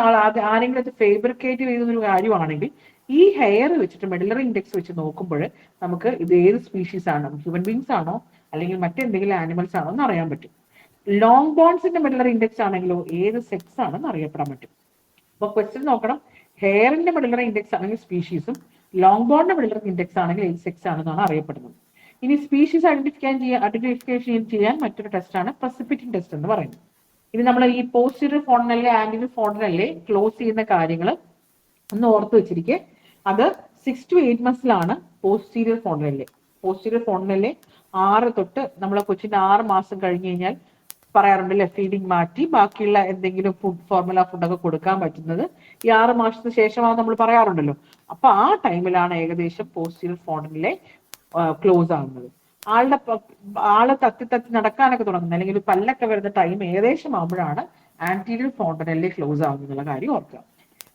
ആരെങ്കിലും അത് ഫേബ്രിക്കേറ്റ് ചെയ്യുന്നൊരു കാര്യമാണെങ്കിൽ ഈ ഹെയർ വെച്ചിട്ട് മെഡിലറി ഇൻഡെക്സ് വെച്ച് നോക്കുമ്പോൾ നമുക്ക് ഇത് ഏത് സ്പീഷീസ് ആണ്, ഹ്യൂമൻ ബീങ്സ് ആണോ അല്ലെങ്കിൽ മറ്റെന്തെങ്കിലും ആനിമൽസ് ആണോ എന്ന് അറിയാൻ പറ്റും. ലോങ് ബോൺസിന്റെ മെഡിലറി ഇൻഡെക്സ് ആണെങ്കിലോ ഏത് സെക്സ് ആണെന്ന് അറിയപ്പെടാൻ പറ്റും. അപ്പൊ ക്വസ്റ്റ്യൻ നോക്കണം, ഹെയറിന്റെ മെഡിലറി ഇൻഡെക്സ് ആണെങ്കിൽ സ്പീഷീസും, ലോങ് ബോണിന്റെ മെഡിലറി ഇൻഡെക്സ് ആണെങ്കിൽ ഏത് സെക്സ് ആണെന്നാണ് അറിയപ്പെടുന്നത്. ഇനി സ്പീഷീസ് ഐഡന്റിഫിക്കേഷൻ ചെയ്യാൻ മറ്റൊരു ടെസ്റ്റാണ് പ്രസിപ്പിറ്റിംഗ് ടെസ്റ്റ് എന്ന് പറയുന്നത്. ഇനി നമ്മൾ ഈ പോസ്റ്റീരിയർ ഫോർണലിലെ ആന്റീരിയർ ഫോർണലിലെ ക്ലോസ് ചെയ്യുന്ന കാര്യങ്ങൾ ഒന്ന് ഓർത്ത് വെച്ചിരിക്കെ. അത് 6 to 8 monthsലാണ് പോസ്റ്റീരിയർ ഫോർണലിലെ. പോസ്റ്റീരിയർ ഫോർണലിലെ 6 തൊട്ട് നമ്മളെ കൊച്ചിന്റെ 6 മാസം കഴിഞ്ഞ് കഴിഞ്ഞാൽ പറയാറുണ്ടല്ലേ ഫീഡിങ് മാറ്റി ബാക്കിയുള്ള എന്തെങ്കിലും ഫോർമുല ഫുഡൊക്കെ കൊടുക്കാൻ പറ്റുന്നത് ഈ 6 മാസത്തിന് ശേഷമാണ് നമ്മൾ പറയാറുണ്ടല്ലോ. അപ്പൊ ആ ടൈമിലാണ് ഏകദേശം പോസ്റ്റീരിയർ ഫോർണലിലെ ക്ലോസ് ആകുന്നത്. ആള് തത്തി നടക്കാനൊക്കെ തുടങ്ങുന്നത്, അല്ലെങ്കിൽ പല്ലൊക്കെ വരുന്ന ടൈം ഏകദേശം ആകുമ്പോഴാണ് ആന്റീരിയർ ഫോർണലിലെ ക്ലോസ് ആകുന്നുള്ള കാര്യം ഓർക്കുക.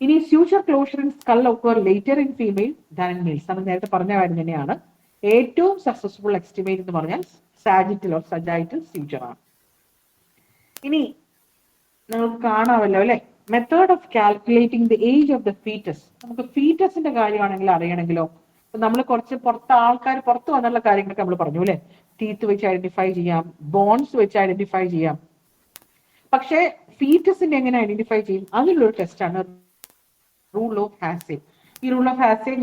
ഇനി suture closure in skull occur later in female than in males. നമ്മൾ നേരത്തെ പറഞ്ഞ കാര്യം തന്നെയാണ്. ഏറ്റവും സക്സസ്ഫുൾ എസ്റ്റിമേറ്റ് എന്ന് പറഞ്ഞാൽ സാജിറ്റൽ ഓർ സജൈറ്റൽ ഫ്യൂച്ചർ ആണ്. ഇനി നിങ്ങൾക്ക് കാണാമല്ലോ അല്ലെ, method of calculating the age of the foetus. നമുക്ക് ഫീറ്റസിന്റെ കാര്യമാണെങ്കിൽ അറിയണമെങ്കിലോ നമ്മൾ കുറച്ച് ആൾക്കാർ പുറത്ത് വന്നുള്ള കാര്യങ്ങളൊക്കെ നമ്മൾ പറഞ്ഞു അല്ലെ. ടീത്ത് വെച്ച് ഐഡന്റിഫൈ ചെയ്യാം, ബോൺസ് വെച്ച് ഐഡന്റിഫൈ ചെയ്യാം. പക്ഷേ ഫീറ്റസിന്റെ എങ്ങനെ ഐഡന്റിഫൈ ചെയ്യും, അതിലുള്ളൊരു ടെസ്റ്റാണ് റൂൾ ഓഫ് ഹാസെ. ഈ റൂൾ ഓഫ് ഹാസെ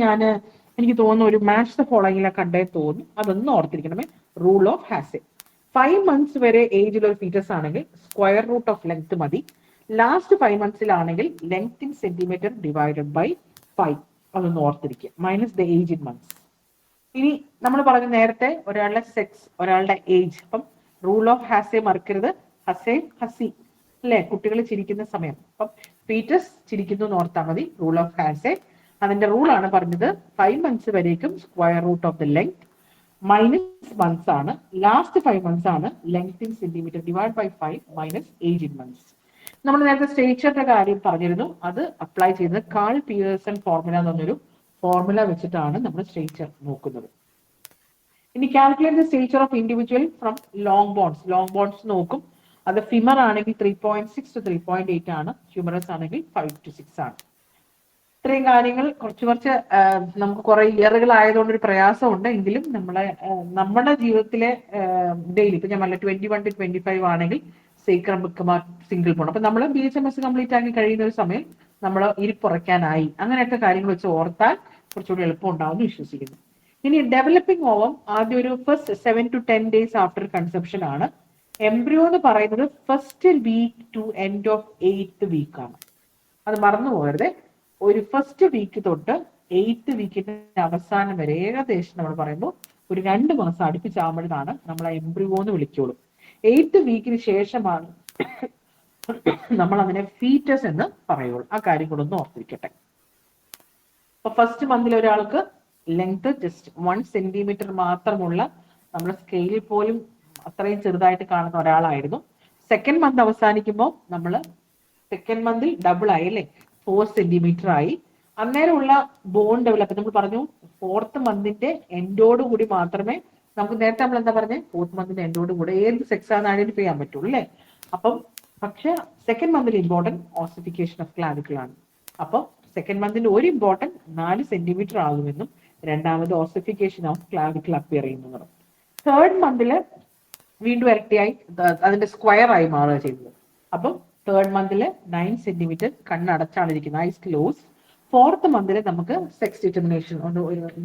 എനിക്ക് തോന്നുന്നു ഒരു മാച്ച് ദ ഫോളോയിങ്ങിലെ കണ്ടേ തോന്നുന്നു, അതൊന്നും ഓർത്തിരിക്കണമേ. റൂൾ ഓഫ് ഹാസെ 5 months വരെ ഏജിൽ ഒരു ഫീറ്റസ് ആണെങ്കിൽ സ്ക്വയർ റൂട്ട് ഓഫ് ലെങ്ത് മതി. ലാസ്റ്റ് 5 monthsലാണെങ്കിൽ length in centimetre divided by 5, അതൊന്ന് ഓർത്തിരിക്കുക, minus the age in months. ഇനി നമ്മൾ പറഞ്ഞ നേരത്തെ ഒരാളുടെ സെക്സ്, ഒരാളുടെ ഏജ്. അപ്പം റൂൾ ഓഫ് ഹാസെ മറക്കരുത്, ഹസെ ഹസി അല്ലെ, കുട്ടികൾ ചിരിക്കുന്ന സമയം. അപ്പം ഫീറ്റസ് ചിരിക്കുന്നു എന്ന് ഓർത്താൽ മതി. റൂൾ ഓഫ് ഹാസെ അതിന്റെ റൂളാണ് പറഞ്ഞത് 5 months വരേക്കും square root of the length minus months ആണ്. ലാസ്റ്റ് 5 months ആണ് length in centimetre divide by 5 minus age in months. നമ്മൾ നേരത്തെ സ്റ്റേച്ചറിന്റെ കാര്യം പറഞ്ഞിരുന്നു, അത് അപ്ലൈ ചെയ്യുന്നത് കാൾ പിയേഴ്സൺ ഫോർമുല എന്ന് പറഞ്ഞൊരു ഫോർമുല വെച്ചിട്ടാണ് നമ്മൾ സ്റ്റേച്ചർ നോക്കുന്നത്. ഇനി calculate the stature of individual from long bones. Long bones നോക്കും, അത് ഫിമർ ആണെങ്കിൽ 3.6 to 3.8 ആണ്, ഹ്യൂമറസ് ആണെങ്കിൽ 5 to 6 ആണ്. ഇത്രയും കാര്യങ്ങൾ കുറച്ച് നമുക്ക് കുറെ ഇയറുകൾ ആയതുകൊണ്ട് ഒരു പ്രയാസമുണ്ട്, എങ്കിലും നമ്മുടെ ജീവിതത്തിലെ ഡെയിലി ഇപ്പൊ ഞാൻ 21 to 25 ആണെങ്കിൽ സീക്രം ബുക്കുമാർ സിംഗിൾ പോണം. അപ്പൊ നമ്മൾ BHMS കംപ്ലീറ്റ് ആക്കി കഴിയുന്ന ഒരു സമയം നമ്മൾ ഇരിപ്പുറയ്ക്കാനായി, അങ്ങനെയൊക്കെ കാര്യങ്ങൾ വെച്ച് ഓർത്താൽ കുറച്ചുകൂടി എളുപ്പം ഉണ്ടാവുമെന്ന് വിശ്വസിക്കുന്നു. ഇനി ഡെവലപ്പിംഗ് ഓവം ആദ്യം ഒരു first 7 to 10 days after conception ആണ്. എംബ്രിയോ എന്ന് പറയുന്നത് first week to end of 8th week ആണ്, അത് മറന്നു പോകരുത്. ഒരു ഫസ്റ്റ് വീക്ക് തൊട്ട് 8th വീക്കിന്റെ അവസാനം വരെ ഏകദേശം നമ്മൾ പറയുമ്പോൾ ഒരു 2 മാസം അടുപ്പിച്ചാകുമ്പോഴാണ് നമ്മൾ എംബ്രിയോ എന്ന് വിളിക്കുള്ളൂ. 8th വീക്കിന് ശേഷമാണ് നമ്മൾ അതിനെ ഫീറ്റസ് എന്ന് പറയുള്ളൂ. ആ കാര്യം കൂടെ ഒന്ന് ഓർത്തിരിക്കട്ടെ. അപ്പൊ ഫസ്റ്റ് മന്തിൽ ഒരാൾക്ക് ലെങ്ത് ജസ്റ്റ് 1 centimeter മാത്രമുള്ള, നമ്മുടെ സ്കെയിലിൽ പോലും അത്രയും ചെറുതായിട്ട് കാണുന്ന ഒരാളായിരുന്നു. സെക്കൻഡ് മന്ത് അവസാനിക്കുമ്പോൾ നമ്മൾ സെക്കൻഡ് മന്തിൽ ഡബിൾ ആയി അല്ലേ, 4 centimeter ആയി. അന്നേരമുള്ള ബോൺ ഡെവലപ്പ് നമ്മൾ പറഞ്ഞു 4th മന്തിന്റെ എൻഡോട് കൂടി മാത്രമേ നമുക്ക്, നേരത്തെ നമ്മൾ എന്താ പറഞ്ഞത്, 4th മന്തിന്റെ എൻഡോട് കൂടെ ഏത് സെക്സ് ആണെന്ന് ഐഡന്റിഫൈ ചെയ്യാൻ പറ്റുള്ളൂ അല്ലേ. അപ്പം പക്ഷെ സെക്കൻഡ് മന്തിൽ ഇമ്പോർട്ടൻറ്റ് ഓസിഫിക്കേഷൻ ഓഫ് ക്ലാവിക്കിൾ ആണ്. അപ്പം സെക്കൻഡ് മന്തിന്റെ ഒരു ഇമ്പോർട്ടൻറ്റ് 4 centimeter ആകുമെന്നും രണ്ടാമത് ഓസിഫിക്കേഷൻ ഓഫ് ക്ലാവിക്കിൾ അപ്പിയർ ചെയ്യുന്നു. തേർഡ് മന്തിൽ വീണ്ടും ഇരട്ടിയായി അതിന്റെ സ്ക്വയർ ആയി മാറുക ചെയ്യുന്നത്. അപ്പം തേർഡ് മന്തിൽ 9 centimeter കണ്ണടച്ചാണ് ഇരിക്കുന്നത്, ഐസ് ക്ലോസ്. 4th മന്തിൽ നമുക്ക് സെക്സ് ഡിറ്റർമിനേഷൻ,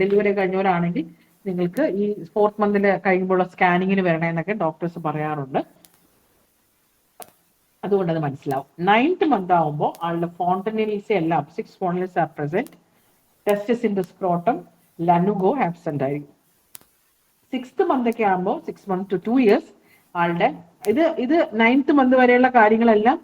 ഡെലിവറി കഴിഞ്ഞവരാണെങ്കിൽ നിങ്ങൾക്ക് ഈ 4th മന്തിൽ കഴിയുമ്പോൾ സ്കാനിങ്ങിന് വരണമെന്നൊക്കെ ഡോക്ടേഴ്സ് പറയാറുണ്ട്, അതുകൊണ്ട് അത് മനസ്സിലാവും. 9th month ആവുമ്പോൾ ആളുടെ ഫോണ്ടനേൽസ് എല്ലാം 6 fontanelles are present, testis in the scrotum, lanugo absent ആയിരിക്കും. 6th month ഒക്കെ ആകുമ്പോൾ 6 months to 2 years ആളുടെ ഇത് 9th month വരെയുള്ള കാര്യങ്ങളെല്ലാം,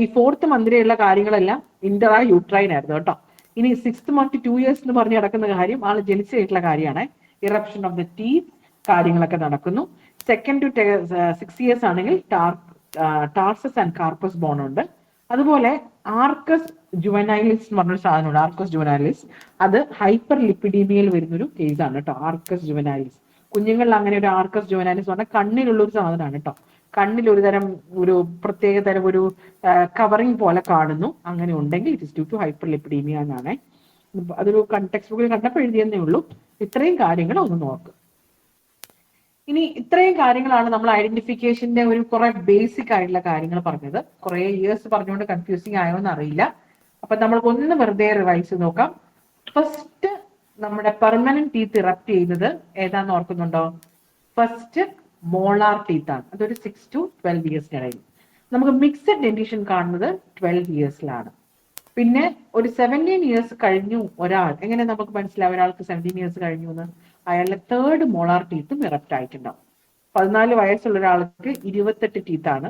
ഈ 4th month വരെയുള്ള കാര്യങ്ങളെല്ലാം ഇന്ററാ യൂട്രൈൻ ആയിരുന്നു കേട്ടോ. ഇനി 6th month to 2 years എന്ന് പറഞ്ഞ് നടക്കുന്ന കാര്യം ആൾ ജനിച്ചായിട്ടുള്ള കാര്യമാണ്. ഇറപ്ഷൻ ഓഫ് ദ ടീത്ത് കാര്യങ്ങളൊക്കെ നടക്കുന്നു. 2nd to 6 years ആണെങ്കിൽ ടാർസസ് ആൻഡ് കാർപ്പസ് ബോൺ ഉണ്ട്. അതുപോലെ ആർക്കസ് ജുവനൈലിസ് എന്ന് പറഞ്ഞൊരു സാധനമുണ്ട്, ആർക്കസ് ജുവനൈലിസ്. അത് ഹൈപ്പർ ലിപ്പിഡീമിയയിൽ വരുന്നൊരു കേസാണ് കേട്ടോ, ആർക്കസ് ജുവനൈലിസ്. കുഞ്ഞുങ്ങളിൽ അങ്ങനെ ഒരു ആർക്കസ് ജുവനൈലിസ് പറഞ്ഞാൽ കണ്ണിലുള്ള ഒരു സാധനമാണ് കേട്ടോ. കണ്ണിൽ ഒരു പ്രത്യേക തരം ഒരു കവറിങ് പോലെ കാണുന്നു. അങ്ങനെ ഉണ്ടെങ്കിൽ it is due to hyperlipidaemia എന്നാണ്. അതൊരു ടെക്സ്റ്റ് ബുക്കിൽ കണ്ടപ്പോൾ എഴുതിയെന്നേ ഉള്ളൂ. ഇത്രയും കാര്യങ്ങൾ ഒന്ന് നോക്കുക. ഇനി ഇത്രയും കാര്യങ്ങളാണ് നമ്മൾ ഐഡന്റിഫിക്കേഷന്റെ ഒരു കുറെ ബേസിക് ആയിട്ടുള്ള കാര്യങ്ങൾ പറഞ്ഞത്. കുറെ ഇയേഴ്സ് പറഞ്ഞുകൊണ്ട് കൺഫ്യൂസിങ് ആയോ എന്ന് അറിയില്ല. അപ്പൊ നമ്മൾക്ക് ഒന്ന് വെറുതെ റിവൈസ് നോക്കാം. ഫസ്റ്റ് നമ്മുടെ പെർമനന്റ് ടീത്ത് ഇറപ്റ്റ് ചെയ്യുന്നത് ഏതാന്ന് ഓർക്കുന്നുണ്ടോ? ഫസ്റ്റ് മോളാർ ടീത്ത് ആണ്. അതൊരു 6 to 12 yearsനിടയിൽ. നമുക്ക് മിക്സഡ് ഡെന്റിഷൻ കാണുന്നത് 12 yearsലാണ്. പിന്നെ ഒരു 17 years കഴിഞ്ഞു ഒരാൾ, എങ്ങനെ നമുക്ക് മനസ്സിലാവും ഒരാൾക്ക് 17 years കഴിഞ്ഞു എന്ന്? അയാളുടെ തേർഡ് മോളാർ ടീത്തും ഇറപ്റ്റ് ആയിട്ടുണ്ടാവും. 14 വയസ്സുള്ള ഒരാൾക്ക് 28 ടീത്ത് ആണ്.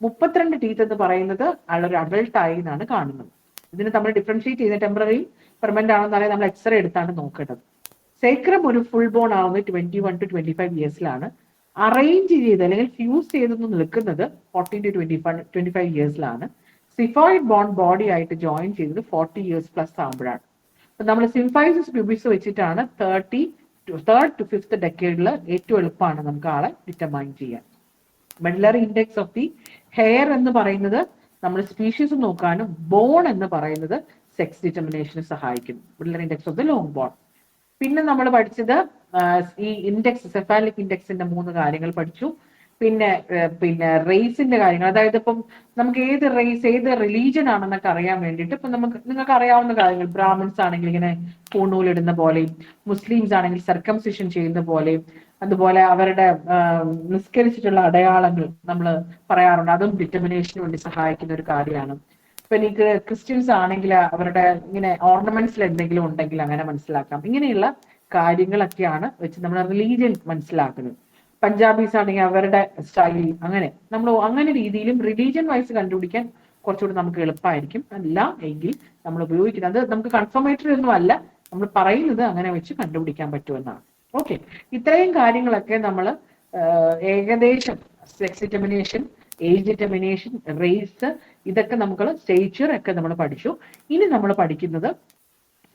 32 ടീത്ത് എന്ന് പറയുന്നത് അയാളൊരു അഡൾട്ട് ആയി എന്നാണ് കാണുന്നത്. ഇതിന് നമ്മൾ ഡിഫറൻഷിയേറ്റ് ചെയ്യുന്ന ടെമ്പററി പെർമനന്റ് ആണെന്ന് നമ്മൾ എക്സ്റേ എടുത്താണ് നോക്കേണ്ടത്. സേക്രം ഒരു ഫുൾ ബോൺ ആവുന്നത് 21 to 25 yearsലാണ്. അറേഞ്ച് ചെയ്ത് അല്ലെങ്കിൽ ഫ്യൂസ് ചെയ്തൊന്ന് നിൽക്കുന്നത് 14 to 25 yearsലാണ്. സിഫോയിഡ് ബോൺ ബോഡി ആയിട്ട് ജോയിൻ ചെയ്തത് 40 years പ്ലസ് ആകുമ്പോഴാണ്. അപ്പൊ നമ്മൾ സിംഫൈസിസ് പ്യൂബിസ് വെച്ചിട്ടാണ് 3rd to 5th decade ഏറ്റവും എളുപ്പമാണ് നമുക്ക് ആളെ ഡിറ്റർമൈൻ ചെയ്യാൻ. Medullary index of the hair എന്ന് പറയുന്നത് നമ്മൾ സ്പീഷീസ് നോക്കാനും, ബോൺ എന്ന് പറയുന്നത് സെക്സ് ഡിറ്റർമിനേഷന് സഹായിക്കുന്നു. Medullary index of the long bone. പിന്നെ നമ്മൾ പഠിച്ചത് ഈ ഇൻഡെക്സ്, സെഫാലിക് ഇൻഡെക്സിന്റെ 3 കാര്യങ്ങൾ പഠിച്ചു. പിന്നെ റേസിന്റെ കാര്യങ്ങൾ, അതായത് ഇപ്പം നമുക്ക് ഏത് റേസ് ഏത് റിലീജിയൻ ആണെന്നൊക്കെ അറിയാൻ വേണ്ടിയിട്ട് ഇപ്പൊ നിങ്ങൾക്ക് അറിയാവുന്ന കാര്യങ്ങൾ, ബ്രാഹ്മിൻസ് ആണെങ്കിൽ ഇങ്ങനെ പൂണൂലിടുന്ന പോലെയും, മുസ്ലിംസ് ആണെങ്കിൽ സർക്കംസിഷൻ ചെയ്യുന്ന പോലെയും, അതുപോലെ അവരുടെ നിസ്കരിച്ചിട്ടുള്ള അടയാളങ്ങൾ നമ്മൾ പറയാറുണ്ട്, അതും ഡിറ്റർമിനേഷന് വേണ്ടി സഹായിക്കുന്ന ഒരു കാര്യമാണ്. ഇപ്പൊ എനിക്ക് ക്രിസ്ത്യൻസ് ആണെങ്കിൽ അവരുടെ ഇങ്ങനെ ഓർണമെന്റ്സിൽ എന്തെങ്കിലും ഉണ്ടെങ്കിൽ അങ്ങനെ മനസ്സിലാക്കാം. ഇങ്ങനെയുള്ള കാര്യങ്ങളൊക്കെയാണ് വെച്ച് നമ്മൾ റിലീജിയൻ മനസ്സിലാക്കുന്നത്. പഞ്ചാബീസ് ആണെങ്കിൽ അവരുടെ സ്റ്റൈൽ, അങ്ങനെ രീതിയിലും റിലീജിയൻ വൈസ് കണ്ടുപിടിക്കാൻ കുറച്ചുകൂടി നമുക്ക് എളുപ്പമായിരിക്കും. അല്ല എങ്കിൽ നമ്മൾ ഉപയോഗിക്കുന്നത്, അത് നമുക്ക് കൺഫർമേറ്ററി ഒന്നും അല്ല, നമ്മൾ പറയുന്നത് അങ്ങനെ വെച്ച് കണ്ടുപിടിക്കാൻ പറ്റുമെന്നാണ്. ഓക്കെ, ഇത്രയും കാര്യങ്ങളൊക്കെ നമ്മൾ ഏകദേശം sex determination, age determination, race, ഇതൊക്കെ നമുക്ക് സ്റ്റേച്ചർ ഒക്കെ നമ്മൾ പഠിച്ചു. ഇനി നമ്മൾ പഠിക്കുന്നത്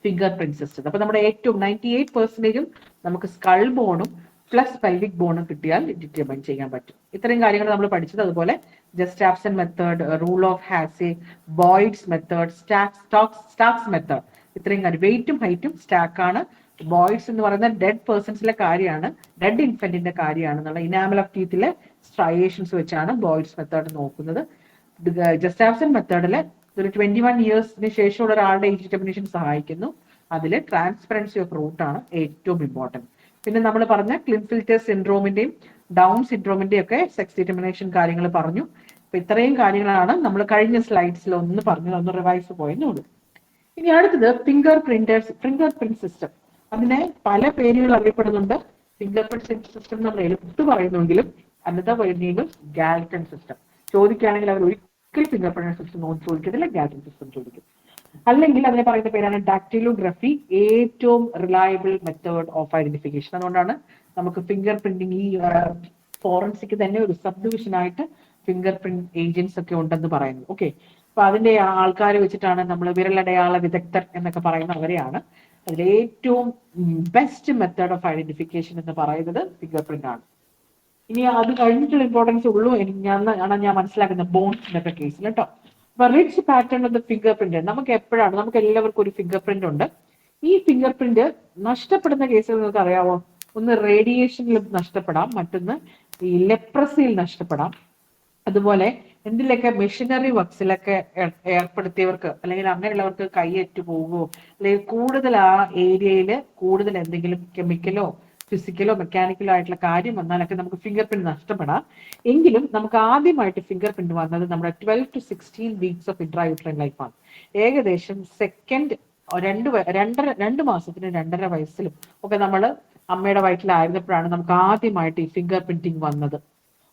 ഫിംഗർ പ്രിന്റ് സിസ്റ്റം. അപ്പൊ നമ്മുടെ ഏറ്റവും 98% നമുക്ക് സ്കൾ ബോണും പ്ലസ് പെൽവിക് ബോണും കിട്ടിയാൽ ഡിറ്റർമൈൻ ചെയ്യാൻ പറ്റും. ഇത്രയും കാര്യങ്ങൾ നമ്മൾ പഠിച്ചത്. അതുപോലെ Gustafson method, rule of Haase, Boyd's method, Stack's method, ഇത്രയും കാര്യം. വെയിറ്റും ഹൈറ്റും സ്റ്റാക്ക് ആണ്. ബോയ്ഡ്സ് എന്ന് പറയുന്ന ഡെഡ് പേഴ്സൺസിലെ കാര്യമാണ്, ഡെഡ് ഇൻഫന്റിന്റെ കാര്യമാണ് എന്നുള്ള ഇനാമൽ ഓഫ് ടീത്തിലെ സ്ട്രയേഷൻസ് വെച്ചാണ് ബോയ്ഡ്സ് മെത്തേഡ് നോക്കുന്നത്. ജസ്റ്റാപ്സൺ മെത്തേഡില് ഒരു 21 ഇയേഴ്സിന് ശേഷമുള്ള ഒരാളുടെ ഏജ് ഡിറ്റർമിനേഷൻ സഹായിക്കുന്നു. അതിൽ ട്രാൻസ്പെറൻസി ഓഫ് റൂട്ട് ആണ് ഏറ്റവും ഇമ്പോർട്ടൻറ്റ്. പിന്നെ നമ്മൾ പറഞ്ഞ ക്ലിൻഫിൽറ്റർ സിൻഡ്രോമിന്റെയും ഡൗൺ സിൻഡ്രോമിന്റെയും ഒക്കെ സെക്സ് ഡിറ്റർമിനേഷൻ കാര്യങ്ങൾ പറഞ്ഞു. അപ്പൊ ഇത്രയും കാര്യങ്ങളാണ് നമ്മൾ കഴിഞ്ഞ സ്ലൈഡ്സിൽ ഒന്ന് പറഞ്ഞു, ഒന്ന് റിവൈസ് പോയെന്നുള്ളൂ. ഇനി അടുത്തത് ഫിംഗർ പ്രിന്റ് സിസ്റ്റം. അതിനെ പല പേരുകൾ അറിയപ്പെടുന്നുണ്ട്. ഫിംഗർ പ്രിന്റ് സിസ്റ്റം നമ്മൾ എടുത്തു പറയുന്നെങ്കിലും അന്നത്തെ പറയുന്നത് ഗാൽട്ടൺ സിസ്റ്റം. ചോദിക്കുകയാണെങ്കിൽ അവർ ഒരിക്കൽ ഫിംഗർ പ്രിന്റ് സിസ്റ്റം ചോദിക്കത്തില്ല, ഗാൽട്ടൺ സിസ്റ്റം ചോദിക്കും. അല്ലെങ്കിൽ അതിനെ പറയുന്ന പേരാണ് ഡാക്ടിലോഗ്രഫി, ഏറ്റവും റിലയബിൾ മെത്തേഡ് ഓഫ് ഐഡന്റിഫിക്കേഷൻ. അതുകൊണ്ടാണ് നമുക്ക് ഫിംഗർ പ്രിന്റിംഗ് ഈ ഫോറൻസിക് തന്നെ ഒരു സബ് ഡിവിഷൻ ആയിട്ട് ഫിംഗർ പ്രിന്റ് ഏജൻസ് ഒക്കെ ഉണ്ടെന്ന് പറയുന്നത്. ഓക്കെ, അപ്പൊ അതിന്റെ ആൾക്കാരെ വെച്ചിട്ടാണ് നമ്മൾ വിരലടയാള വിദഗ്ധർ എന്നൊക്കെ പറയുന്ന അവരെയാണ്. അതിൽ ഏറ്റവും ബെസ്റ്റ് മെത്തേഡ് ഓഫ് ഐഡന്റിഫിക്കേഷൻ എന്ന് പറയുന്നത് ഫിംഗർ പ്രിന്റ് ആണ്. ഇനി അത് കഴിഞ്ഞിട്ടുള്ള ഇമ്പോർട്ടൻസ് ഉള്ളൂ ഞാൻ മനസ്സിലാക്കുന്നത് ബോൺസിന്റെ കേസിൽ കേട്ടോ. അപ്പൊ rich pattern of the finger print നമുക്ക് എപ്പോഴാണ്, നമുക്ക് എല്ലാവർക്കും ഒരു ഫിംഗർ പ്രിന്റ് ഉണ്ട്. ഈ ഫിംഗർ പ്രിന്റ് നഷ്ടപ്പെടുന്ന കേസുകൾ നിങ്ങൾക്ക് അറിയാമോ? ഒന്ന് റേഡിയേഷനിൽ നഷ്ടപ്പെടാം, മറ്റൊന്ന് ഈ ലെപ്രസിയിൽ നഷ്ടപ്പെടാം. അതുപോലെ എന്തിലൊക്കെ മെഷീനറി വർക്സിലൊക്കെ ഏർപ്പെടുത്തിയവർക്ക് അല്ലെങ്കിൽ അങ്ങനെയുള്ളവർക്ക് കൈയേറ്റു പോകുമോ, അല്ലെങ്കിൽ കൂടുതൽ ആ ഏരിയയിൽ കൂടുതൽ എന്തെങ്കിലും കെമിക്കലോ ഫിസിക്കലോ മെക്കാനിക്കലോ ആയിട്ടുള്ള കാര്യം വന്നാലൊക്കെ നമുക്ക് ഫിംഗർ പ്രിന്റ് നഷ്ടപ്പെടാം. എങ്കിലും നമുക്ക് ആദ്യമായിട്ട് ഫിംഗർ പ്രിന്റ് വന്നത് നമ്മുടെ 12 to 16 വീക്സ് ഓഫ് ഇൻട്രായൂട്രൈൻ ലൈഫാണ്. ഏകദേശം സെക്കൻഡ് 2 മാസത്തിന് 2.5 വയസ്സിലും ഒക്കെ നമ്മൾ അമ്മയുടെ വയറ്റിലായിരുന്നപ്പോഴാണ് നമുക്ക് ആദ്യമായിട്ട് ഈ ഫിംഗർ പ്രിന്റിങ് വന്നത്.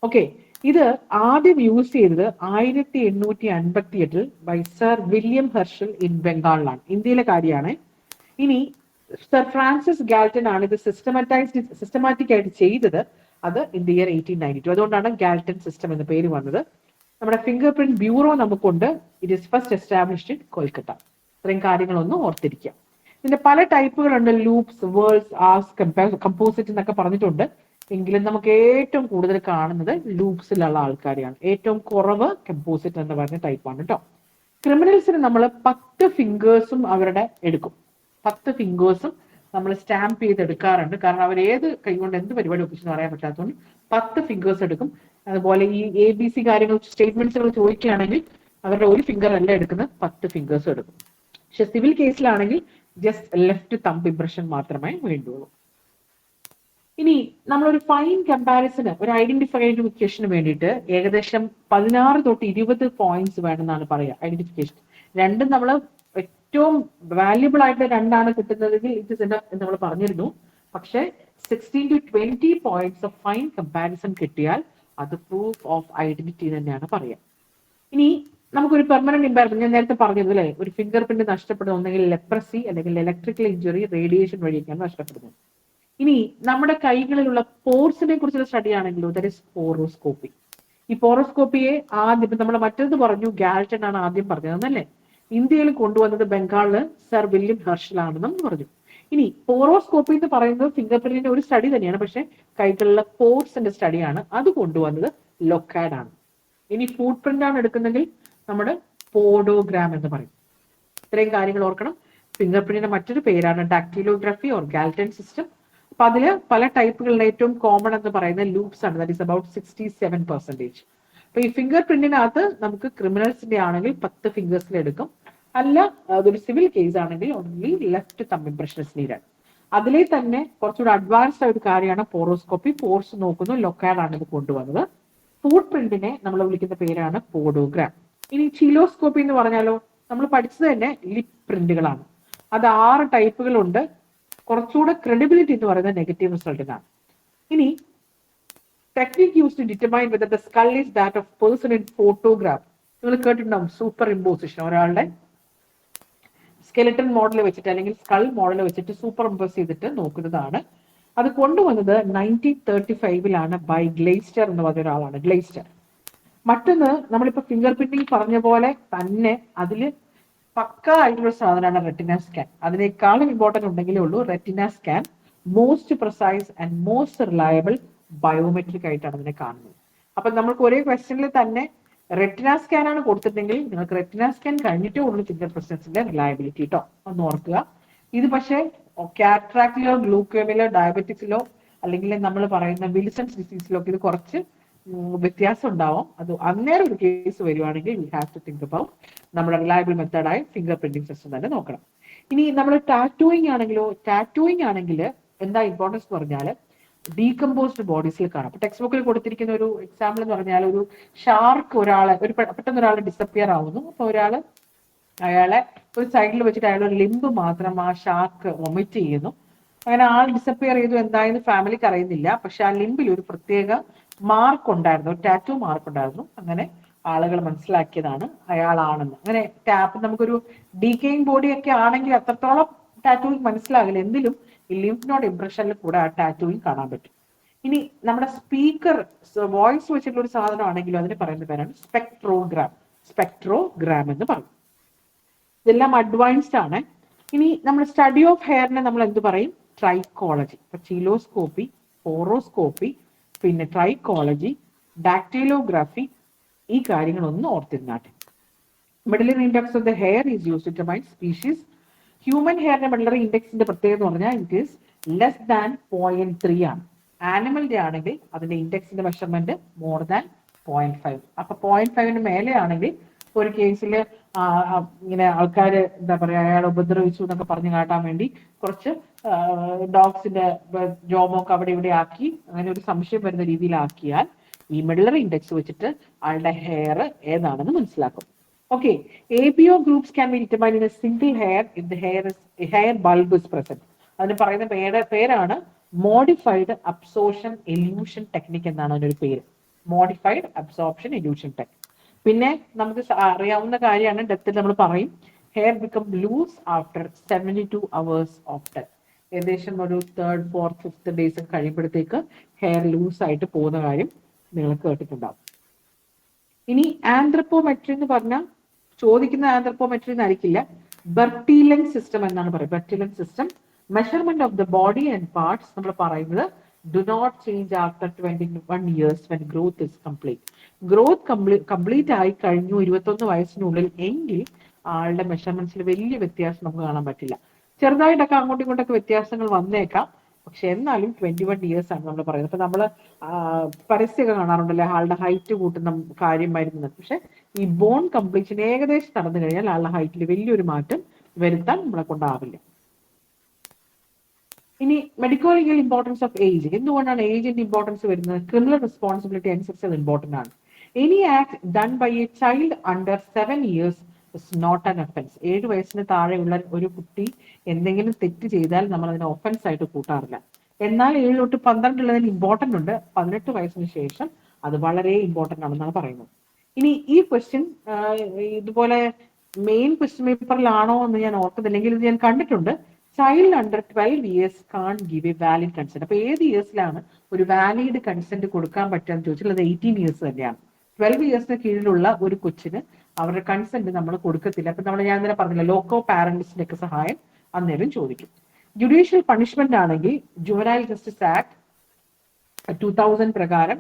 ഓക്കെ, ഇത് ആദ്യം യൂസ് ചെയ്തത് 1858 by sir William Herschel in ബംഗാളിലാണ്, ഇന്ത്യയിലെ കാര്യമാണ്. ഇനി സർ ഫ്രാൻസിസ് ഗാൽട്ടൺ ആണ് ഇത് സിസ്റ്റമാറ്റിക് ആയിട്ട് ചെയ്തത്. അത് ഇൻ ദി ഇയർ 1892. അതുകൊണ്ടാണ് ഗാൽട്ടൺ സിസ്റ്റം എന്ന പേര് വന്നത്. നമ്മുടെ ഫിംഗർ പ്രിന്റ് ബ്യൂറോ നമുക്കുണ്ട്. It is first established in Kolkata. ഇത്രയും കാര്യങ്ങളൊന്നും ഓർത്തിരിക്കാം. ഇതിന്റെ പല ടൈപ്പുകളുണ്ട്. ലൂപ്സ്, വേൾസ്, ആർസ്, കമ്പോസിറ്റ് എന്നൊക്കെ പറഞ്ഞിട്ടുണ്ട്. എങ്കിലും നമുക്ക് ഏറ്റവും കൂടുതൽ കാണുന്നത് ലൂപ്സിലുള്ള ആൾക്കാരെയാണ്. ഏറ്റവും കുറവ് കമ്പോസിറ്റ് എന്ന് പറഞ്ഞ ടൈപ്പാണ് കേട്ടോ. ക്രിമിനൽസിന് നമ്മൾ 10 ഫിംഗേഴ്സും അവരുടെ എടുക്കും. 10 ഫിംഗേഴ്സും നമ്മൾ സ്റ്റാമ്പ് ചെയ്ത് എടുക്കാറുണ്ട്. കാരണം അവർ ഏത് കൈകൊണ്ട് എന്ത് പരിപാടി ഒപ്പിച്ചെന്ന് പറയാൻ പറ്റാത്തതുകൊണ്ട് 10 ഫിംഗേഴ്സ് എടുക്കും. അതുപോലെ ഈ ABC കാര്യങ്ങൾ സ്റ്റേറ്റ്മെന്റ്സുകൾ ചോദിക്കുകയാണെങ്കിൽ അവരുടെ ഒരു ഫിംഗർ അല്ല എടുക്കുന്നത്, 10 ഫിംഗേഴ്സ് എടുക്കും. പക്ഷെ സിവിൽ കേസിലാണെങ്കിൽ ജസ്റ്റ് ലെഫ്റ്റ് തമ്പ് ഇംപ്രഷൻ മാത്രമേ വേണ്ടുള്ളൂ. ഇനി നമ്മളൊരു ഫൈൻ കമ്പാരിസന്, ഒരു ഐഡന്റിഫിക്കേഷന് വേണ്ടിയിട്ട് ഏകദേശം 16 തൊട്ട് 20 പോയിന്റ്സ് വേണമെന്നാണ് പറയുക ഐഡന്റിഫിക്കേഷൻ. രണ്ടും നമ്മൾ ഏറ്റവും വാല്യുബിൾ ആയിട്ട് രണ്ടാണ് കിട്ടുന്നതെങ്കിൽ ഇറ്റ് ഇസ് എനഫ് എന്ന് നമ്മൾ പറഞ്ഞിരുന്നു. പക്ഷെ 16 to 20 points of fine comparison കിട്ടിയാൽ അത് പ്രൂഫ് ഓഫ് ഐഡന്റിറ്റി തന്നെയാണ് പറയുക. ഇനി നമുക്കൊരു പെർമനന്റ് ഇമ്പായർമെന്റ്, ഞാൻ നേരത്തെ പറഞ്ഞത് അല്ലേ, ഒരു ഫിംഗർ പ്രിന്റ് നഷ്ടപ്പെടുന്ന ഒന്നെങ്കിൽ ലെപ്രസി അല്ലെങ്കിൽ ഇലക്ട്രിക്കൽ ഇഞ്ചുറി, റേഡിയേഷൻ വഴിയൊക്കെയാണ് നഷ്ടപ്പെടുന്നത്. ഇനി നമ്മുടെ കൈകളിലുള്ള പോർസിനെ കുറിച്ചുള്ള സ്റ്റഡി ആണെങ്കിലോ ദാറ്റ് ഈസ് പോറോസ്കോപ്പി. ഈ പോറോസ്കോപ്പിയെ ആദ്യം നമ്മൾ മറ്റേത് പറഞ്ഞു ഗാൽട്ടൺ ആണ് ആദ്യം പറഞ്ഞതെന്നല്ലേ. ഇന്ത്യയിൽ കൊണ്ടുവന്നത് ബംഗാളില് സർ വില്യം ഹെർഷൽ ആണെന്നും പറഞ്ഞു. ഇനി പോറോസ്കോപ്പി എന്ന് പറയുന്നത് ഫിംഗർ പ്രിന്റിന്റെ ഒരു സ്റ്റഡി തന്നെയാണ്, പക്ഷെ കൈകളിലെ പോർസിന്റെ സ്റ്റഡിയാണ്. അത് കൊണ്ടുവന്നത് ലൊക്കാഡ് ആണ്. ഇനി ഫുട് പ്രിന്റ് ആണ് എടുക്കുന്നെങ്കിൽ നമ്മുടെ പോഡോഗ്രാം എന്ന് പറയും. ഇത്രയും കാര്യങ്ങൾ ഓർക്കണം. ഫിംഗർ പ്രിന്റിന്റെ മറ്റൊരു പേരാണ് ഡാക്ടിലോഗ്രഫി ഓർ ഗാൽട്ടൺ സിസ്റ്റം. അപ്പൊ അതില് പല ടൈപ്പുകളിലെ ഏറ്റവും കോമൺ എന്ന് പറയുന്നത് ലൂപ്സ് ആണ്. That is about 67%. അപ്പൊ ഈ ഫിംഗർ പ്രിന്റിനകത്ത് നമുക്ക് ക്രിമിനൽസിന്റെ ആണെങ്കിൽ 10 ഫിംഗേഴ്സിൽ എടുക്കും. അല്ല അതൊരു സിവിൽ കേസ് ആണെങ്കിൽ only left thumb impressions needed. അതിലെ തന്നെ കുറച്ചുകൂടി അഡ്വാൻസ്ഡ് ആയ ഒരു കാര്യമാണ് പോറോസ്കോപ്പി. പോർസ് നോക്കുന്നു, ലൊക്കാഡ് ആണ് ഇത് കൊണ്ടുവന്നത്. ഫുട് പ്രിന്റിനെ നമ്മൾ വിളിക്കുന്ന പേരാണ് പോഡോഗ്രാം. ഇനി ചിലോസ്കോപ്പി എന്ന് പറഞ്ഞാലോ, നമ്മൾ പഠിച്ചത് തന്നെ ലിപ് പ്രിന്റുകളാണ്. അത് 6 ടൈപ്പുകളുണ്ട്. കുറച്ചുകൂടെ ക്രെഡിബിലിറ്റി എന്ന് പറയുന്നത് നെഗറ്റീവ് റിസൾട്ടിനാണ്. ഇനി technique use to determine whether the skull is that of person in photograph. നിങ്ങൾ കേട്ടിട്ടുണ്ടാവും സൂപ്പർ ഇമ്പോസിഷൻ. ഒരാളുടെ സ്കെലറ്റൻ മോഡൽ വെച്ചിട്ട് അല്ലെങ്കിൽ സ്കൾ മോഡൽ വെച്ചിട്ട് സൂപ്പർ ഇമ്പോസ് ചെയ്തിട്ട് നോക്കുന്നതാണ്. അത് കൊണ്ടുവന്നത് 1935 ബൈ ഗ്ലേസ്റ്റർ എന്ന് പറഞ്ഞ ഒരാളാണ്, ഗ്ലേസ്റ്റർ. മറ്റൊന്ന് നമ്മളിപ്പോ ഫിംഗർ പ്രിന്റിംഗ് പറഞ്ഞ പോലെ തന്നെ അതില് പക്ക ആയിട്ടുള്ള സാധനമാണ് റെറ്റിന സ്കാൻ. അതിനേക്കാളും ഇമ്പോർട്ടന്റ് ഉണ്ടെങ്കിലേ ഉള്ളൂ retina scan most precise and most reliable biometric ആയിട്ടാണ് അതിനെ കാണുന്നത്. അപ്പൊ നമ്മൾക്ക് ഒരേ ക്വസ്റ്റ്യനിൽ തന്നെ റെറ്റിന സ്കാൻ ആണ് കൊടുത്തിട്ടുണ്ടെങ്കിൽ നിങ്ങൾക്ക് റെറ്റിന സ്കാൻ കഴിഞ്ഞിട്ടേ ഉള്ളൂ ഫിംഗർ പ്രസൻസിന്റെ റിലയബിലിറ്റി കേട്ടോ, ഒന്ന് ഓർക്കുക. ഇത് പക്ഷേ കാറ്ററാക്റ്റിലോ ഗ്ലൂക്കോമിലോ ഡയബറ്റിക്സിലോ അല്ലെങ്കിൽ നമ്മൾ പറയുന്ന വിൽസൺസ് ഡിസീസിലോ ഇത് കുറച്ച് വ്യത്യാസം ഉണ്ടാവും. അത് അന്നേരം ഒരു കേസ് വരുവാണെങ്കിൽ we have to think about നമ്മുടെ റിലയബിൾ മെത്തേഡായ ഫിംഗർ പ്രിന്റിംഗ് സിസ്റ്റം തന്നെ നോക്കണം. ഇനി നമ്മൾ ടാറ്റൂയിങ് ആണെങ്കിലോ, ടാറ്റൂയിങ് ആണെങ്കിൽ എന്താ ഇമ്പോർട്ടൻസ് എന്ന് പറഞ്ഞാൽ ഡീകമ്പോസ്ഡ് ബോഡീസിൽ കാണാം. അപ്പൊ ടെക്സ്റ്റ് ബുക്കിൽ കൊടുത്തിരിക്കുന്ന ഒരു എക്സാമ്പിൾ എന്ന് പറഞ്ഞാൽ ഒരു ഷാർക്ക് പെട്ടെന്ന് ഒരാൾ ഡിസപ്പിയർ ആവുന്നു. അപ്പൊ അയാളെ ഒരു സൈഡിൽ വെച്ചിട്ട് അയാളുടെ ലിംബ് മാത്രം ആ ഷാർക്ക് വൊമിറ്റ് ചെയ്യുന്നു. അങ്ങനെ ആൾ ഡിസപ്പിയർ ചെയ്തു, എന്തായെന്ന് ഫാമിലിക്ക് അറിയുന്നില്ല. പക്ഷെ ആ ലിംബിൽ ഒരു പ്രത്യേക മാർക്ക് ഉണ്ടായിരുന്നു, ഒരു ടാറ്റു മാർക്ക് ഉണ്ടായിരുന്നു. അങ്ങനെ ആളുകൾ മനസ്സിലാക്കിയതാണ് അയാളാണെന്ന്. അങ്ങനെ നമുക്കൊരു ഡീക്കേയിങ് ബോഡി ഒക്കെ ആണെങ്കിൽ അത്രത്തോളം ടാറ്റൂയിങ് മനസ്സിലാകില്ല. എന്തിലും ഈ ലിംഫ് നോഡ് ഇംപ്രഷനിൽ കൂടെ ആ ടാറ്റൂയിങ് കാണാൻ പറ്റും. ഇനി നമ്മുടെ സ്പീക്കർ വോയിസ് വെച്ചിട്ടുള്ള ഒരു സാധനം ആണെങ്കിലും അതിന് പറയുന്ന പേരാണ് സ്പെക്ട്രോഗ്രാം എന്ന് പറയും. ഇതെല്ലാം അഡ്വാൻസ്ഡ് ആണ്. ഇനി നമ്മൾ സ്റ്റഡി ഓഫ് ഹെയറിനെ നമ്മൾ എന്ത് പറയും? ട്രൈക്കോളജി. ഇപ്പൊ ചിലോസ്കോപ്പി, പോറോസ്കോപ്പി, പിന്നെ ട്രൈക്കോളജി, ഡാക്ടൈലോഗ്രാഫി, ഈ കാര്യങ്ങളൊന്നും ഓർത്തിരുന്നാട്ടെ. Medullary index of the hair is used to determine species. Human ഹെയറിന്റെ മെഡലറി ഇൻഡെക്സിന്റെ പ്രത്യേകത എന്ന് പറഞ്ഞാൽ ഇറ്റ് ഈസ് ലെസ് ദാൻ 0.3 ആണ്. ആനിമലിന്റെ ആണെങ്കിൽ അതിന്റെ ഇൻഡെക്സിന്റെ മെഷർമെന്റ് മോർ ദാൻ 0.5. അപ്പൊ 0.5 മേലെ ആണെങ്കിൽ ഒരു കേസിൽ ഇങ്ങനെ ആൾക്കാർ എന്താ പറയാ അയാൾ ഉപദ്രവിച്ചു എന്നൊക്കെ പറഞ്ഞു കാട്ടാൻ വേണ്ടി കുറച്ച് ഡോഗ്സിന്റെ ജോമൊക്കെ അവിടെ ഇവിടെ ആക്കി അങ്ങനെ ഒരു സംശയം വരുന്ന രീതിയിലാക്കിയാൽ ഈ മെഡലറി ഇൻഡെക്സ് വെച്ചിട്ട് ആളുടെ ഹെയർ ഏതാണെന്ന് മനസ്സിലാക്കും. Okay, ABO groups can be determined in A single hair if the hair bulb is present. അതിന് പറയുന്ന പേരാണ് മോഡിഫൈഡ് അബ്സോർപ്ഷൻ എല്യൂഷൻ ടെക്നിക് എന്നാണ് അതിനൊരു പേര്. Modified absorption elution technique. പിന്നെ നമുക്ക് അറിയാവുന്ന കാര്യമാണ് ഡെത്തിൽ നമ്മൾ പറയും hair become loose after 72 hours of death. ഏകദേശം ഒരു 3rd, 4th, 5th ഡേയ്സ് കഴിയുമ്പോഴത്തേക്ക് ഹെയർ ലൂസ് ആയിട്ട് പോകുന്ന കാര്യം നിങ്ങൾ കേട്ടിട്ടുണ്ടാവും. ഇനി ആന്ത്രപ്പോമെട്രി എന്ന് പറഞ്ഞാൽ ചോദിക്കുന്ന ആന്ത്രപ്പോമെട്രി എന്നായിരിക്കില്ല, ബെർട്ടിലൻ സിസ്റ്റം എന്നാണ് പറയുന്നത്. Bertillon system measurement of the body and parts നമ്മൾ പറയുന്നത് do not change after 21 years when growth is complete. Growth complete ആയി കഴിഞ്ഞു 21 വയസ്സിനുള്ളിൽ എങ്കിൽ ആളുടെ മെഷർമെന്റ്സിൽ വലിയ വ്യത്യാസം നമുക്ക് കാണാൻ പറ്റില്ല. ചെറുതായിട്ടൊക്കെ അങ്ങോട്ടും ഇങ്ങോട്ടൊക്കെ വ്യത്യാസങ്ങൾ വന്നേക്കാം, പക്ഷെ എന്നാലും 21 ഇയേഴ്സ് ആണ് നമ്മൾ പറയുന്നത്. അപ്പൊ നമ്മള് പരസ്യമൊക്കെ കാണാറുണ്ടല്ലേ ആളുടെ ഹൈറ്റ് കൂട്ടുന്ന കാര്യം വരുന്നത്. പക്ഷെ ഈ ബോൺ കംപ്ലീഷൻ ഏകദേശം നടന്നു കഴിഞ്ഞാൽ ആളുടെ ഹൈറ്റിൽ വലിയൊരു മാറ്റം വരുത്താൻ നമ്മളെ കൊണ്ടാവില്ല. ഇനി medico legal importance of age. എന്തുകൊണ്ടാണ് ഏജിന്റെ ഇമ്പോർട്ടൻസ് വരുന്നത്? ക്രിമിനൽ റെസ്പോൺസിബിലിറ്റി അനുസരിച്ച് അത് ഇമ്പോർട്ടന്റ് ആണ്. Any act done by a child under 7 years is not an offence. 7 വയസ്സിന് താഴെയുള്ള ഒരു കുട്ടി എന്തെങ്കിലും തെറ്റ് ചെയ്താൽ നമ്മൾ അതിനെ ഒഫൻസ് ആയിട്ട് കൂട്ടാറില്ല. എന്നാൽ 7 തൊട്ട് 12 ഉള്ളതിന് ഇമ്പോർട്ടന്റ് ഉണ്ട്. 18 വയസ്സിന് ശേഷം അത് വളരെ ഇമ്പോർട്ടന്റ് ആണെന്നാണ് പറയുന്നത്. ഇനി ഈ ക്വസ്റ്റ്യൻ ഇതുപോലെ മെയിൻ ക്വസ്റ്റ്യൻ പേപ്പറിലാണോ എന്ന് ഞാൻ ഓർക്കുന്നില്ലെങ്കിൽ ഇത് ഞാൻ കണ്ടിട്ടുണ്ട്. Child under 12 years can give a valid consent. അപ്പൊ ഏത് ഇയേഴ്സിലാണ് ഒരു വാലിഡ് കൺസെന്റ് കൊടുക്കാൻ പറ്റുക ചോദിച്ചാൽ അത് 18 years തന്നെയാണ്. 12 yearsന് കീഴിലുള്ള ഒരു കൊച്ചിന് അവരുടെ കൺസെന്റ് നമ്മൾ കൊടുക്കത്തില്ല. അപ്പൊ ഞാൻ ഇന്നലെ പറഞ്ഞില്ല ലോക്കോ പാരന്റ്സിന്റെ ഒക്കെ സഹായം അന്നേരം ചോദിക്കും. ജുഡീഷ്യൽ പണിഷ്മെന്റ് ആണെങ്കിൽ ജുവനൈൽ ജസ്റ്റിസ് ആക്ട് 2000 പ്രകാരം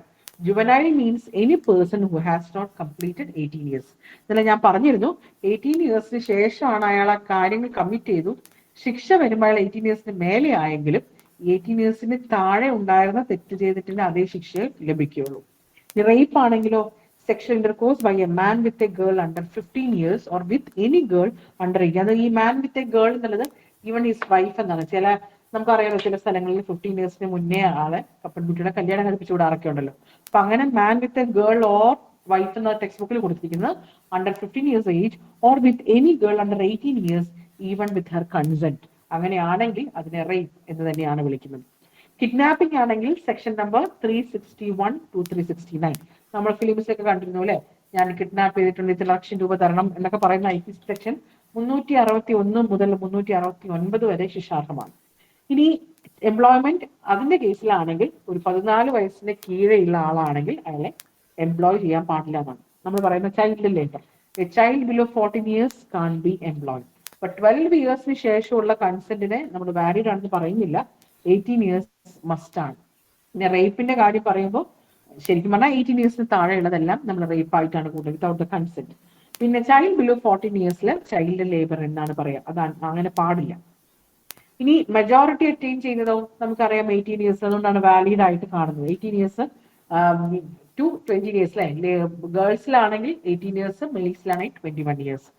juvenile means any person who has not completed 18 years. ഇന്നലെ ഞാൻ പറഞ്ഞിരുന്നു 18 yearsന് ശേഷമാണ് അയാൾ ആ കാര്യങ്ങൾ കമ്മിറ്റ് ചെയ്തു, ശിക്ഷ വരുമ്പോൾ 18 yearsന് മേലെ ആയെങ്കിലും 18 ഇയേഴ്സിന് താഴെ ഉണ്ടായിരുന്ന തെറ്റ് ചെയ്തിട്ടുള്ള അതേ ശിക്ഷയെ ലഭിക്കുകയുള്ളൂ. റേപ്പ് ആണെങ്കിലോ sexual intercourse by a man with a girl under 15 years or with any girl under 18. അത് ഈ മാൻ വിത്ത് എ ഗേൾ എന്നുള്ളത് ഈവൻ ഹിസ് വൈഫ് എന്നാണ്. നമുക്കറിയാലോ ചില സ്ഥലങ്ങളിൽ 15 ഇയേഴ്സിന് മുന്നേ ആളെ പെൺകുട്ടിയുടെ കല്യാണം കഴിപ്പിച്ചു വിടാറൊക്കെ ഉണ്ടല്ലോ. അപ്പൊ അങ്ങനെ man with a girl or wife എന്ന ടെക്സ്റ്റ് ബുക്കിൽ കൊടുത്തിരിക്കുന്നത് under 15 years age or with any girl under 18 years even with her consent. അങ്ങനെയാണെങ്കിൽ അതിനെ റേപ്പ് എന്ന് തന്നെയാണ് വിളിക്കുന്നത്. കിഡ്നാപ്പിംഗ് ആണെങ്കിൽ സെക്ഷൻ നമ്പർ 361 to 369. നമ്മൾ ഫിലിംസിലൊക്കെ കണ്ടിരുന്നു അല്ലെ, ഞാൻ കിഡ്നാപ്പ് ചെയ്തിട്ടുണ്ട്, ഇത്ര ലക്ഷം രൂപ തരണം എന്നൊക്കെ പറയുന്ന ഐ പി സെക്ഷൻ 361 മുതൽ 369 വരെ ശിക്ഷാർഹമാണ്. ഇനി എംപ്ലോയ്മെന്റ് അതിന്റെ കേസിലാണെങ്കിൽ ഒരു 14 വയസ്സിന് കീഴെയുള്ള ആളാണെങ്കിൽ അയാളെ എംപ്ലോയ് ചെയ്യാൻ പാടില്ല എന്നാണ് നമ്മൾ പറയുന്ന child labour. A child below 14 years can be employ. അപ്പൊ 12 ഇയേഴ്സിന് ശേഷമുള്ള കൺസെന്റിനെ നമ്മൾ വാലിഡ് ആണെന്ന് പറയുന്നില്ല, 18 ഇയേഴ്സ് മസ്റ്റ് ആണ്. പിന്നെ റേപ്പിന്റെ കാര്യം പറയുമ്പോൾ ശരിക്കും പറഞ്ഞാൽ 18 ഇയേഴ്സിന് താഴെയുള്ളതെല്ലാം നമ്മൾ റേപ്പ് ആയിട്ടാണ് കൂടുതൽ വിത്തൗട്ട് ദ കൺസെന്റ്. പിന്നെ ചൈൽഡ് ബിലോ 14 ഇയേഴ്സിൽ ചൈൽഡ് ലേബർ എന്നാണ് പറയാം, അതാണ് അങ്ങനെ പാടില്ല. ഇനി മെജോറിറ്റി അറ്റൈൻ ചെയ്യുന്നതോ നമുക്കറിയാം 18 ഇയേഴ്സ്, അതുകൊണ്ടാണ് വാലിഡ് ആയിട്ട് കാണുന്നത്. 18 ഇയേഴ്സ് ടു 20 ഇയേഴ്സ് അല്ലെ, ഗേൾസിലാണെങ്കിൽ 18 ഇയേഴ്സ്, മെയിൽസിലാണെങ്കിൽ 21 ഇയേഴ്സ്.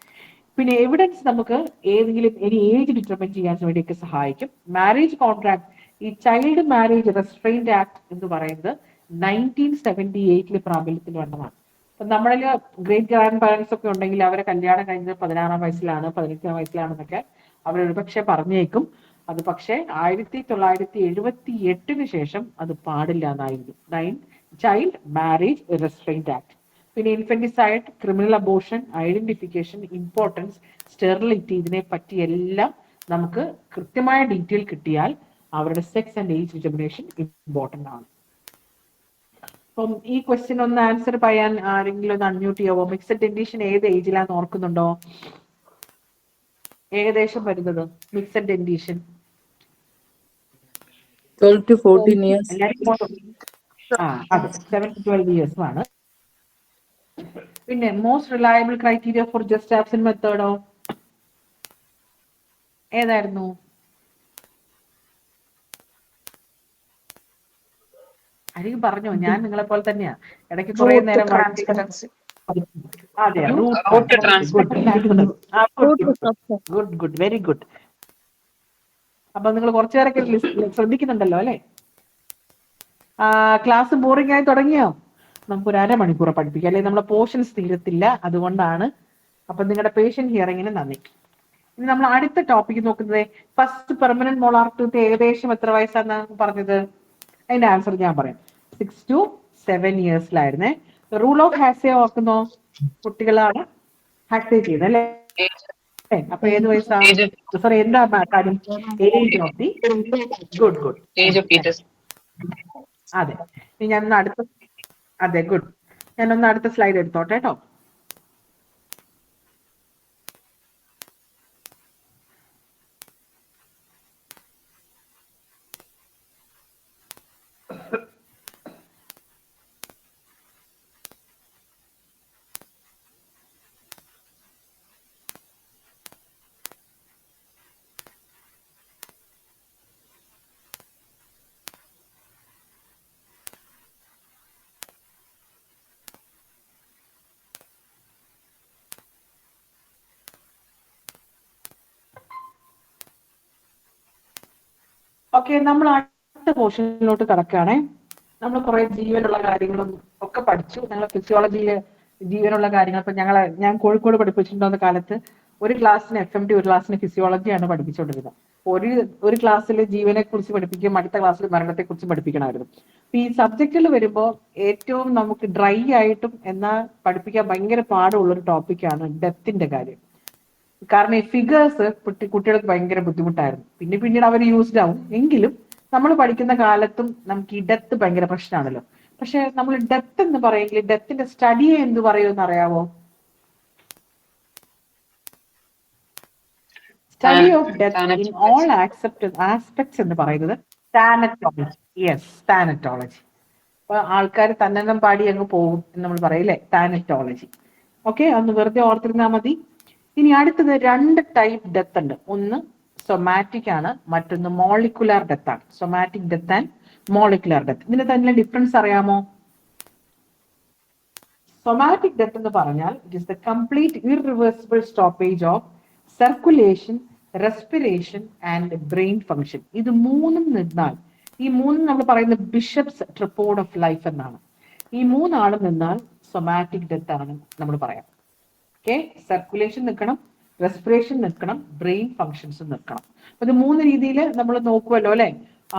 പിന്നെ എവിഡൻസ് നമുക്ക് ഏതെങ്കിലും ഇനി ഏജ് ഡിറ്റർമിൻ ചെയ്യാൻ വേണ്ടിയൊക്കെ സഹായിക്കും. മാരേജ് കോൺട്രാക്ട്, ഈ ചൈൽഡ് മാരേജ് റെസ്ട്രെയിൻഡ് ആക്ട് എന്ന് പറയുന്നത് 1978 പ്രാബല്യത്തിൽ വന്നതാണ്. അപ്പൊ നമ്മളിൽ ഗ്രേറ്റ് ഗ്രാൻഡ് പാരന്റ്സ് ഒക്കെ ഉണ്ടെങ്കിൽ അവരെ കല്യാണം കഴിഞ്ഞത് 16 വയസ്സിലാണ് 18 വയസ്സിലാണെന്നൊക്കെ അവരൊരു പക്ഷെ പറഞ്ഞേക്കും. അത് പക്ഷെ 1978 ശേഷം അത് പാടില്ല എന്നായിരുന്നു ചൈൽഡ് മാരേജ് റെസ്ട്രെയിൻഡ് ആക്ട്. പിന്നെ infanticide, criminal abortion, identification, importance, sterility, ഇതിനെ പറ്റിയെല്ലാം നമുക്ക് കൃത്യമായ ഡീറ്റെയിൽ കിട്ടിയാൽ അവരുടെ sex and age determination important ആണ്. അപ്പം ഈ ക്വസ്റ്റ്യൻ ഒന്ന് ആൻസർ പറയാൻ ആരെങ്കിലും ഒന്ന് അൺമ്യൂട്ട് ചെയ്യാവോ? മിക്സഡ് ഡെന്റീഷൻ ഏത് ഏജിലാന്ന് ഓർക്കുന്നുണ്ടോ? ഏകദേശം വരുന്നത് മിക്സഡ് ഡെന്റീഷൻ 12 to 14 years. അതെ, 7 to 12 ഇയേഴ്സും ആണ്. പിന്നെ most reliable criteria for just absent മെത്തേഡോ ഏതായിരുന്നു? ആരെങ്കിലും പറഞ്ഞോ? ഞാൻ നിങ്ങളെ പോലെ തന്നെയാ, ഇടയ്ക്ക് കുറെ നേരം അതെ, ഗുഡ് ഗുഡ് വെരി ഗുഡ്. അപ്പൊ നിങ്ങൾ കുറച്ചുപേരൊക്കെ ശ്രദ്ധിക്കുന്നുണ്ടല്ലോ അല്ലെ? ക്ലാസ് ബോറിംഗ് ആയി തുടങ്ങിയോ? നമുക്കൊരു അരമണിക്കൂർ പഠിപ്പിക്കാം അല്ലെ, നമ്മളെ പോർഷൻസ് തീരത്തില്ല, അതുകൊണ്ടാണ്. അപ്പൊ നിങ്ങളുടെ പേഷ്യന്റ് ഹിയറിങ്ങിന് നന്ദി. ഇനി നമ്മൾ അടുത്ത ടോപ്പിക് നോക്കുന്നത് ഫസ്റ്റ് പെർമനന്റ് മോളാർ ടൂത്ത് ഏകദേശം എത്ര വയസ്സാണ് പറഞ്ഞത്? അതിന്റെ ആൻസർ ഞാൻ പറയാം, 6 to 7 ഇയേഴ്സിലായിരുന്നേ. റൂൾ ഓഫ് ഹാസെ ഓർക്കുന്നോ? കുട്ടികളാണ് ഹാസെ ചെയ്തല്ലേ? അപ്പൊ ഏത് വയസ്സാണ്? സോറി, എന്താ കാര്യം? Age of the good good അതെ. ഇനി ഞാൻ അടുത്ത അതെ ഗുഡ്, ഞാനൊന്ന് അടുത്ത സ്ലൈഡ് എടുത്തോട്ടെ കേട്ടോ. ഓക്കെ, നമ്മൾ അടുത്ത പോർഷനിലോട്ട് കടക്കുകയാണേ. നമ്മൾ കുറെ ജീവനുള്ള കാര്യങ്ങളും ഒക്കെ പഠിച്ചു. ഞങ്ങൾ ഫിസിയോളജിയില് ജീവനുള്ള കാര്യങ്ങൾ, ഇപ്പൊ ഞാൻ കോഴിക്കോട് പഠിപ്പിച്ചിട്ടുണ്ടാകുന്ന കാലത്ത് ഒരു ക്ലാസ്സിന് FMT, ഒരു ക്ലാസ്സിന് ഫിസിയോളജിയാണ് പഠിപ്പിച്ചുകൊണ്ടിരുന്നത്. ഒരു ക്ലാസ്സിൽ ജീവനെ കുറിച്ച് പഠിപ്പിക്കും, അടുത്ത ക്ലാസ്സിൽ മരണത്തെ കുറിച്ച് പഠിപ്പിക്കണമായിരുന്നു. അപ്പൊ ഈ സബ്ജക്റ്റിൽ വരുമ്പോൾ ഏറ്റവും നമുക്ക് ഡ്രൈ ആയിട്ടും എന്നാൽ പഠിപ്പിക്കാൻ ഭയങ്കര പാടുള്ള ഒരു ടോപ്പിക്കാണ് ഡെത്തിന്റെ കാര്യം. കാരണം ഈ ഫിഗേഴ്സ് കുട്ടികൾക്ക് ഭയങ്കര ബുദ്ധിമുട്ടായിരുന്നു. പിന്നീട് അവർ യൂസ്ഡ് ആവും. എങ്കിലും നമ്മൾ പഠിക്കുന്ന കാലത്തും നമുക്ക് ഈ ഡെത്ത് ഭയങ്കര പ്രശ്നമാണല്ലോ. പക്ഷെ നമ്മൾ ഡെത്ത് എന്ന് പറയെങ്കിൽ ഡെത്തിന്റെ സ്റ്റഡിയെ എന്ത് പറയുമെന്ന് അറിയാവോ? Study of death in all aspects എന്ന് പറയുന്നത് താനറ്റോളജി. യെസ്, താനറ്റോളജി. അപ്പൊ ആൾക്കാർ തന്നെണ്ണം പാടി അങ്ങ് പോകും എന്ന് നമ്മൾ പറയില്ലേ, താനറ്റോളജി. ഓക്കെ, ഒന്ന് വെറുതെ ഓർത്തിരുന്നാൽ മതി. ഇനി അടുത്തത് 2 ടൈപ്പ് ഡെത്ത് ഉണ്ട്. ഒന്ന് സൊമാറ്റിക് ആണ്, മറ്റൊന്ന് മോളിക്കുലാർ ഡെത്ത് ആണ്. Somatic death and molecular death. ഇതിന് തന്നെ ഡിഫറൻസ് അറിയാമോ? സൊമാറ്റിക് ഡെത്ത് എന്ന് പറഞ്ഞാൽ it is the complete irreversible stoppage of circulation, respiration and brain function. ഇത് മൂന്നും നിന്നാൽ, ഈ മൂന്നും നമ്മൾ പറയുന്ന ബിഷപ്സ് ട്രിപ്പോഡ് ഓഫ് ലൈഫ് എന്നാണ്. ഈ മൂന്നാളും നിന്നാൽ സൊമാറ്റിക് ഡെത്ത് ആണ് നമ്മൾ പറയാം. ഓക്കെ, സർക്കുലേഷൻ നിൽക്കണം, റെസ്പിറേഷൻ നിൽക്കണം, ബ്രെയിൻ ഫങ്ഷൻസ് നിൽക്കണം. അപ്പൊ ഇത് മൂന്ന് രീതിയിൽ നമ്മൾ നോക്കുമല്ലോ അല്ലെ.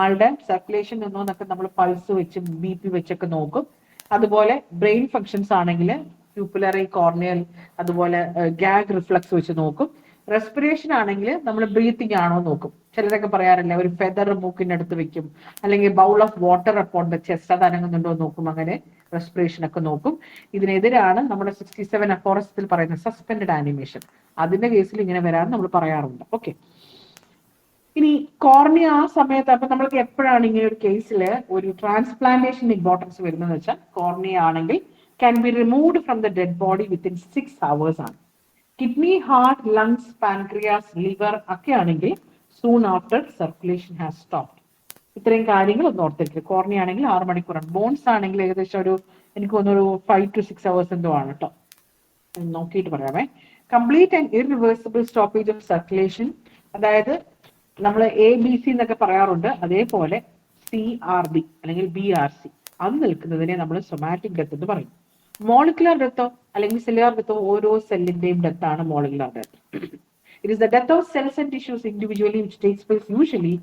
ആളുടെ സർക്കുലേഷൻ നിന്നോ എന്നൊക്കെ നമ്മൾ പൾസ് വെച്ച് BP വെച്ചൊക്കെ നോക്കും. അതുപോലെ ബ്രെയിൻ ഫങ്ഷൻസ് ആണെങ്കിൽ പ്യൂപ്പിലറി, കോർണിയൽ, അതുപോലെ ഗാഗ് റിഫ്ലക്സ് വെച്ച് നോക്കും. റെസ്പിറേഷൻ ആണെങ്കിൽ നമ്മൾ ബ്രീത്തിങ് ആണോ നോക്കും. ചിലരൊക്കെ പറയാറില്ല, ഒരു ഫെദർ മൂക്കിന്റെ അടുത്ത് വെക്കും, അല്ലെങ്കിൽ bowl of water upon the chest, അത് അനങ്ങുന്നുണ്ടോ നോക്കും. അങ്ങനെ റെസ്പിറേഷൻ ഒക്കെ നോക്കും. ഇതിനെതിരാണ് നമ്മുടെ 67 അഫോറസ്റ്റിൽ പറയുന്ന സസ്പെൻഡഡ് ആനിമേഷൻ. അതിന്റെ കേസിൽ ഇങ്ങനെ വരാൻ നമ്മൾ പറയാറുണ്ട്. ഓക്കെ, ഇനി കോർണിയ ആ സമയത്ത്, അപ്പൊ നമ്മൾക്ക് എപ്പോഴാണ് ഇങ്ങനെ ഒരു കേസിൽ ഒരു ട്രാൻസ്പ്ലാന്റേഷൻ ഇമ്പോർട്ടൻസ് വരുന്നതെന്ന് വെച്ചാൽ, കോർണിയ ആണെങ്കിൽ can be removed from the dead body within 6 hours ആണ്. Kidney, heart, lungs, pancreas, liver ഒക്കെ ആണെങ്കിൽ soon after circulation has stopped. ഇത്രയും കാര്യങ്ങൾ ഒന്ന് ഓർത്തിരിക്കുക. കോർണിയ ആണെങ്കിൽ 6 മണിക്കൂറാണ്. ബോൺസ് ആണെങ്കിൽ ഏകദേശം ഒരു, എനിക്ക് തോന്നുന്നു, ഒരു 5 to 6 hours എന്തോ ആണ് കേട്ടോ. നോക്കിയിട്ട് പറയാമേ. Complete and irreversible stoppage of circulation, അതായത് നമ്മൾ ABC എന്നൊക്കെ പറയാറുണ്ട്, അതേപോലെ CRB അല്ലെങ്കിൽ BRC, അത് നിൽക്കുന്നതിനെ നമ്മൾ സൊമാറ്റിക് ഡെത്ത് എന്ന് പറയും. മോളിക്കുലർ ഡെത്തോ അല്ലെങ്കിൽ സെല്ലുലാർ ഡെത്തോ ഓരോ സെല്ലിന്റെയും ഡെത്താണ് molecular death. It is the death of cells and tissues individually which takes place usually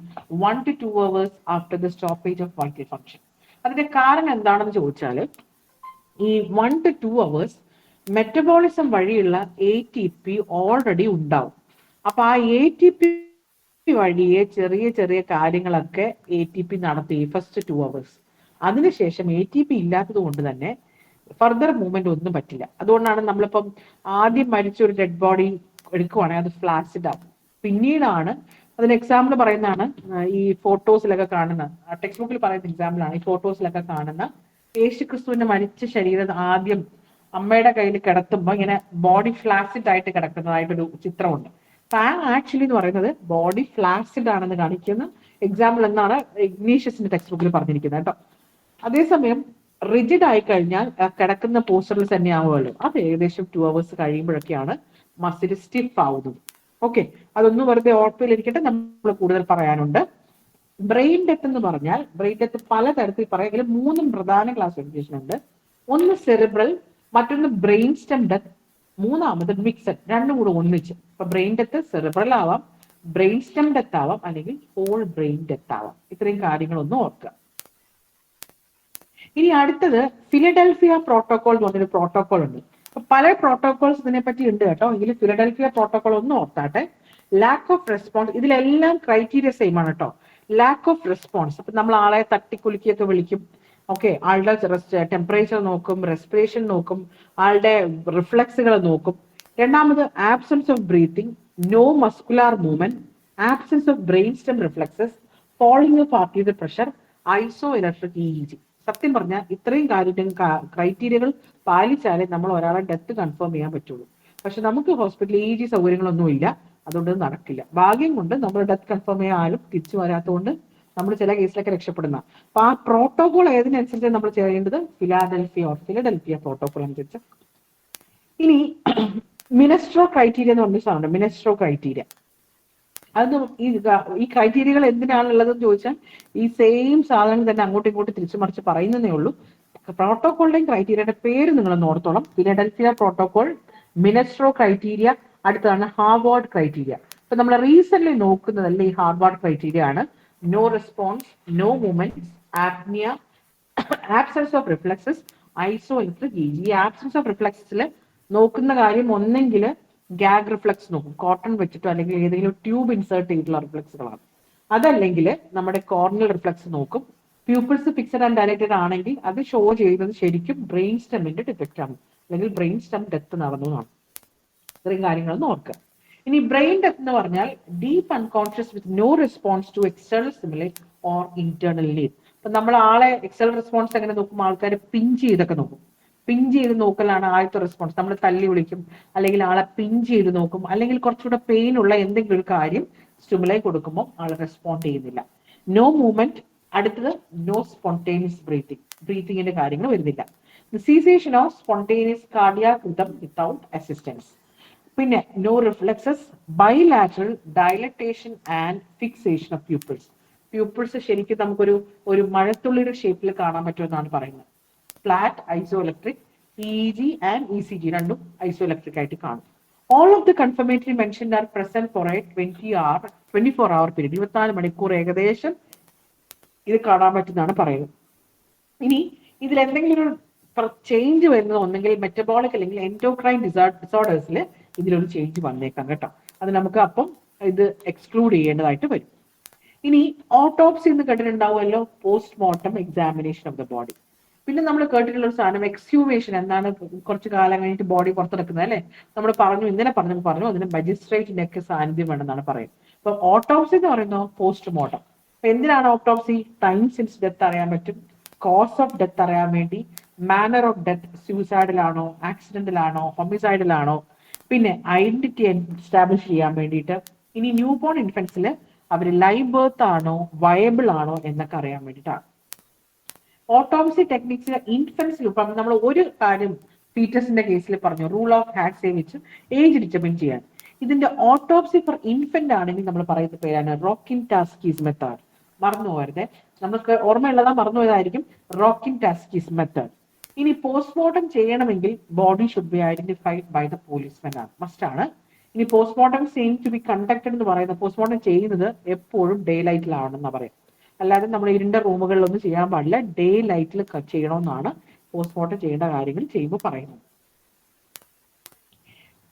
1 to 2 hours after the stoppage of vital function. അതിന്റെ കാരണം എന്താണെന്ന് ചോദിച്ചാൽ, ഈ 1 to 2 hours മെറ്റബോളിസം വഴിയുള്ള ATP ഓൾറെഡി ഉണ്ടാവും. അപ്പൊ ആ ATP വഴിയെ ചെറിയ ചെറിയ കാര്യങ്ങളൊക്കെ ATP നടത്തി ഫസ്റ്റ് 2 hours. അതിനുശേഷം ATP ഇല്ലാത്തത് കൊണ്ട് തന്നെ ഫർദർ മൂവ്മെന്റ് ഒന്നും പറ്റില്ല. അതുകൊണ്ടാണ് നമ്മളിപ്പം ആദ്യം മരിച്ച ഒരു ഡെഡ് ബോഡി എടുക്കുവാണെങ്കിൽ അത് ഫ്ലാസിഡ് ആവും. പിന്നീടാണ്, അതിന് എക്സാമ്പിൾ പറയുന്നതാണ് ഈ ഫോട്ടോസിലൊക്കെ കാണുന്ന, ടെക്സ്റ്റ് ബുക്കിൽ പറയുന്ന എക്സാമ്പിൾ ആണ് ഈ ഫോട്ടോസിലൊക്കെ കാണുന്ന യേശുക്രിസ്തുവിന്റെ മരിച്ച ശരീരം ആദ്യം അമ്മയുടെ കയ്യിൽ കിടത്തുമ്പോൾ ഇങ്ങനെ ബോഡി ഫ്ലാസിഡ് ആയിട്ട് കിടക്കുന്നതായിട്ടൊരു ചിത്രമുണ്ട്. അപ്പൊ ആ ആക്ച്വലി എന്ന് പറയുന്നത് ബോഡി ഫ്ലാസിഡ് ആണെന്ന് കാണിക്കുന്ന എക്സാമ്പിൾ എന്നാണ് ഇഗ്നീഷ്യസിന്റെ ടെക്സ്റ്റ് ബുക്കിൽ പറഞ്ഞിരിക്കുന്നത് കേട്ടോ. അതേസമയം റിജിഡ് ആയി കഴിഞ്ഞാൽ കിടക്കുന്ന പോസ്റ്ററിൽ തന്നെ ആവുമല്ലോ, അത് ഏകദേശം 2 hours കഴിയുമ്പോഴൊക്കെയാണ് മസിൽ സ്റ്റിഫ് ആവുന്നത്. ഓക്കെ, അതൊന്നും വെറുതെ ഓർമ്മയിലിരിക്കട്ടെ, നമ്മൾ കൂടുതൽ പറയാനുണ്ട്. ബ്രെയിൻ ഡെത്ത് എന്ന് പറഞ്ഞാൽ, ബ്രെയിൻ ഡെത്ത് പലതരത്തിൽ പറയാമെങ്കിലും 3 പ്രധാന ക്ലാസിഫിക്കേഷൻ ഉണ്ട്. ഒന്ന് സെറിബ്രൽ, മറ്റൊന്ന് ബ്രെയിൻ സ്റ്റെം ഡെത്ത്, മൂന്നാമത് മിക്സഡ്, രണ്ടും കൂടെ ഒന്നിച്ച്. ഇപ്പൊ ബ്രെയിൻ ഡെത്ത് സെറിബ്രൽ ആവാം, ബ്രെയിൻ സ്റ്റെം ഡെത്ത് ആവാം, അല്ലെങ്കിൽ ഹോൾ ബ്രെയിൻ ഡെത്ത് ആവാം. ഇത്രയും കാര്യങ്ങളൊന്നും ഓർക്കുക. ഇനി അടുത്തത് ഫിലഡൽഫിയ പ്രോട്ടോകോൾ എന്ന് പറഞ്ഞൊരു പ്രോട്ടോകോൾ ഉണ്ട്. അപ്പൊ പല പ്രോട്ടോകോൾസ് ഇതിനെപ്പറ്റി ഉണ്ട് കേട്ടോ. എങ്കിൽ ഫിലഡൽഫിയ പ്രോട്ടോകോൾ ഒന്നും ഓർത്താട്ടെ. ലാക്ക് ഓഫ് റെസ്പോൺസ്, ഇതിലെല്ലാം ക്രൈറ്റീരിയ സെയിം ആണ് കേട്ടോ. ലാക്ക് ഓഫ് റെസ്പോൺസ്, അപ്പൊ നമ്മൾ ആളെ തട്ടിക്കുലുക്കിയൊക്കെ വിളിക്കും. ഓക്കെ, ആളുടെ ടെമ്പറേച്ചർ നോക്കും, റെസ്പിറേഷൻ നോക്കും, ആളുടെ റിഫ്ലക്സുകൾ നോക്കും. രണ്ടാമത് absence of breathing, no muscular movement, absence of brain stem reflexes, falling of arterial pressure, iso electric EEG. സത്യം പറഞ്ഞാൽ ഇത്രയും ക്രൈറ്റീരിയകൾ പാലിച്ചാലേ നമ്മൾ ഒരാളെ ഡെത്ത് കൺഫേം ചെയ്യാൻ പറ്റുള്ളൂ. പക്ഷെ നമുക്ക് ഹോസ്പിറ്റലിൽ EEG സൗകര്യങ്ങളൊന്നും ഇല്ല, അതുകൊണ്ട് നടക്കില്ല. ഭാഗ്യം കൊണ്ട് നമ്മൾ ഡെത്ത് കൺഫേം ചെയ്യാൻ ആരും തിരിച്ചു വരാത്തതുകൊണ്ട് നമ്മൾ ചില കേസിലൊക്കെ രക്ഷപ്പെടുന്ന. അപ്പൊ ആ പ്രോട്ടോകോൾ ഏതിനനുസരിച്ച് നമ്മൾ ചെയ്യേണ്ടത്, ഫിലഡൽഫിയ പ്രോട്ടോകോൾ അനുസരിച്ച്. ഇനി മിനസ്ട്രോ ക്രൈറ്റീരിയ എന്ന് പറഞ്ഞ സാധനം, മിനസ്ട്രോ ക്രൈറ്റീരിയ. അത് ഈ ക്രൈറ്റീരിയകൾ എന്തിനാണുള്ളതെന്ന് ചോദിച്ചാൽ ഈ സെയിം സാധനം തന്നെ അങ്ങോട്ടും ഇങ്ങോട്ടും തിരിച്ചു മറിച്ച് പറയുന്നതേ ഉള്ളൂ. പ്രോട്ടോകോളിന്റെയും ക്രൈറ്റീരിയയുടെ പേര് നിങ്ങൾ ഓർത്തോളം. ഫിലഡൽഫിയ പ്രോട്ടോകോൾ, മിനസ്ട്രോ ക്രൈറ്റീരിയ, അടുത്താണ് ഹാർവാർഡ് ക്രൈറ്റീരിയ. ഇപ്പൊ നമ്മൾ റീസെന്റ് നോക്കുന്നതല്ല ഈ ഹാർവാർഡ് ക്രൈറ്റീരിയ ആണ്. No response, no movement, apnoea, absence of reflexes, iso electric EEG. ഈ ആബ്സെൻസ് ഓഫ് റിഫ്ലക്സസിൽ നോക്കുന്ന കാര്യം ഒന്നെങ്കിൽ ഗാഗ് റിഫ്ലക്സ് നോക്കും, കോട്ടൺ വെച്ചിട്ടോ അല്ലെങ്കിൽ ഏതെങ്കിലും ട്യൂബ് ഇൻസേർട്ട് ചെയ്തിട്ടുള്ള റിഫ്ലക്സുകളാണ്. അതല്ലെങ്കിൽ നമ്മുടെ കോർണിയൽ റിഫ്ലക്സ് നോക്കും. പ്യൂപ്പിൾസ് ഫിക്സഡ് ആൻഡ് ഡയലേറ്റഡ് ആണെങ്കിൽ അത് ഷോ ചെയ്യുന്നത് ശരിക്കും ബ്രെയിൻ സ്റ്റെമ്മിന്റെ ഡിഫക്റ്റ് ആണ്, അല്ലെങ്കിൽ ബ്രെയിൻ സ്റ്റെം ഡെത്ത് നടന്നു എന്നാണ്. ഇത്രയും കാര്യങ്ങളൊന്നും ഓർക്കുക. ഇനി ബ്രെയിൻ ഡെത്ത് എന്ന് പറഞ്ഞാൽ deep unconscious with no response to external stimuli or internal need. അപ്പൊ നമ്മൾ ആളെ എക്സ്റ്റേണൽ റെസ്പോൺസ് എങ്ങനെ നോക്കും, ആൾക്കാർ പിഞ്ച് ചെയ്തൊക്കെ നോക്കും. പിഞ്ച് ചെയ്ത് നോക്കലാണ് ആദ്യത്തെ റെസ്പോൺസ്. നമ്മൾ തല്ലി വിളിക്കും, അല്ലെങ്കിൽ ആളെ പിഞ്ച് ചെയ്ത് നോക്കും, അല്ലെങ്കിൽ കുറച്ചുകൂടെ പെയിൻ ഉള്ള എന്തെങ്കിലും ഒരു കാര്യം സ്റ്റിമുലൈ കൊടുക്കുമ്പോൾ ആൾ റെസ്പോണ്ട് ചെയ്യുന്നില്ല. നോ മൂവ്മെന്റ്, അടുത്തത് നോ സ്പോണ്ടേനിയസ് ബ്രീത്തിങ്ങിന്റെ കാര്യങ്ങൾ വരുന്നില്ല. Cessation of spontaneous cardiac rhythm without assistance. പിന്നെ no reflexes, bilateral dilatation and fixation of pupils. Pupils ശരിക്കും നമുക്കൊരു മഴത്തുള്ളിയുടെ ഷേപ്പിൽ കാണാൻ പറ്റുമെന്നാണ് പറയുന്നത്. Flat isoelectric, EEG and ECG രണ്ടും ഐസോഇലക്ട്രിക് ആയിട്ട് കാണും. All of the confirmatory mentioned are present for a 24-hour period. 24 മണിക്കൂർ ഏകദേശം ഇത് കാണാൻ പറ്റുന്നതാണ് പറയുന്നത്. ഇനി ഇതിൽ എന്തെങ്കിലും ഒരു ചേഞ്ച് വരുന്നത് ഒന്നെങ്കിൽ മെറ്റബോളിക് അല്ലെങ്കിൽ എൻഡോക്രൈൻ ഡിസോർഡേഴ്സിൽ ഇതിലൊരു ചേഞ്ച് വന്നേക്കാം കേട്ടോ. അത് നമുക്ക് അപ്പം ഇത് എക്സ്ക്ലൂഡ് ചെയ്യേണ്ടതായിട്ട് വരും. ഇനി ഓട്ടോപ്സി എന്ന് കേട്ടിട്ടുണ്ടാവുമല്ലോ, postmortem examination of the body. പിന്നെ നമ്മൾ കേട്ടിട്ടുള്ള ഒരു സാധനം എക്സ്ഹ്യൂമേഷൻ. എന്താണ് കുറച്ച് കാലം കഴിഞ്ഞിട്ട് ബോഡി പുറത്തെടുക്കുന്നത് അല്ലേ? നമ്മൾ ഇന്നലെ പറഞ്ഞു അതിന് മജിസ്ട്രേറ്റിന്റെ ഒക്കെ സാന്നിധ്യം വേണമെന്നാണ് പറയുന്നത്. അപ്പൊ ഓട്ടോപ്സി എന്ന് പറയുന്നത് പോസ്റ്റ്മോർട്ടം. അപ്പൊ എന്തിനാണ് ഓട്ടോപ്സി? ടൈം സിൻസ് ഡെത്ത് അറിയാൻ പറ്റും, കോസ് ഓഫ് ഡെത്ത് അറിയാൻ വേണ്ടി, മാനർ ഓഫ് ഡെത്ത്, സൂയിസൈഡിലാണോ, ആക്സിഡന്റിലാണോ, ഹോമിസൈഡിലാണോ, പിന്നെ ഐഡന്റിറ്റി എസ്റ്റാബ്ലിഷ് ചെയ്യാൻ വേണ്ടിയിട്ട്. ഇനി ന്യൂ ബോൺ ഇൻഫൻസിൽ അവർ ലൈവ് ബർത്ത് ആണോ വയബിൾ ആണോ എന്നൊക്കെ അറിയാൻ വേണ്ടിയിട്ടാണ്. ഓട്ടോപ്സി ടെക്നിക്സ് ഇൻഫൻസിൽ ഇപ്പം നമ്മൾ ഒരു കാര്യം ഫീറ്റസിന്റെ കേസിൽ പറഞ്ഞു, റൂൾ ഓഫ് ഹാഡ്സെ വെച്ച് ഏജ് ഡിറ്റർമിൻ ചെയ്യാൻ. ഇതിന്റെ ഓട്ടോപ്സി ഫോർ ഇൻഫന്റ് ആണെങ്കിൽ നമ്മൾ പറയുന്ന പേരാണ് റോക്കിൻ-ടാസ്കിസ് മെത്തേഡ്. മറന്നു പോകരുത്, നമുക്ക് ഓർമ്മയുള്ളതാ മറന്നുപോയതായിരിക്കും. Rokitansky method. ഇനി പോസ്റ്റ്മോർട്ടം ചെയ്യണമെങ്കിൽ body should be identified by the policeman ആണ്, മസ്റ്റ് ആണ്. ഇനി postmortem same to be conducted എന്ന് പറയുന്നത്, പോസ്റ്റ്മോർട്ടം ചെയ്യുന്നത് എപ്പോഴും ഡേ ലൈറ്റിലാണെന്ന് പറയാം. അല്ലാതെ നമ്മൾ ഇരുണ്ട റൂമുകളിലൊന്നും ചെയ്യാൻ പാടില്ല, ഡേ ലൈറ്റിൽ ചെയ്യണമെന്നാണ് പോസ്റ്റ്മോർട്ടം ചെയ്യേണ്ട കാര്യങ്ങൾ ചെയ്യുമ്പോൾ പറയുന്നത്.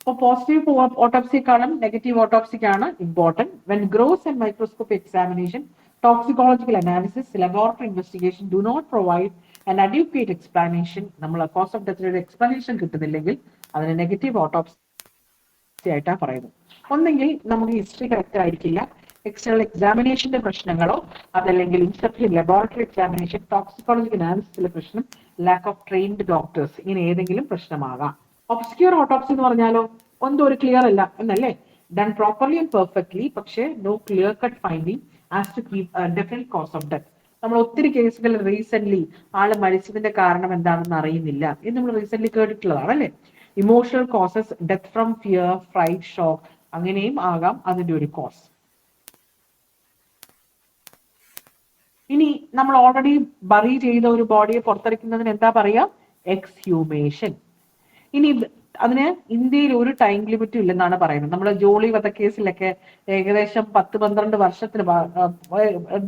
അപ്പോൾ പോസിറ്റീവ് ഓട്ടോപ്സിക്കാളും നെഗറ്റീവ് ഓട്ടോപ്സിക്കാണ് important. When gross and microscopic examination, toxicological analysis, laboratory investigation do not provide an adequate explanation. നമ്മൾ കോസ് ഓഫ് ഡെത്തിൻ്റെ എക്സ്പ്ലനേഷൻ കിട്ടുന്നില്ലെങ്കിൽ അതിന് നെഗറ്റീവ് ഓട്ടോപ്സി ആയിട്ടാണ് പറയുന്നത്. ഒന്നെങ്കിൽ നമുക്ക് ഹിസ്റ്ററി കറക്റ്റ് ആയിരിക്കില്ല, എക്സ്റ്റേണൽ എക്സാമിനേഷന്റെ പ്രശ്നങ്ങളോ, അതല്ലെങ്കിൽ ഇൻസഫിഷ്യന്റ് ലബോറട്ടറി എക്സാമിനേഷൻ, ടോക്സിക്കോളജിക്കൽ അനാലിസിസിലെ പ്രശ്നം, ലാക്ക് ഓഫ് ട്രെയിൻഡ് ഡോക്ടേഴ്സ്, ഇങ്ങനെ ഏതെങ്കിലും പ്രശ്നമാകാം. ഒബ്സ്ക്യൂർ ഓട്ടോപ്സി എന്ന് പറഞ്ഞാലോ ഒരു ക്ലിയർ അല്ല എന്നല്ലേ, ഡൺ പ്രോപ്പർലി ആൻഡ് പെർഫെക്റ്റ്ലി, പക്ഷേ no clear cut finding as to keep definite cause of death. നമ്മൾ ഒത്തിരി കേസുകൾ റീസെന്റ് ആള് മരിച്ചതിന്റെ കാരണം എന്താണെന്ന് അറിയുന്നില്ല എന്ന് നമ്മൾ റീസെന്റ് കേട്ടിട്ടുള്ളതാണ് അല്ലേ. Emotional causes, death from fear, freight, shock, അങ്ങനെയും ആകാം അതിന്റെ ഒരു കോസ്. ഇനി നമ്മൾ ഓൾറെഡി ബറി ചെയ്ത ഒരു ബോഡിയെ പുറത്തെടുക്കുന്നതിന് എന്താ പറയാ? എക്സ്ഹ്യൂമേഷൻ. ഇനി അതിന് ഇന്ത്യയിൽ ഒരു ടൈം ലിമിറ്റും ഇല്ലെന്നാണ് പറയുന്നത്. നമ്മൾ ജോളി വധക്കേസിലൊക്കെ ഏകദേശം 10-12 വർഷത്തിന്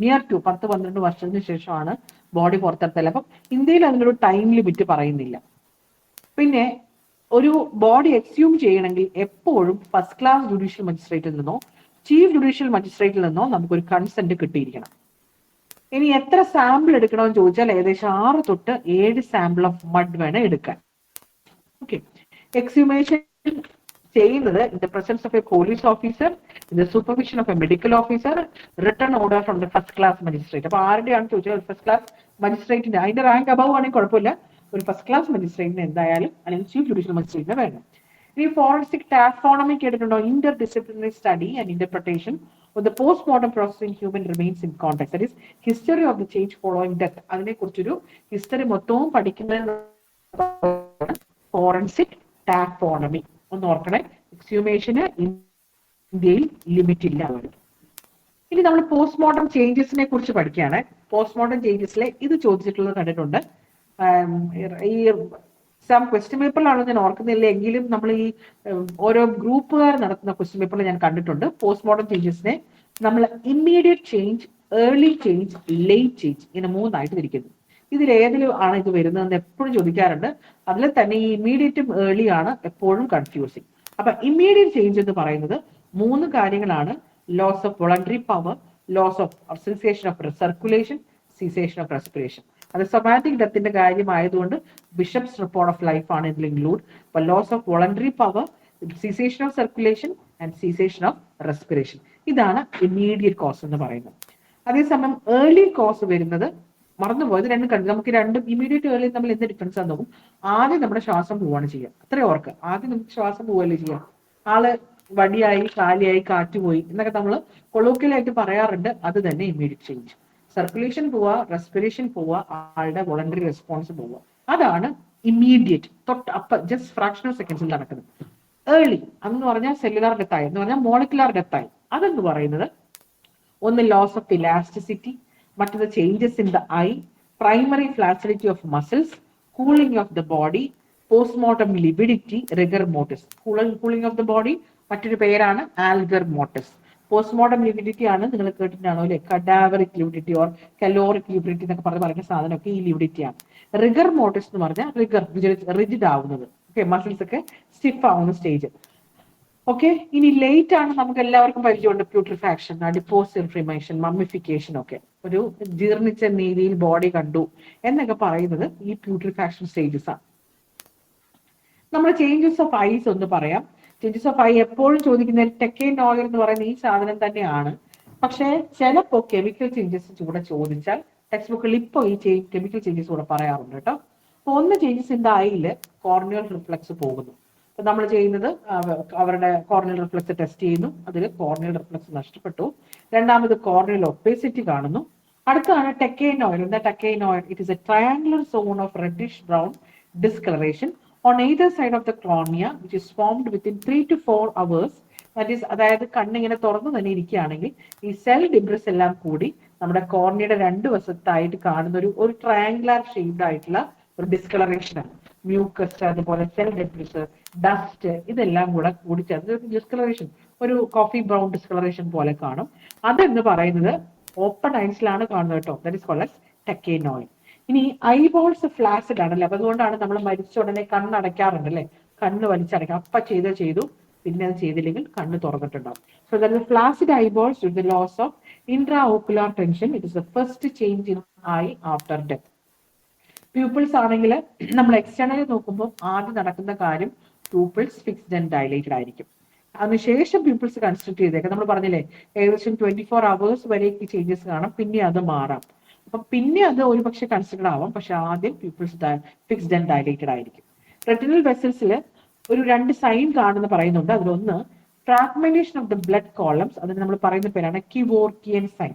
നിയർ ടു 10-12 വർഷത്തിന് ശേഷമാണ് ബോഡി പുറത്തെടുത്തത്. അപ്പം ഇന്ത്യയിൽ അതിനൊരു ടൈം ലിമിറ്റ് പറയുന്നില്ല. പിന്നെ ഒരു ബോഡി എക്സ്ഹ്യൂം ചെയ്യണമെങ്കിൽ എപ്പോഴും ഫസ്റ്റ് ക്ലാസ് ജുഡീഷ്യൽ മജിസ്ട്രേറ്റിൽ നിന്നോ ചീഫ് ജുഡീഷ്യൽ മജിസ്ട്രേറ്റിൽ നിന്നോ നമുക്കൊരു കൺസെന്റ് കിട്ടിയിരിക്കണം. ഇനി എത്ര സാമ്പിൾ എടുക്കണമെന്ന് ചോദിച്ചാൽ ഏകദേശം 6 തൊട്ട് 7 സാമ്പിൾ ഓഫ് മഡ് വേണം എടുക്കാൻ. ഓക്കെ. എക്സ്ഹ്യൂമേഷൻ ചെയ്യുന്നത് in the presence of a police officer, in the supervision of a medical officer, return order from the first class magistrate. അപ്പൊ ആരുടെയാണ് ചോദിച്ചാൽ ഫസ്റ്റ് ക്ലാസ് മജിസ്ട്രേറ്റിന്റെ, അതിന്റെ റാങ്ക് അബവ് ആണെങ്കിൽ കുഴപ്പമില്ല, ഒരു ഫസ്റ്റ് ക്ലാസ് മജിസ്ട്രേറ്റിന് എന്തായാലും അല്ലെങ്കിൽ ചീഫ് ജുഡീഷ്യൽ മജിസ്ട്രേറ്റിന് വേണം. ഇനി ഫോറൻസിക് ടാക്സോണമി കേട്ടിട്ടുണ്ടോ? Inter disciplinary study and interpretation of the post-mortem process in human remains in context. That is history of the change following death. അതിനെ കുറിച്ചൊരു ഹിസ്റ്ററി മൊത്തവും പഠിക്കുന്ന ഫോറൻസിക് ടാക്സോണമി. ഒന്ന് ഓർക്കണേ, എക്സ്ഹ്യൂമേഷന് ഇന്ത്യയിൽ ലിമിറ്റ് ഇല്ല. ഇനി നമ്മൾ പോസ്റ്റ്മോർട്ടം ചേഞ്ചസിനെ കുറിച്ച് പഠിക്കുകയാണ്. പോസ്റ്റ്മോർട്ടം ചേഞ്ചസിലെ ഇത് ചോദിച്ചിട്ടുള്ളത് കണ്ടിട്ടുണ്ട്. ഈ ക്വസ്റ്റ്യൻ പേപ്പറിലാണോ ഞാൻ ഓർക്കുന്നില്ല, എങ്കിലും നമ്മൾ ഈ ഓരോ ഗ്രൂപ്പുകാർ നടത്തുന്ന ക്വസ്റ്റ്യൻ പേപ്പറിൽ ഞാൻ കണ്ടിട്ടുണ്ട്. പോസ്റ്റ്മോർട്ടം ചേഞ്ചസിനെ നമ്മൾ immediate change, early change, late change, ഇങ്ങനെ 3 ആയിട്ട് തിരിക്കുന്നു. ഇതിൽ ഏതിലും ആണ് ഇത് വരുന്നതെന്ന് എപ്പോഴും ചോദിക്കാറുണ്ട്. അതിൽ തന്നെ ഈ ഇമ്മീഡിയറ്റും ഏർലി ആണ് എപ്പോഴും കൺഫ്യൂസിങ്. അപ്പൊ ഇമ്മീഡിയറ്റ് ചേഞ്ച് എന്ന് പറയുന്നത് 3 കാര്യങ്ങളാണ്: loss of voluntary power, loss of cessation of circulation, cessation of respiration. അത് സൊമാറ്റിക് ഡെത്തിന്റെ കാര്യമായതുകൊണ്ട് ബിഷപ്സ് റിപ്പോർട്ട് ഓഫ് ലൈഫ് ആണ് ഇതിൽ ഇൻക്ലൂഡ്. അപ്പൊ loss of voluntary power, cessation of circulation and cessation of respiration, ഇതാണ് ഇമ്മീഡിയറ്റ് കോസ് എന്ന് പറയുന്നത്. അതേസമയം ഏർലി കോസ് വരുന്നത്, മറന്നുപോയത് രണ്ടും കണ്ടു, നമുക്ക് രണ്ടും ഇമ്മീഡിയറ്റ് ഏർലി നമ്മൾ എന്ത് ഡിഫറൻസ് ആണെന്ന് നോക്കും. ആദ്യം നമ്മുടെ ശ്വാസം പോവാണ് ചെയ്യുക, അത്രയും ഓർക്ക്. ആദ്യം നമുക്ക് ശ്വാസം പോവല്ലേ ചെയ്യാം. ആള് വടിയായി കാലിയായി കാറ്റ് പോയി എന്നൊക്കെ നമ്മൾ കൊളോക്കിയലായിട്ട് പറയാറുണ്ട്. അത് തന്നെ ഇമ്മീഡിയറ്റ് ചേഞ്ച്. സർക്കുലേഷൻ പോവുക, റെസ്പിറേഷൻ പോവുക, ആളുടെ വോളണ്ടറി റെസ്പോൺസ് പോവുക, അതാണ് ഇമ്മീഡിയറ്റ്, തൊട്ട് അപ്പ ജസ്റ്റ് ഫ്രാക്ഷൻ ഓഫ് സെക്കൻഡ്സിൽ നടക്കുന്നത്. ഏർലി അതെന്ന് പറഞ്ഞാൽ സെല്ലുലാർ ഡെത്തായി എന്ന് പറഞ്ഞാൽ മോളിക്കുലാർ ഡെത്തായി. അതെന്ന് പറയുന്നത് ഒന്ന് ലോസ് ഓഫ് ഇലാസ്റ്റിസിറ്റി, മറ്റത് changes in the eye, primary flaccidity of muscles, cooling of the body, postmortem lividity, rigor mortis. Cooling of the body മറ്റൊരു പേരാണ് ആൽഗർ മോട്ടിസ്. പോസ്റ്റ്മോർട്ടം ലിബിഡിറ്റി ആണ് നിങ്ങൾ കേട്ടിട്ടാണോ അല്ലെ, കഡാവറിക് ലിബിഡിറ്റി ഓർ കലോറിക് ലിബിഡിറ്റി എന്നൊക്കെ പറയുന്ന സാധനമൊക്കെ ഈ ലിബിഡിറ്റി ആണ്. റിഗർ മോട്ടിസ് എന്ന് പറഞ്ഞാൽ റിഗർ റിജിഡ് ആവുന്നത്, ഓക്കെ, മസിൽസ് ഒക്കെ സ്റ്റിഫ് ആവുന്ന സ്റ്റേജ്. ഓക്കെ, ഇനി ലേറ്റ് ആണ് നമുക്ക് എല്ലാവർക്കും പരിചയമുണ്ട് പ്യൂട്രിഫാക്ഷൻ, അഡിപ്പോസ് ഇൻഫ്ലമേഷൻ, മമ്മിഫിക്കേഷൻ ഒക്കെ. ഒരു ജീർണിച്ച രീതിയിൽ ബോഡി കണ്ടു എന്നൊക്കെ പറയുന്നത് ഈ പ്യൂട്രിഫാക്ഷൻ സ്റ്റേജസ് ആണ്. നമ്മൾ ചേഞ്ചസ് ഓഫ് ഐസ് ഒന്ന് പറയാം. ചേഞ്ചസ് ഓഫ് ഐ എപ്പോഴും ചോദിക്കുന്ന ടെക്കൈൻ ഓയിൽ എന്ന് പറയുന്ന ഈ സാധനം തന്നെയാണ്. പക്ഷേ ചിലപ്പോൾ കെമിക്കൽ ചേഞ്ചസ് കൂടെ ചോദിച്ചാൽ ടെക്സ്റ്റ് ബുക്കിൽ ഇപ്പോൾ ഈ കെമിക്കൽ ചേഞ്ചസ് കൂടെ പറയാറുണ്ട് കേട്ടോ. അപ്പൊ ഒന്ന് ചേഞ്ചസ് ഇൻ ദ ഐയിൽ കോർണിയൽ റിഫ്ലക്സ് പോകുന്നു. അപ്പൊ നമ്മൾ ചെയ്യുന്നത് അവരുടെ കോർണിയൽ റിഫ്ലക്സ് ടെസ്റ്റ് ചെയ്യുന്നു, അതിൽ കോർണിയൽ റിഫ്ലക്സ് നഷ്ടപ്പെട്ടു. രണ്ടാമത് കോർണിയൽ ഒപ്പേസിറ്റി കാണുന്നു. അടുത്താണ് ടെക്കൈൻ ഓയിൽ. എന്താ ടെക്കൈൻ noire? It is a triangular zone of reddish brown discolouration on either side of the cornea which is formed within 3 to 4 hours. That is, അതായത് കണ്ണിങ്ങനെ തുറന്നു തന്നെ ഇരിക്കുകയാണെങ്കിൽ ഈ സെൽ ഡിബ്രിസ് എല്ലാം കൂടി നമ്മുടെ കോർണിയയുടെ രണ്ട് വശത്തായിട്ട് കാണുന്ന ഒരു ട്രയാങ്കുലർ ഷേപ്ഡ് ആയിട്ടുള്ള ഒരു ഡിസ്കളറേഷൻ ആണ്. മ്യൂക്കസ്, അതുപോലെ സെൽ ഡിബ്രിസ്, ഡസ്റ്റ്, ഇതെല്ലാം കൂടി ചേർന്ന് ഒരു ഡിസ്കളറേഷൻ, ഒരു കോഫി ബ്രൗൺ ഡിസ്കളറേഷൻ പോലെ കാണും. അതെന്ന് പറയുന്നത് ഓപ്പൺ ഐസിലാണ് കാണുന്നത് കേട്ടോ. ദാറ്റ് ഇസ് കോൾഡ് ആസ് ടെക്കൈൻ ഓയിൽ. ഇനി ഐബോൾസ് ഫ്ലാസിഡ് ആണല്ലേ, അപ്പൊ അതുകൊണ്ടാണ് നമ്മൾ മരിച്ച ഉടനെ കണ്ണടയ്ക്കാറുണ്ട് അല്ലെ, കണ്ണ് വലിച്ചടയ്ക്കാം. അപ്പൊ ചെയ്തു, പിന്നെ അത് ചെയ്തില്ലെങ്കിൽ കണ്ണ് തുറന്നിട്ടുണ്ടാവും. So that is flaccid eyeballs due to the loss of intraocular tension. It is the first change in eye after death. Pupils ആണെങ്കിൽ നമ്മൾ എക്സ്റ്റേണലി നോക്കുമ്പോൾ ആദ്യം നടക്കുന്ന കാര്യം പ്യൂപ്പിൾസ് ഫിക്സ്ഡ് ആൻഡ് ഡയലേറ്റഡ് ആയിരിക്കും. അതിനുശേഷം പ്യൂപ്പിൾസ് കൺസ്ട്രക്ട് ചെയ്തേക്കാം. നമ്മൾ പറഞ്ഞില്ലേ ഏകദേശം 24 hours വരേക്ക് ചേഞ്ചസ് കാണാം, പിന്നെ അത് മാറാം. അപ്പൊ പിന്നെ അത് ഒരുപക്ഷെ കൺസിഡർ ആവാം, പക്ഷെ ആദ്യം പ്യൂപ്പിൾസ് ഫിക്സ്ഡ് ആൻഡ് ഡയലേറ്റഡ് ആയിരിക്കും. റെറ്റിനൽ വെസൽസിൽ ഒരു രണ്ട് സൈൻ കാണുന്ന പറയുന്നുണ്ട്. അതിലൊന്ന് fragmentation of the blood columns, അതിന് നമ്മൾ പറയുന്ന പേരാണ് Kevorkian sign.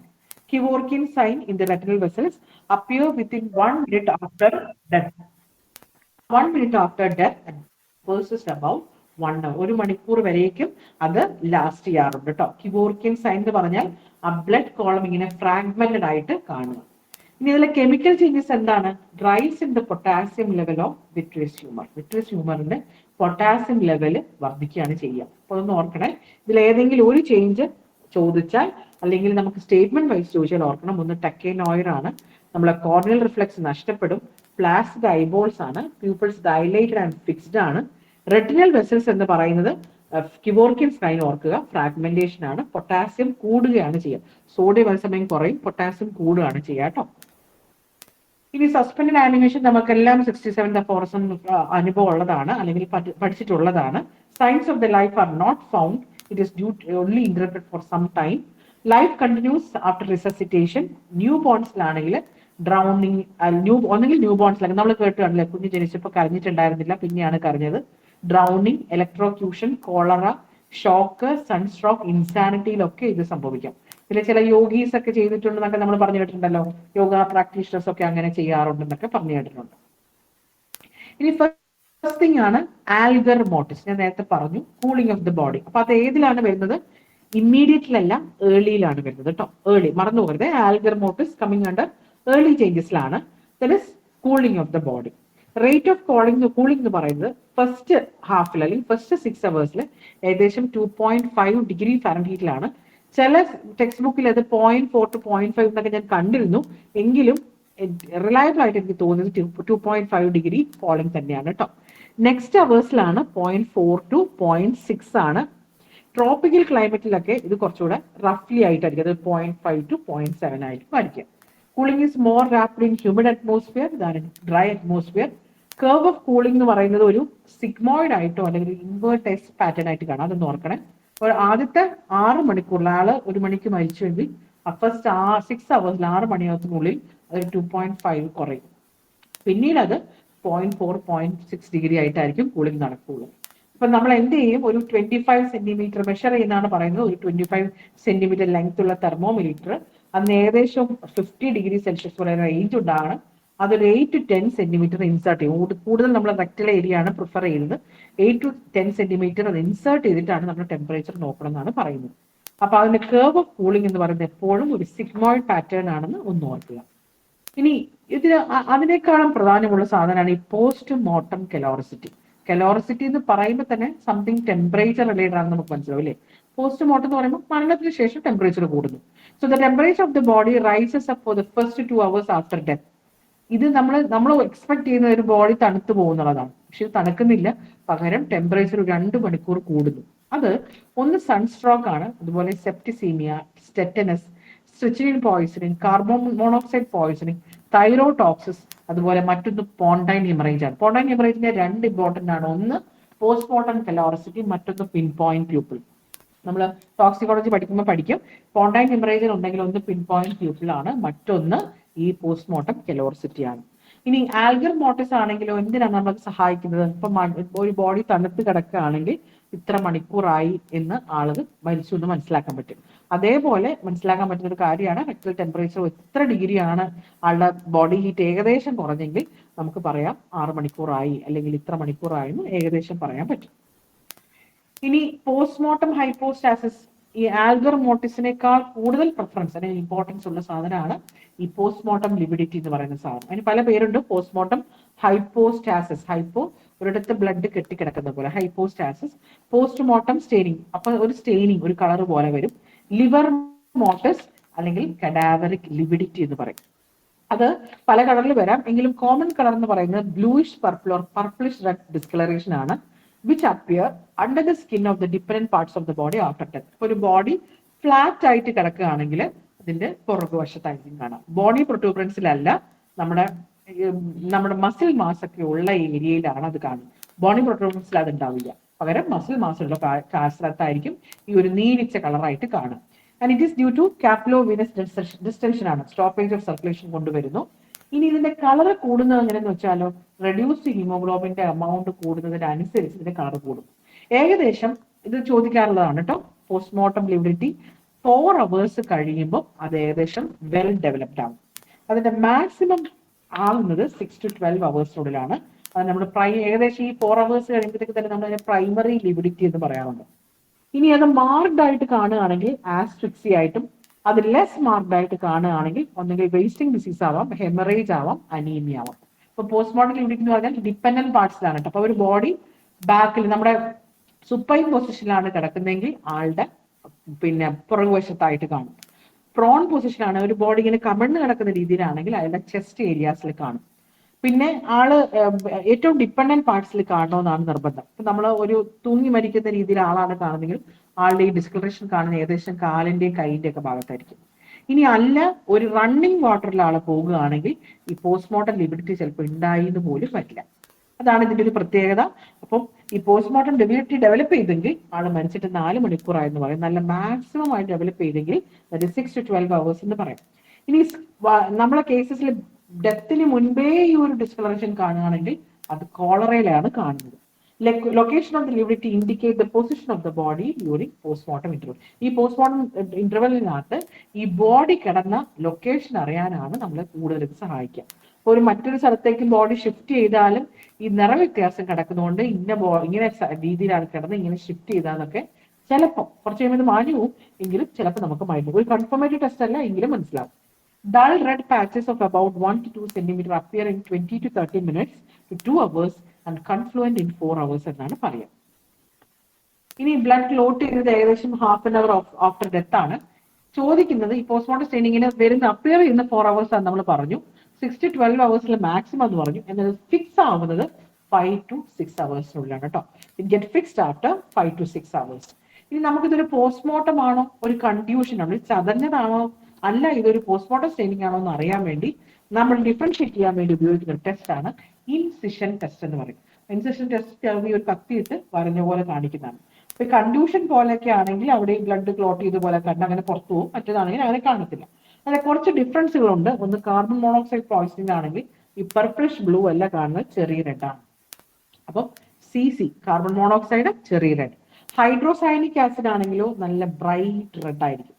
Kevorkian sign in the retinal vessels appear within 1 minute after death. 1 minute after death and persists about 1 hour. 1 മണിക്കൂർ വരേക്കും അത് ലാസ്റ്റ് ചെയ്യാറുണ്ട് കേട്ടോ. കിവോർക്കിയൻ സൈൻ എന്ന് പറഞ്ഞാൽ ആ ബ്ലഡ് കോളം ഇങ്ങനെ ഫ്രാഗ്മെന്റഡ് ആയിട്ട് കാണുക. ഇനി ഇതിലെ കെമിക്കൽ ചേഞ്ചസ് എന്താണ്? Rise in the potassium level of vitreous humour. Vitreous ഹ്യൂമറിന്റെ പൊട്ടാസ്യം ലെവൽ വർദ്ധിക്കുകയാണ് ചെയ്യുക. അപ്പോൾ ഒന്ന് ഓർക്കണേ, ഇതിൽ ഏതെങ്കിലും ഒരു ചേഞ്ച് ചോദിച്ചാൽ അല്ലെങ്കിൽ നമുക്ക് സ്റ്റേറ്റ്മെന്റ് വൈസ് ചോദിച്ചാൽ ഓർക്കണം. ഒന്ന് ടെക്കൈൻ ഓയിൽ ആണ്, നമ്മളെ കോർണിയൽ റിഫ്ലക്സ് നഷ്ടപ്പെടും, ഫ്ലാസിഡ് ഐബോൾസ് ആണ്, പ്യൂപ്പിൾസ് ഡയലേറ്റഡ് ആൻഡ് ഫിക്സ്ഡ് ആണ്. റെറ്റിനൽ വെസൽസ് എന്ന് പറയുന്നത് കിവോർക്കിയൻ സൈൻ ഓർക്കുക, ഫ്രാഗ്മെന്റേഷൻ ആണ്, പൊട്ടാസ്യം കൂടുകയാണ് ചെയ്യുക. സോഡിയം അതേസമയം കുറയും, പൊട്ടാസ്യം കൂടുകയാണ് ചെയ്യുക കേട്ടോ. ഇനി സസ്പെൻഡഡ് ആനിമേഷൻ നമുക്കെല്ലാം 67 ഫോറസം അനുഭവം ഉള്ളതാണ്, അല്ലെങ്കിൽ പഠിച്ചിട്ടുള്ളതാണ്. Signs of the life are not found, it is due only interpret for some time. Life continues after resuscitation. New ബോൺസിലാണെങ്കിൽ ഡ്രൗണിങ്, ഒന്നെങ്കിൽ ന്യൂ ബോൺസിലാണെങ്കിൽ നമ്മൾ കേട്ടുകയാണല്ലേ, കുഞ്ഞ് ജനിച്ചപ്പോൾ കരഞ്ഞിട്ടുണ്ടായിരുന്നില്ല, പിന്നെയാണ് കരഞ്ഞത്. Drowning, electrocution, cholera, shock, sunstroke, ഇൻസാനിറ്റിയിലൊക്കെ ഇത് സംഭവിക്കാം. പിന്നെ ചില യോഗീസ് ഒക്കെ ചെയ്തിട്ടുണ്ടെന്നൊക്കെ നമ്മൾ പറഞ്ഞു കേട്ടിട്ടുണ്ടല്ലോ, യോഗ പ്രാക്ടീഷണേഴ്സ് ഒക്കെ അങ്ങനെ ചെയ്യാറുണ്ടെന്നൊക്കെ പറഞ്ഞു കേട്ടിട്ടുണ്ട്. ഇനി ഫസ്റ്റ് തിങ് ആണ് ആൽഗർ മോട്ടിസ്. ഞാൻ നേരത്തെ പറഞ്ഞു കൂളിംഗ് ഓഫ് ദ ബോഡി. അപ്പൊ അത് ഏതിലാണ് വരുന്നത്? ഇമ്മീഡിയറ്റിലല്ല, ഏർലിയിലാണ് വരുന്നത് കേട്ടോ. ഏർലി മറന്നു പോകരുത്. Algor mortis coming under early ചേഞ്ചസിലാണ്. That is cooling of the body. Rate of cooling എന്ന് പറയുന്നത് ഫസ്റ്റ് ഹാഫിൽ അല്ലെങ്കിൽ ഫസ്റ്റ് 6 hours ഏകദേശം 2.5 ഡിഗ്രി ഫാരൻഹീറ്റിലാണ്. ചില ടെക്സ്റ്റ് ബുക്കിൽ അത് 0.4 to 0.5 എന്നൊക്കെ ഞാൻ കണ്ടിരുന്നു. എങ്കിലും റിലയബിൾ ആയിട്ട് എനിക്ക് തോന്നുന്നത് 2.5 ഡിഗ്രി ഫോളിംഗ് തന്നെയാണ് കേട്ടോ. നെക്സ്റ്റ് അവേഴ്സിലാണ് 0.4 to 0.6 ആണ്. ട്രോപ്പിക്കൽ ക്ലൈമറ്റിലൊക്കെ ഇത് കുറച്ചുകൂടെ റഫ്ലി ആയിട്ടായിരിക്കും, അത് 0.5 to 0.7 ആയിരിക്കും ആയിരിക്കും. Cooling is more rapid in humid atmosphere than in dry atmosphere. Curve of cooling എന്ന് പറയുന്നത് ഒരു സിഗ്മോയിഡ് ആയിട്ടോ അല്ലെങ്കിൽ ഇൻവേർട്ട് എസ് പാറ്റേൺ ആയിട്ട് കാണാം. അതൊന്ന് ഓർക്കണേ. ആദ്യത്തെ 6 മണിക്കൂറിൽ ആള് 1 മണിക്ക് മരിച്ചുവെങ്കിൽ ഫസ്റ്റ് 6 hours 6 മണിക്കൂറിനുള്ളിൽ അത് 2.5 കുറയും. പിന്നീട് അത് 0.4 0.6 ഡിഗ്രി ആയിട്ടായിരിക്കും കൂളിംഗ് നടക്കുകയുള്ളൂ. അപ്പൊ നമ്മൾ എന്ത് ചെയ്യും, ഒരു 25 സെന്റിമീറ്റർ മെഷർ ചെയ്യുന്നതാണ് പറയുന്നത്. ഒരു 25 സെന്റിമീറ്റർ ലെങ്ത് ഉള്ള തെർമോമീറ്റർ, അതിന് ഏകദേശം 50°C വരെ റേഞ്ച് ഉണ്ടാകണം. അതൊരു 8 to 10 സെന്റിമീറ്റർ ഇൻസേർട്ട് ചെയ്യും. കൂടുതൽ നമ്മൾ റെക്ടൽ ഏരിയ ആണ് പ്രിഫർ ചെയ്യുന്നത്. 8 to 10 സെന്റിമീറ്റർ അത് ഇൻസേർട്ട് ചെയ്തിട്ടാണ് നമ്മൾ ടെമ്പറേച്ചർ നോക്കണം എന്നാണ് പറയുന്നത്. അപ്പൊ അതിന്റെ കേർവ് ഓഫ് കൂളിംഗ് എന്ന് പറയുന്നത് എപ്പോഴും ഒരു സിഗ്മോയിഡ് പാറ്റേൺ ആണെന്ന് ഒന്ന് ഓർക്കുക. ഇനി ഇതിന് അതിനേക്കാളും പ്രധാനമുള്ള സാധനമാണ് ഈ പോസ്റ്റ് മോർട്ടം കലോറിസിറ്റി. കലോറിസിറ്റി എന്ന് പറയുമ്പോൾ തന്നെ സംതിങ് ടെമ്പറേച്ചർ റിലേറ്റഡ് ആണെന്ന് നമുക്ക് മനസ്സിലാവും അല്ലേ. പോസ്റ്റ് മോർട്ടം എന്ന് പറയുമ്പോൾ മരണത്തിന് ശേഷം ടെമ്പറേച്ചർ കൂടുന്നു. So the temperature of the body rises up for the first 2 hours after death. ഇത് നമ്മൾ എക്സ്പെക്ട് ചെയ്യുന്ന ഒരു ബോഡി തണുത്തു പോകുന്നുള്ളതാണ്. പക്ഷെ ഇത് തണുക്കുന്നില്ല, പകരം ടെമ്പറേച്ചർ 2 മണിക്കൂർ കൂടുന്നു. അത് ഒന്ന് സൺസ്ട്രോക്ക് ആണ്, അതുപോലെ septicaemia, tetanus, strychnine poisoning, carbon monoxide poisoning, thyrotoxicosis, അതുപോലെ മറ്റൊന്ന് പോണ്ടൈൻ ഹെമറേജ് ആണ്. പോണ്ടൈൻ ഹെമറേജിന്റെ 2 ഇമ്പോർട്ടന്റ് ആണ്. ഒന്ന് പോസ്റ്റ്മോർട്ടം കലോറിസിറ്റി, മറ്റൊന്ന് പിൻ പോയിന്റ് പ്യൂപ്പിൾ. നമ്മൾ ടോക്സിക്കോളജി പഠിക്കുമ്പോൾ പഠിക്കും. പോണ്ടൈൻ ഹെമറേജ് ഉണ്ടെങ്കിൽ ഒന്ന് പിൻ പോയിന്റ് പ്യൂപ്പിൾ ആണ്, മറ്റൊന്ന് ഈ പോസ്റ്റ്മോർട്ടം കലോറിസിറ്റി ആണ്. ഇനി ആൽഗർ മോർട്ടിസ് ആണെങ്കിലോ എന്തിനാണ് നമുക്ക് സഹായിക്കുന്നത്? ഇപ്പൊ ഒരു ബോഡി തണുത്ത് കിടക്കുകയാണെങ്കിൽ ഇത്ര മണിക്കൂറായി എന്ന് ആളുകൾ മരിച്ചു എന്ന് മനസ്സിലാക്കാൻ പറ്റും. അതേപോലെ മനസ്സിലാക്കാൻ പറ്റുന്ന ഒരു കാര്യമാണ് റെക്ടൽ ടെമ്പറേച്ചർ എത്ര ഡിഗ്രിയാണ് ആളുടെ ബോഡി ഹീറ്റ് ഏകദേശം കുറഞ്ഞെങ്കിൽ നമുക്ക് പറയാം 6 മണിക്കൂറായി അല്ലെങ്കിൽ ഇത്ര മണിക്കൂറായി എന്ന് ഏകദേശം പറയാൻ പറ്റും. ഇനി പോസ്റ്റ്മോർട്ടം ഹൈപ്പോസ്റ്റാസിസ്, ഈ ആൽഗർ മോർട്ടിസിനേക്കാൾ കൂടുതൽ പ്രിഫറൻസ് അല്ലെങ്കിൽ ഇമ്പോർട്ടൻസ് ഉള്ള സാധനമാണ് ഈ പോസ്റ്റ്മോർട്ടം ലിവിഡിറ്റി എന്ന് പറയുന്ന സാധനം. അതിന് പല പേരുണ്ട്. പോസ്റ്റ്മോർട്ടം ഹൈപ്പോസ്റ്റാസിസ്, ഹൈപ്പോ ഒരിടത്ത് ബ്ലഡ് കെട്ടിക്കിടക്കുന്ന പോലെ ഹൈപ്പോസ്റ്റാസിസ്. പോസ്റ്റ്മോർട്ടം സ്റ്റെയിനിങ്, അപ്പൊ ഒരു സ്റ്റെയിനിങ് ഒരു കളർ പോലെ വരും. ലിവർ മോർട്ടിസ് അല്ലെങ്കിൽ കഡാവറിക് ലിവിഡിറ്റി എന്ന് പറയും. അത് പല കളറിൽ വരാം, എങ്കിലും കോമൺ കളർ എന്ന് പറയുന്നത് bluish purple or purplish red discolouration ആണ്, which appear under the skin of the different parts of the body after death. ഒരു ബോഡി ഫ്ലാറ്റ് ആയിട്ട് കിടക്കുകയാണെങ്കിൽ അതിന്റെ പുറകുവശത്തായിരിക്കും കാണാം. ബോഡി പ്രൊട്യൂബറൻസിലല്ല, നമ്മുടെ മസിൽ മാസ് ഒക്കെ ഉള്ള ഏരിയയിലാണ് അത് കാണുന്നത്. ബോഡി പ്രൊട്യൂബറൻസിൽ അത് ഉണ്ടാവില്ല, പകരം മസിൽ മാസ് ഉള്ള സ്ഥലത്തായിരിക്കും ഈ ഒരു നീലിച്ച കളറായിട്ട് കാണുക. And it is due to capillovenous distension ആണ്, സ്റ്റോപ്പേജ് ഓഫ് സർക്കുലേഷൻ കൊണ്ടുവരുന്നു. ഇനി ഇതിന്റെ കളർ കൂടുന്നത് എങ്ങനെയെന്ന് വെച്ചാലോ, റെഡ്യൂസ്ഡ് ഹീമോഗ്ലോബിന്റെ എമൗണ്ട് കൂടുന്നതിനനുസരിച്ച് ഇതിന്റെ കളർ കൂടും. ഏകദേശം ഇത് ചോദിക്കാറുള്ളതാണ് കേട്ടോ. പോസ്റ്റ്മോർട്ടം ലിവിഡിറ്റി 4 hours കഴിയുമ്പോൾ അത് ഏകദേശം വെൽ ഡെവലപ്ഡ് ആവും. അതിന്റെ മാക്സിമം ആവുന്നത് 6 to 12 hours അത് നമ്മൾ ഏകദേശം ഈ 4 hours കഴിയുമ്പോഴത്തേക്ക് തന്നെ നമ്മൾ അതിനെ പ്രൈമറി ലിവിഡിറ്റി എന്ന് പറയാറുണ്ട്. ഇനി അത് മാർക്ഡ് ആയിട്ട് കാണുകയാണെങ്കിൽ ആസ്ഫിക്സി ആയിട്ടും, അത് ലെസ് മാർക്ഡ് ആയിട്ട് കാണുകയാണെങ്കിൽ ഒന്നുകിൽ വേസ്റ്റിംഗ് ഡിസീസ് ആവാം, ഹെമറേജ് ആവാം, അനീമിയ ആവാം. ഇപ്പൊ പോസ്റ്റ്മോർട്ടം ലിവിഡിറ്റി എന്ന് പറഞ്ഞാൽ ഡിപ്പെൻഡന്റ് പാർട്സിലാണ് കേട്ടോ. അപ്പൊ ഒരു ബോഡി ബാക്കിൽ നമ്മുടെ സുപ്പൈൻ പൊസിഷനിലാണ് കിടക്കുന്നതെങ്കിൽ ആളുടെ പുറകുവശത്തായിട്ട് കാണും. പ്രോൺ പൊസിഷനാണ്, ഒരു ബോഡി ഇങ്ങനെ കമഴ്ന്ന് കിടക്കുന്ന രീതിയിലാണെങ്കിൽ അയാളുടെ ചെസ്റ്റ് ഏരിയാസിൽ കാണും. പിന്നെ ആള് ഏറ്റവും ഡിപ്പെൻഡന്റ് പാർട്സിൽ കാണണമെന്നാണ് നിർബന്ധം. ഇപ്പൊ നമ്മൾ ഒരു തൂങ്ങി മരിക്കുന്ന രീതിയിൽ ആളാണ് കാണുന്നെങ്കിൽ ആളുടെ ഈ ഡിസ്കളറേഷൻ കാണുന്ന ഏകദേശം കാലിന്റെയും കൈയിന്റെ ഒക്കെ ഭാഗത്തായിരിക്കും. ഇനി അല്ല, ഒരു റണ്ണിങ് വാട്ടറിൽ ആളെ പോകുകയാണെങ്കിൽ ഈ പോസ്റ്റ്മോർട്ടം ലിവിഡിറ്റി ചിലപ്പോൾ ഉണ്ടായി എന്ന് പോലും പറ്റില്ല. അതാണ് ഇതിന്റെ ഒരു പ്രത്യേകത. അപ്പം ഈ പോസ്റ്റ്മോർട്ടം ലിവിഡിറ്റി ഡെവലപ്പ് ചെയ്തെങ്കിൽ ആള് മരിച്ചിട്ട് 4 മണിക്കൂറായെന്ന് പറയും. നല്ല മാക്സിമം ആയി ഡെവലപ്പ് ചെയ്തെങ്കിൽ 6 to 12 hours എന്ന് പറയും. ഇനി നമ്മളെ കേസസിൽ ഡെത്തിന് മുൻപേ ഈ ഒരു ഡിസ്കളറേഷൻ കാണുകയാണെങ്കിൽ അത് കോളറയിലാണ് കാണുന്നത്. Location of the lividity indicate the position of the body during postmortem interval. ഈ പോസ്റ്റ്മോർട്ടം ഇന്റർവെലിനകത്ത് ഈ ബോഡി കിടന്ന ലൊക്കേഷൻ അറിയാനാണ് നമ്മളെ കൂടുതൽ സഹായിക്കുക. ഒരു മറ്റൊരു സ്ഥലത്തേക്ക് ബോഡി ഷിഫ്റ്റ് ചെയ്താലും ഈ നിറവ്യത്യാസം കിടക്കുന്നതുകൊണ്ട് ഇങ്ങനെ രീതിയിലാണ് കിടന്ന് ഇങ്ങനെ ഷിഫ്റ്റ് ചെയ്താന്നൊക്കെ ചിലപ്പോൾ കുറച്ച് കഴിയുമ്പോൾ മാഞ്ഞു പോകും, എങ്കിലും ചിലപ്പോൾ നമുക്ക് മൈൻഡ് ഒരു കൺഫർമേറ്റീവ് ടെസ്റ്റ് അല്ല എങ്കിലും മനസ്സിലാവും. Dull red patches of about 1 to 2 centimeter appear in 20 to 30 minutes to 2 hours and confluent in 4 hours എന്നാണ് പറയുക. ഇനി ബ്ലഡ് ക്ലോട്ട് ചെയ്യുന്നത് ഏകദേശം ½ an hour ആഫ്റ്റർ ഡെത്ത് ആണ് ചോദിക്കുന്നത്. ഈ പോസ്റ്റ്മോർട്ടം സ്റ്റെയിനിങ്ങിന് വരുന്ന അപ്പിയർ ചെയ്യുന്ന 4 hours ആണ് നമ്മൾ പറഞ്ഞു. 6 to 12 hours മാക്സിമം എന്ന് പറഞ്ഞു. എന്നാൽ ഫിക്സ് ആവുന്നത് 5 to 6 hours കേട്ടോ. It get fixed after 5 to 6 hours. ഇനി നമുക്കിതൊരു പോസ്റ്റ്മോർട്ടം ആണോ, ഒരു കൺഫ്യൂഷൻ ആണ്, ചതഞ്ഞതാണോ, അല്ല ഇതൊരു പോസ്റ്റ്മോർട്ടം സ്റ്റെയിനിങ് ആണോ എന്ന് അറിയാൻ വേണ്ടി നമ്മൾ ഡിഫറൻഷിയേറ്റ് ചെയ്യാൻ വേണ്ടി ഉപയോഗിക്കുന്ന ടെസ്റ്റ് ആണ് ഇൻസിഷൻ ടെസ്റ്റ് എന്ന് പറയും. ഇൻസിഷൻ ടെസ്റ്റ് ഒരു കത്തിയിട്ട് വരഞ്ഞ പോലെ കാണിക്കുന്നതാണ്. ഇപ്പൊ കൺഫ്യൂഷൻ പോലെയൊക്കെ ആണെങ്കിൽ അവിടെ ബ്ലഡ് ക്ലോട്ട് ചെയ്ത പോലെ കണ്ട് അങ്ങനെ പുറത്തു പോകും, മറ്റേതാണെങ്കിൽ അങ്ങനെ കാണത്തില്ല. അതിൽ കുറച്ച് ഡിഫറൻസുകളുണ്ട്. ഒന്ന് കാർബൺ മോണോക്സൈഡ് പോയിസണിംഗ് ആണെങ്കിൽ ഈ പർപ്പിളിഷ് ബ്ലൂ അല്ല കാണുന്നത്, ചെറിയ റെഡ് ആണ്. അപ്പം CC കാർബൺ മോണോക്സൈഡ് ചെറിയ റെഡ്. ഹൈഡ്രോസയനിക് ആസിഡ് ആണെങ്കിലോ നല്ല ബ്രൈറ്റ് റെഡ് ആയിരിക്കും.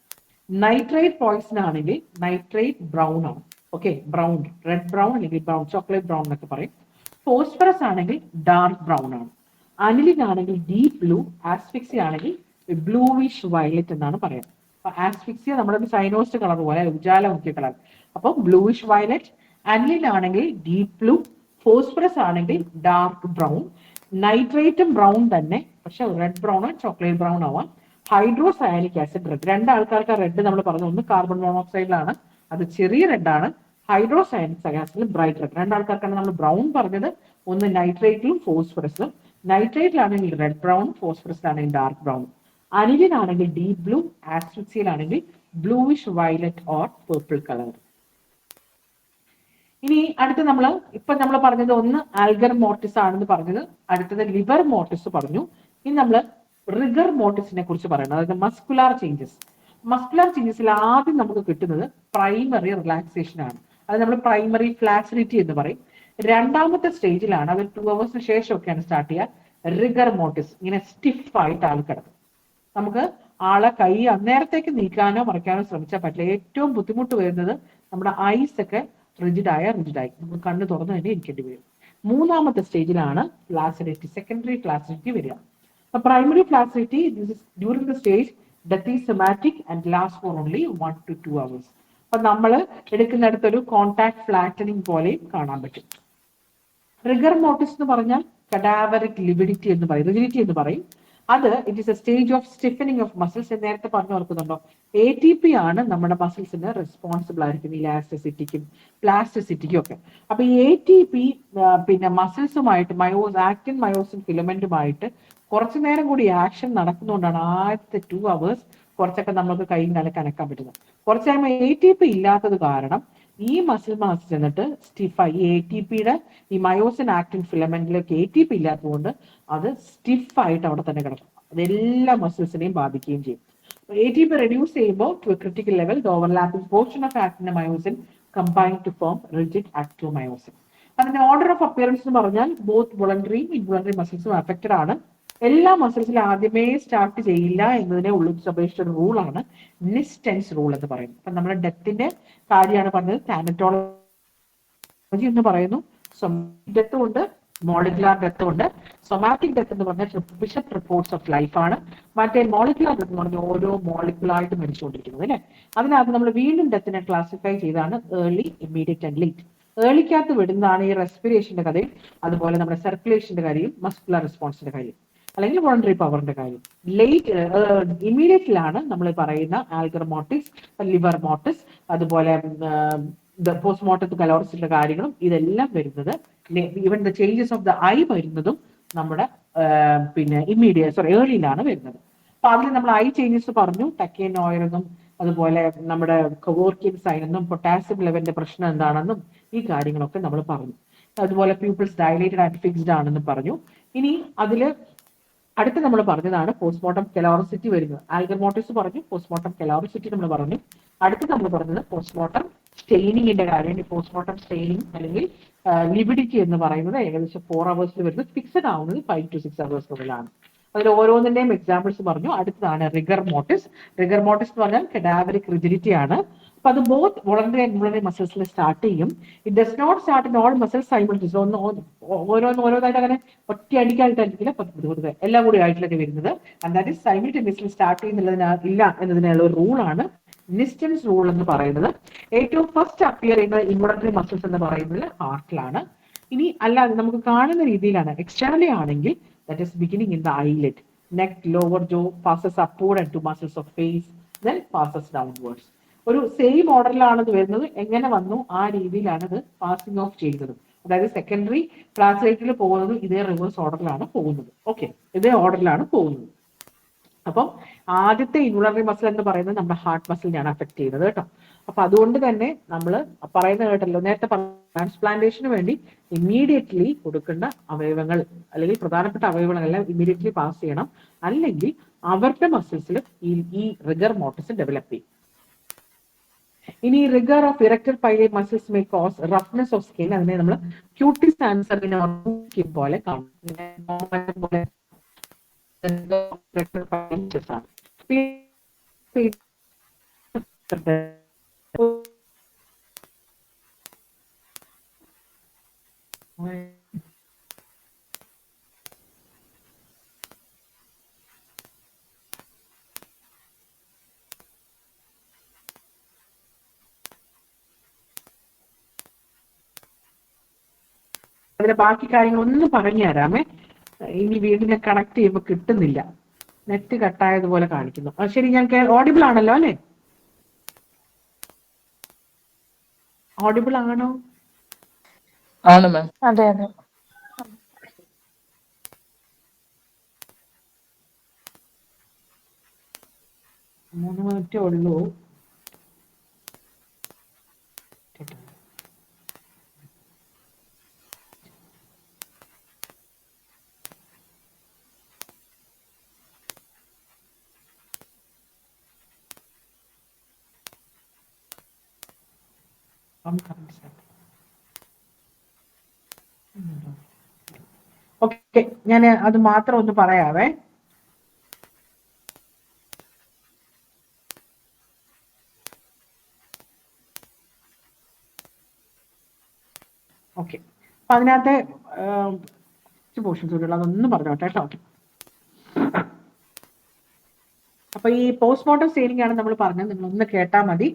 നൈട്രേറ്റ് പോയിസൺ ആണെങ്കിൽ നൈട്രേറ്റ് ബ്രൗൺ ആണ്. ഓക്കെ, ബ്രൗൺ, റെഡ് ബ്രൗൺ അല്ലെങ്കിൽ ബ്രൗൺ ചോക്ലേറ്റ് ബ്രൗൺ എന്നൊക്കെ പറയും. ഫോസ്ഫറസ് ആണെങ്കിൽ ഡാർക്ക് ബ്രൗൺ ആണ്. അനിലിൻ ആണെങ്കിൽ ഡീപ് ബ്ലൂ, ആസ്ഫിക്സിയ ആണെങ്കിൽ ബ്ലൂവിഷ് വയലറ്റ് എന്നാണ് പറയുന്നത്. അപ്പൊ ആസ്ഫിക്സിയ നമ്മുടെ ഒരു സൈനോസ്റ്റ് കളർ പോലെ ഉജാലമുഖ്യ കളർ. അപ്പൊ ബ്ലൂവിഷ് വയലറ്റ്. അനിലിൻ ആണെങ്കിൽ ഡീപ് ബ്ലൂ, ഫോസ്ഫറസ് ആണെങ്കിൽ ഡാർക്ക് ബ്രൗൺ. നൈട്രേറ്റും ബ്രൗൺ തന്നെ, പക്ഷെ റെഡ് ബ്രൗൺ ചോക്ലേറ്റ് ബ്രൗൺ ആവാം. ഹൈഡ്രോസയനിക് ആസിഡ് റെഡ്. രണ്ടാൾക്കാർക്ക് റെഡ് നമ്മൾ പറഞ്ഞു, ഒന്ന് കാർബൺ മോണോക്സൈഡിലാണ്, അത് ചെറിയ റെഡ് ആണ്. ഹൈഡ്രോസയനിക് ആസിഡിൽ ബ്രൈറ്റ് റെഡ്. രണ്ടാൾക്കാർക്കാണ് നമ്മൾ ബ്രൗൺ പറഞ്ഞത്, ഒന്ന് നൈട്രേറ്റിലും ഫോസ്ഫറസിലും. നൈട്രേറ്റിലാണെങ്കിൽ റെഡ് ബ്രൗൺ, ഫോസ്ഫറസിലാണെങ്കിൽ ഡാർക്ക് ബ്രൗൺ. അനിലിനാണെങ്കിൽ ഡീപ് ബ്ലൂ, ആസ്ഫിക്സിയിലാണെങ്കിൽ bluish violet or purple colour. ഇനി അടുത്ത് നമ്മൾ പറഞ്ഞത് ഒന്ന് ആൽഗർ മോർട്ടിസ് ആണെന്ന് പറഞ്ഞത്, അടുത്തത് ലിവർ മോർട്ടിസ് പറഞ്ഞു. ഇനി നമ്മൾ റിഗർ മോർട്ടിസിനെ കുറിച്ച് പറയണം, അതായത് മസ്കുലാർ ചേഞ്ചസ്. മസ്കുലാർ ചേഞ്ചസിൽ ആദ്യം നമുക്ക് കിട്ടുന്നത് പ്രൈമറി റിലാക്സേഷൻ ആണ്. അത് നമ്മൾ പ്രൈമറി ഫ്ലാസിലിറ്റി എന്ന് പറയും. രണ്ടാമത്തെ സ്റ്റേജിലാണ്, അത് 2 hours ശേഷമൊക്കെയാണ് സ്റ്റാർട്ട് ചെയ്യുക, റിഗർ മോർട്ടിസ്. ഇങ്ങനെ സ്റ്റിഫ് ആയിട്ട് ആൾ കിടക്കും. നമുക്ക് ആളെ കൈ അന്നേരത്തേക്ക് നീക്കാനോ മറിക്കാനോ ശ്രമിച്ചാൽ പറ്റില്ല. ഏറ്റവും ബുദ്ധിമുട്ട് വരുന്നത് നമ്മുടെ ഐസ് ഒക്കെ റിജിഡായി നമുക്ക് കണ്ണ് തുറന്ന് തന്നെ ഇരിക്കേണ്ടി വരും. മൂന്നാമത്തെ സ്റ്റേജിലാണ് ഫ്ലാസിലിറ്റി, സെക്കൻഡറി ഫ്ലാസിലിറ്റി വരിക. Primary flaccidity during the stage death is somatic and last for only 1 to 2 hours. അപ്പൊ നമ്മൾ എടുക്കുന്നിടത്തൊരു കോൺടാക്ട് ഫ്ലാറ്റനിങ് പോലെയും കാണാൻ പറ്റും. റിഗർ മോർട്ടിസ് എന്ന് പറഞ്ഞാൽ കഡാവറിക് ലിവിഡിറ്റി എന്ന് പറയും, റിജിഡിറ്റി എന്ന് പറയും. അത് it is A stage of stiffening of muscles. നേരത്തെ പറഞ്ഞു ഓർക്കുന്നുണ്ടോ, ATP ആണ് നമ്മുടെ മസിൽസിന് റെസ്പോൺസിബിൾ ആയിരിക്കും ഇലാസ്റ്റിസിറ്റിക്കും പ്ലാസ്റ്റിസിറ്റിക്കും ഒക്കെ. അപ്പൊ ഈ ATP പിന്നെ മസിൽസുമായിട്ട് ആക്റ്റിൻ മയോസിൻ ഫിലമെന്റുമായിട്ട് കുറച്ചു നേരം കൂടി ആക്ഷൻ നടക്കുന്നതുകൊണ്ടാണ് ആദ്യത്തെ 2 hours കുറച്ചൊക്കെ നമുക്ക് കൈയും കാലൊക്കെ അനക്കാൻ പറ്റുന്നത്. കുറച്ച് കഴിയുമ്പോൾ ATP ഇല്ലാത്തത് കാരണം ഈ മസിൽ മാസ് ചെന്നിട്ട് സ്റ്റിഫായി. ATPയുടെ ഈ മയോസിൻ ആക്റ്റിൻ ഫിലമെന്റിലേക്ക് ATP ഇല്ലാത്തതുകൊണ്ട് അത് സ്റ്റിഫായിട്ട് അവിടെ തന്നെ കിടക്കും. അതെല്ലാ മസിൽസിനെയും ബാധിക്കുകയും ചെയ്യും. ATP റെഡ്യൂസ് ചെയ്യുമ്പോൾ to a critical level the overlapping portion of actin myosin combine to form rigid actomyosin. അതിന്റെ ഓർഡർ ഓഫ് അപ്പിയറൻസ് എന്ന് പറഞ്ഞാൽ ബോത്ത് വോളണ്ടറിയും ഇൻവോളണ്ടറി മസിൽസും അഫക്റ്റഡ് ആണ്. എല്ലാ മസിൽസിലും ആദ്യമേ സ്റ്റാർട്ട് ചെയ്യില്ല എന്നതിനെ ഉള്ളിച്ചപേക്ഷിച്ച ഒരു റൂളാണ് നിസ്റ്റൻസ് റൂൾ എന്ന് പറയുന്നത്. അപ്പൊ നമ്മുടെ ഡെത്തിന്റെ കാര്യമാണ് പറഞ്ഞത്. താനറ്റോളജി എന്ന് പറയുന്നു സൊമാറ്റിക് ഡെത്തും ഉണ്ട്, മോളിക്കുലാർ ഡെത്തും ഉണ്ട്. സൊമാറ്റിക് ഡെത്ത് എന്ന് പറഞ്ഞാൽ ബിഷപ്പ് റിപ്പോർട്ട്സ് ഓഫ് ലൈഫ് ആണ്. മറ്റേ മോളിക്കുലാർ ഡെത്ത് എന്ന് പറഞ്ഞാൽ ഓരോ മോളിക്കുലായിട്ട് മരിച്ചുകൊണ്ടിരിക്കുന്നത് അല്ലെ. അതിനകത്ത് നമ്മൾ വീണ്ടും ഡെത്തിനെ ക്ലാസിഫൈ ചെയ്താണ് ഏർലി, ഇമ്മീഡിയറ്റ് ആൻഡ് ലേറ്റ്. ഏർലിക്കകത്ത് വിടുന്നതാണ് ഈ റെസ്പിറേഷന്റെ കഥയും അതുപോലെ നമ്മുടെ സർക്കുലേഷന്റെ കാര്യവും മസ്കുലർ റെസ്പോൺസിന്റെ കാര്യം, അല്ലെങ്കിൽ വോളണ്ടറി പവറിന്റെ കാര്യം. ലേറ്റ് ഇമ്മീഡിയറ്റിലാണ് നമ്മൾ പറയുന്ന ആൽഗർ മോർട്ടിസ്, ലിവർ മോർട്ടിസ്, അതുപോലെ പോസ്റ്റ്മോർട്ടം കലോറസിന്റെ കാര്യങ്ങളും ഇതെല്ലാം വരുന്നത്. Even the changes of the I വരുന്നതും നമ്മുടെ പിന്നെ ഏർലിയിലാണ് വരുന്നത്. അപ്പൊ അതിൽ നമ്മൾ ഐ ചേഞ്ചസ് പറഞ്ഞു, ടക്കേൻ നോയർ എന്നും അതുപോലെ നമ്മുടെ കവോർക്കിൻ സൈൻ എന്നും പൊട്ടാസ്യം ലെവലിന്റെ പ്രശ്നം എന്താണെന്നും ഈ കാര്യങ്ങളൊക്കെ നമ്മൾ പറഞ്ഞു. അതുപോലെ പ്യൂപ്പിൾസ് ഡയലേറ്റഡ് ആൻഡ് ഫിക്സ്ഡ് ആണെന്ന് പറഞ്ഞു. ഇനി അതില് അടുത്ത് നമ്മൾ പറഞ്ഞതാണ് പോസ്റ്റ്മോർട്ടം കലോറിസിറ്റി വരുന്നത്. ആൽഗർ മോർട്ടിസ് പറഞ്ഞു, പോസ്റ്റ്മോർട്ടം കലോറിസിറ്റി നമ്മൾ പറഞ്ഞു. അടുത്ത് നമ്മൾ പറഞ്ഞത് പോസ്റ്റ്മോർട്ടം സ്റ്റെയിനിങ്ങിന്റെ കാര്യം. പോസ്റ്റ്മോർട്ടം സ്റ്റെയിനിങ് അല്ലെങ്കിൽ ലിവിഡിറ്റി എന്ന് പറയുന്നത് ഏകദേശം 4 hours വരുന്നത്, ഫിക്സഡ് ആവുന്നത് 5 to 6 hours അതിൽ ഓരോന്നിന്റെയും എക്സാമ്പിൾസ് പറഞ്ഞു. അടുത്തതാണ് റിഗർ മോർട്ടിസ്. റിഗർ മോർട്ടിസ് എന്ന് പറഞ്ഞാൽ കഡാവറിക് റിജിഡിറ്റി ആണ്. അപ്പൊ അത് ബോത്ത് വോളണ്ടറി ആൻഡ് ഇൻവോളണ്ടറി മസിൽസിൽ സ്റ്റാർട്ട് ചെയ്യും. It does not start in all muscles simultaneously. ഓരോന്നായിട്ട് അങ്ങനെ ഒറ്റയടിക്കായിട്ടായിരിക്കില്ല, എല്ലാം കൂടി ആയിട്ടൊക്കെ വരുന്നത്. And that is simultaneously start ചെയ്യുന്നില്ല എന്നതിനുള്ള റൂളാണ് നിസ്റ്റൻസ് റൂൾ എന്ന് പറയുന്നത്. ഏറ്റവും ഫസ്റ്റ് അപ്പിയർ ചെയ്യുന്ന ഇൻവോളണ്ടറി മസിൽസ് എന്ന് പറയുന്നത് ഹാർട്ടിലാണ്. ഇനി അല്ലാതെ നമുക്ക് കാണുന്ന രീതിയിലാണ്. എക്സ്റ്റേണലി ആണെങ്കിൽ that is beginning in the eyelid, neck, lower jaw, passes upward and to muscles of face, then passes downwards. ഒരു സെയിം ഓർഡറിലാണ് ഇത് വരുന്നത്. എങ്ങനെ വന്നു ആ രീതിയിലാണ് ഇത് പാസിംഗ് ഓഫ് ചെയ്യുന്നത്. അതായത് സെക്കൻഡറി ഫ്ലാസിലേറ്റിൽ പോകുന്നത് ഇതേ റിവേഴ്സ് ഓർഡറിലാണ് പോകുന്നത്. ഓക്കെ, ഇതേ ഓർഡറിലാണ് പോകുന്നത്. അപ്പം ആദ്യത്തെ ഇൻവോളണ്ടറി മസിൽ എന്ന് പറയുന്നത് നമ്മുടെ ഹാർട്ട് മസിലിനെയാണ് അഫക്ട് ചെയ്യുന്നത് കേട്ടോ. അപ്പൊ അതുകൊണ്ട് തന്നെ നമ്മൾ പറയുന്ന കേട്ടല്ലോ നേരത്തെ ട്രാൻസ്പ്ലാന്റേഷന് വേണ്ടി ഇമ്മീഡിയറ്റ്ലി കൊടുക്കേണ്ട അവയവങ്ങൾ അല്ലെങ്കിൽ പ്രധാനപ്പെട്ട അവയവങ്ങളെല്ലാം ഇമ്മീഡിയറ്റ്ലി പാസ് ചെയ്യണം, അല്ലെങ്കിൽ അവരുടെ മസിൽസിൽ ഈ റിഗർ മോർട്ടിസ് ഡെവലപ്പ് ചെയ്യും. ഇനി rigor of erector pili muscles may cause roughness of skin, അതിനെ നമ്മൾ ക്യൂട്ടിസ് ആൻസറിനെ പോലെ കാണും. അതിന്റെ ബാക്കി കാര്യങ്ങളൊന്നും പറഞ്ഞു തരാമേ. ഇനി വീടിനെ കണക്ട് ചെയ്യുമ്പോൾ കിട്ടുന്നില്ല, നെറ്റ് കട്ടായതുപോലെ കാണിക്കുന്നു. ശരി, ഞാൻ ഓഡിബിൾ ആണല്ലോ അല്ലെ? ഓഡിബിൾ ആണോ? ആണ് മാം. അതെ അതെ. 3 മിനിറ്റേ ഉള്ളൂ. ഓക്കെ, ഞാൻ അത് മാത്രം ഒന്ന് പറയാവേ. ഓക്കെ, അപ്പൊ അതിനകത്തെ പോർഷൻസ് കൂടെയുള്ള അതൊന്നും പറഞ്ഞോട്ടെ കേട്ടോ. അപ്പൊ ഈ പോസ്റ്റ്മോർട്ടം സ്റ്റേജിംഗ് ആണ് നമ്മൾ പറഞ്ഞത്, നിങ്ങൾ ഒന്ന് കേട്ടാൽ മതി.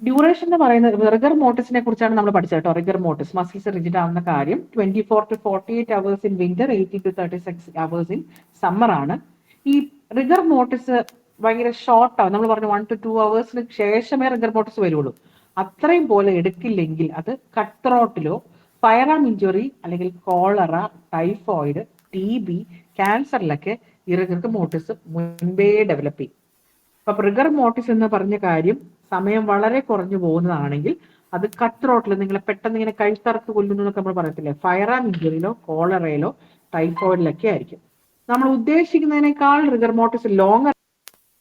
ഡ്യൂറേഷൻ എന്ന് പറയുന്നത് റിഗർ മോർട്ടിസിനെ കുറിച്ചാണ് നമ്മൾ പഠിച്ചത് കേട്ടോ. റിഗർ മോർട്ടിസ് മസിൽസ് റിജിഡ് ആവുന്ന കാര്യം 24 to 48 hours in winter, 18 to 36 hours in summer ആണ്. ഈ റിഗർ മോർട്ടിസ് ഭയങ്കര ഷോർട്ടാണ്. നമ്മൾ പറഞ്ഞു 1 to 2 hours ശേഷമേ റിഗർ മോർട്ടിസ് വരുള്ളൂ. അത്രയും പോലെ എടുക്കില്ലെങ്കിൽ അത് കട്ട് ത്രോട്ടിലോ ഫയർ ആം ഇഞ്ചുറി അല്ലെങ്കിൽ കോളറ, ടൈഫോയിഡ്, TB, ക്യാൻസറിലൊക്കെ ഈ റിഗർ മോർട്ടിസ് മുൻപേ ഡെവലപ്പ് ചെയ്യും. അപ്പൊ റിഗർ മോർട്ടിസ് എന്ന് പറഞ്ഞ കാര്യം സമയം വളരെ കുറഞ്ഞു പോകുന്നതാണെങ്കിൽ അത് കട്ട് ത്രോട്ടിൽ നിങ്ങളെ പെട്ടെന്ന് ഇങ്ങനെ കഴുത്തറുത്ത് കൊല്ലുന്നു എന്നൊക്കെ നമ്മൾ പറയത്തില്ലേ, ഫയർ ആം ഇഞ്ചുറിയിലോ കോളറയിലോ ടൈഫോയിഡിലൊക്കെ ആയിരിക്കും. നമ്മൾ ഉദ്ദേശിക്കുന്നതിനേക്കാൾ റിഗർ മോർട്ടിസ് ലോങ്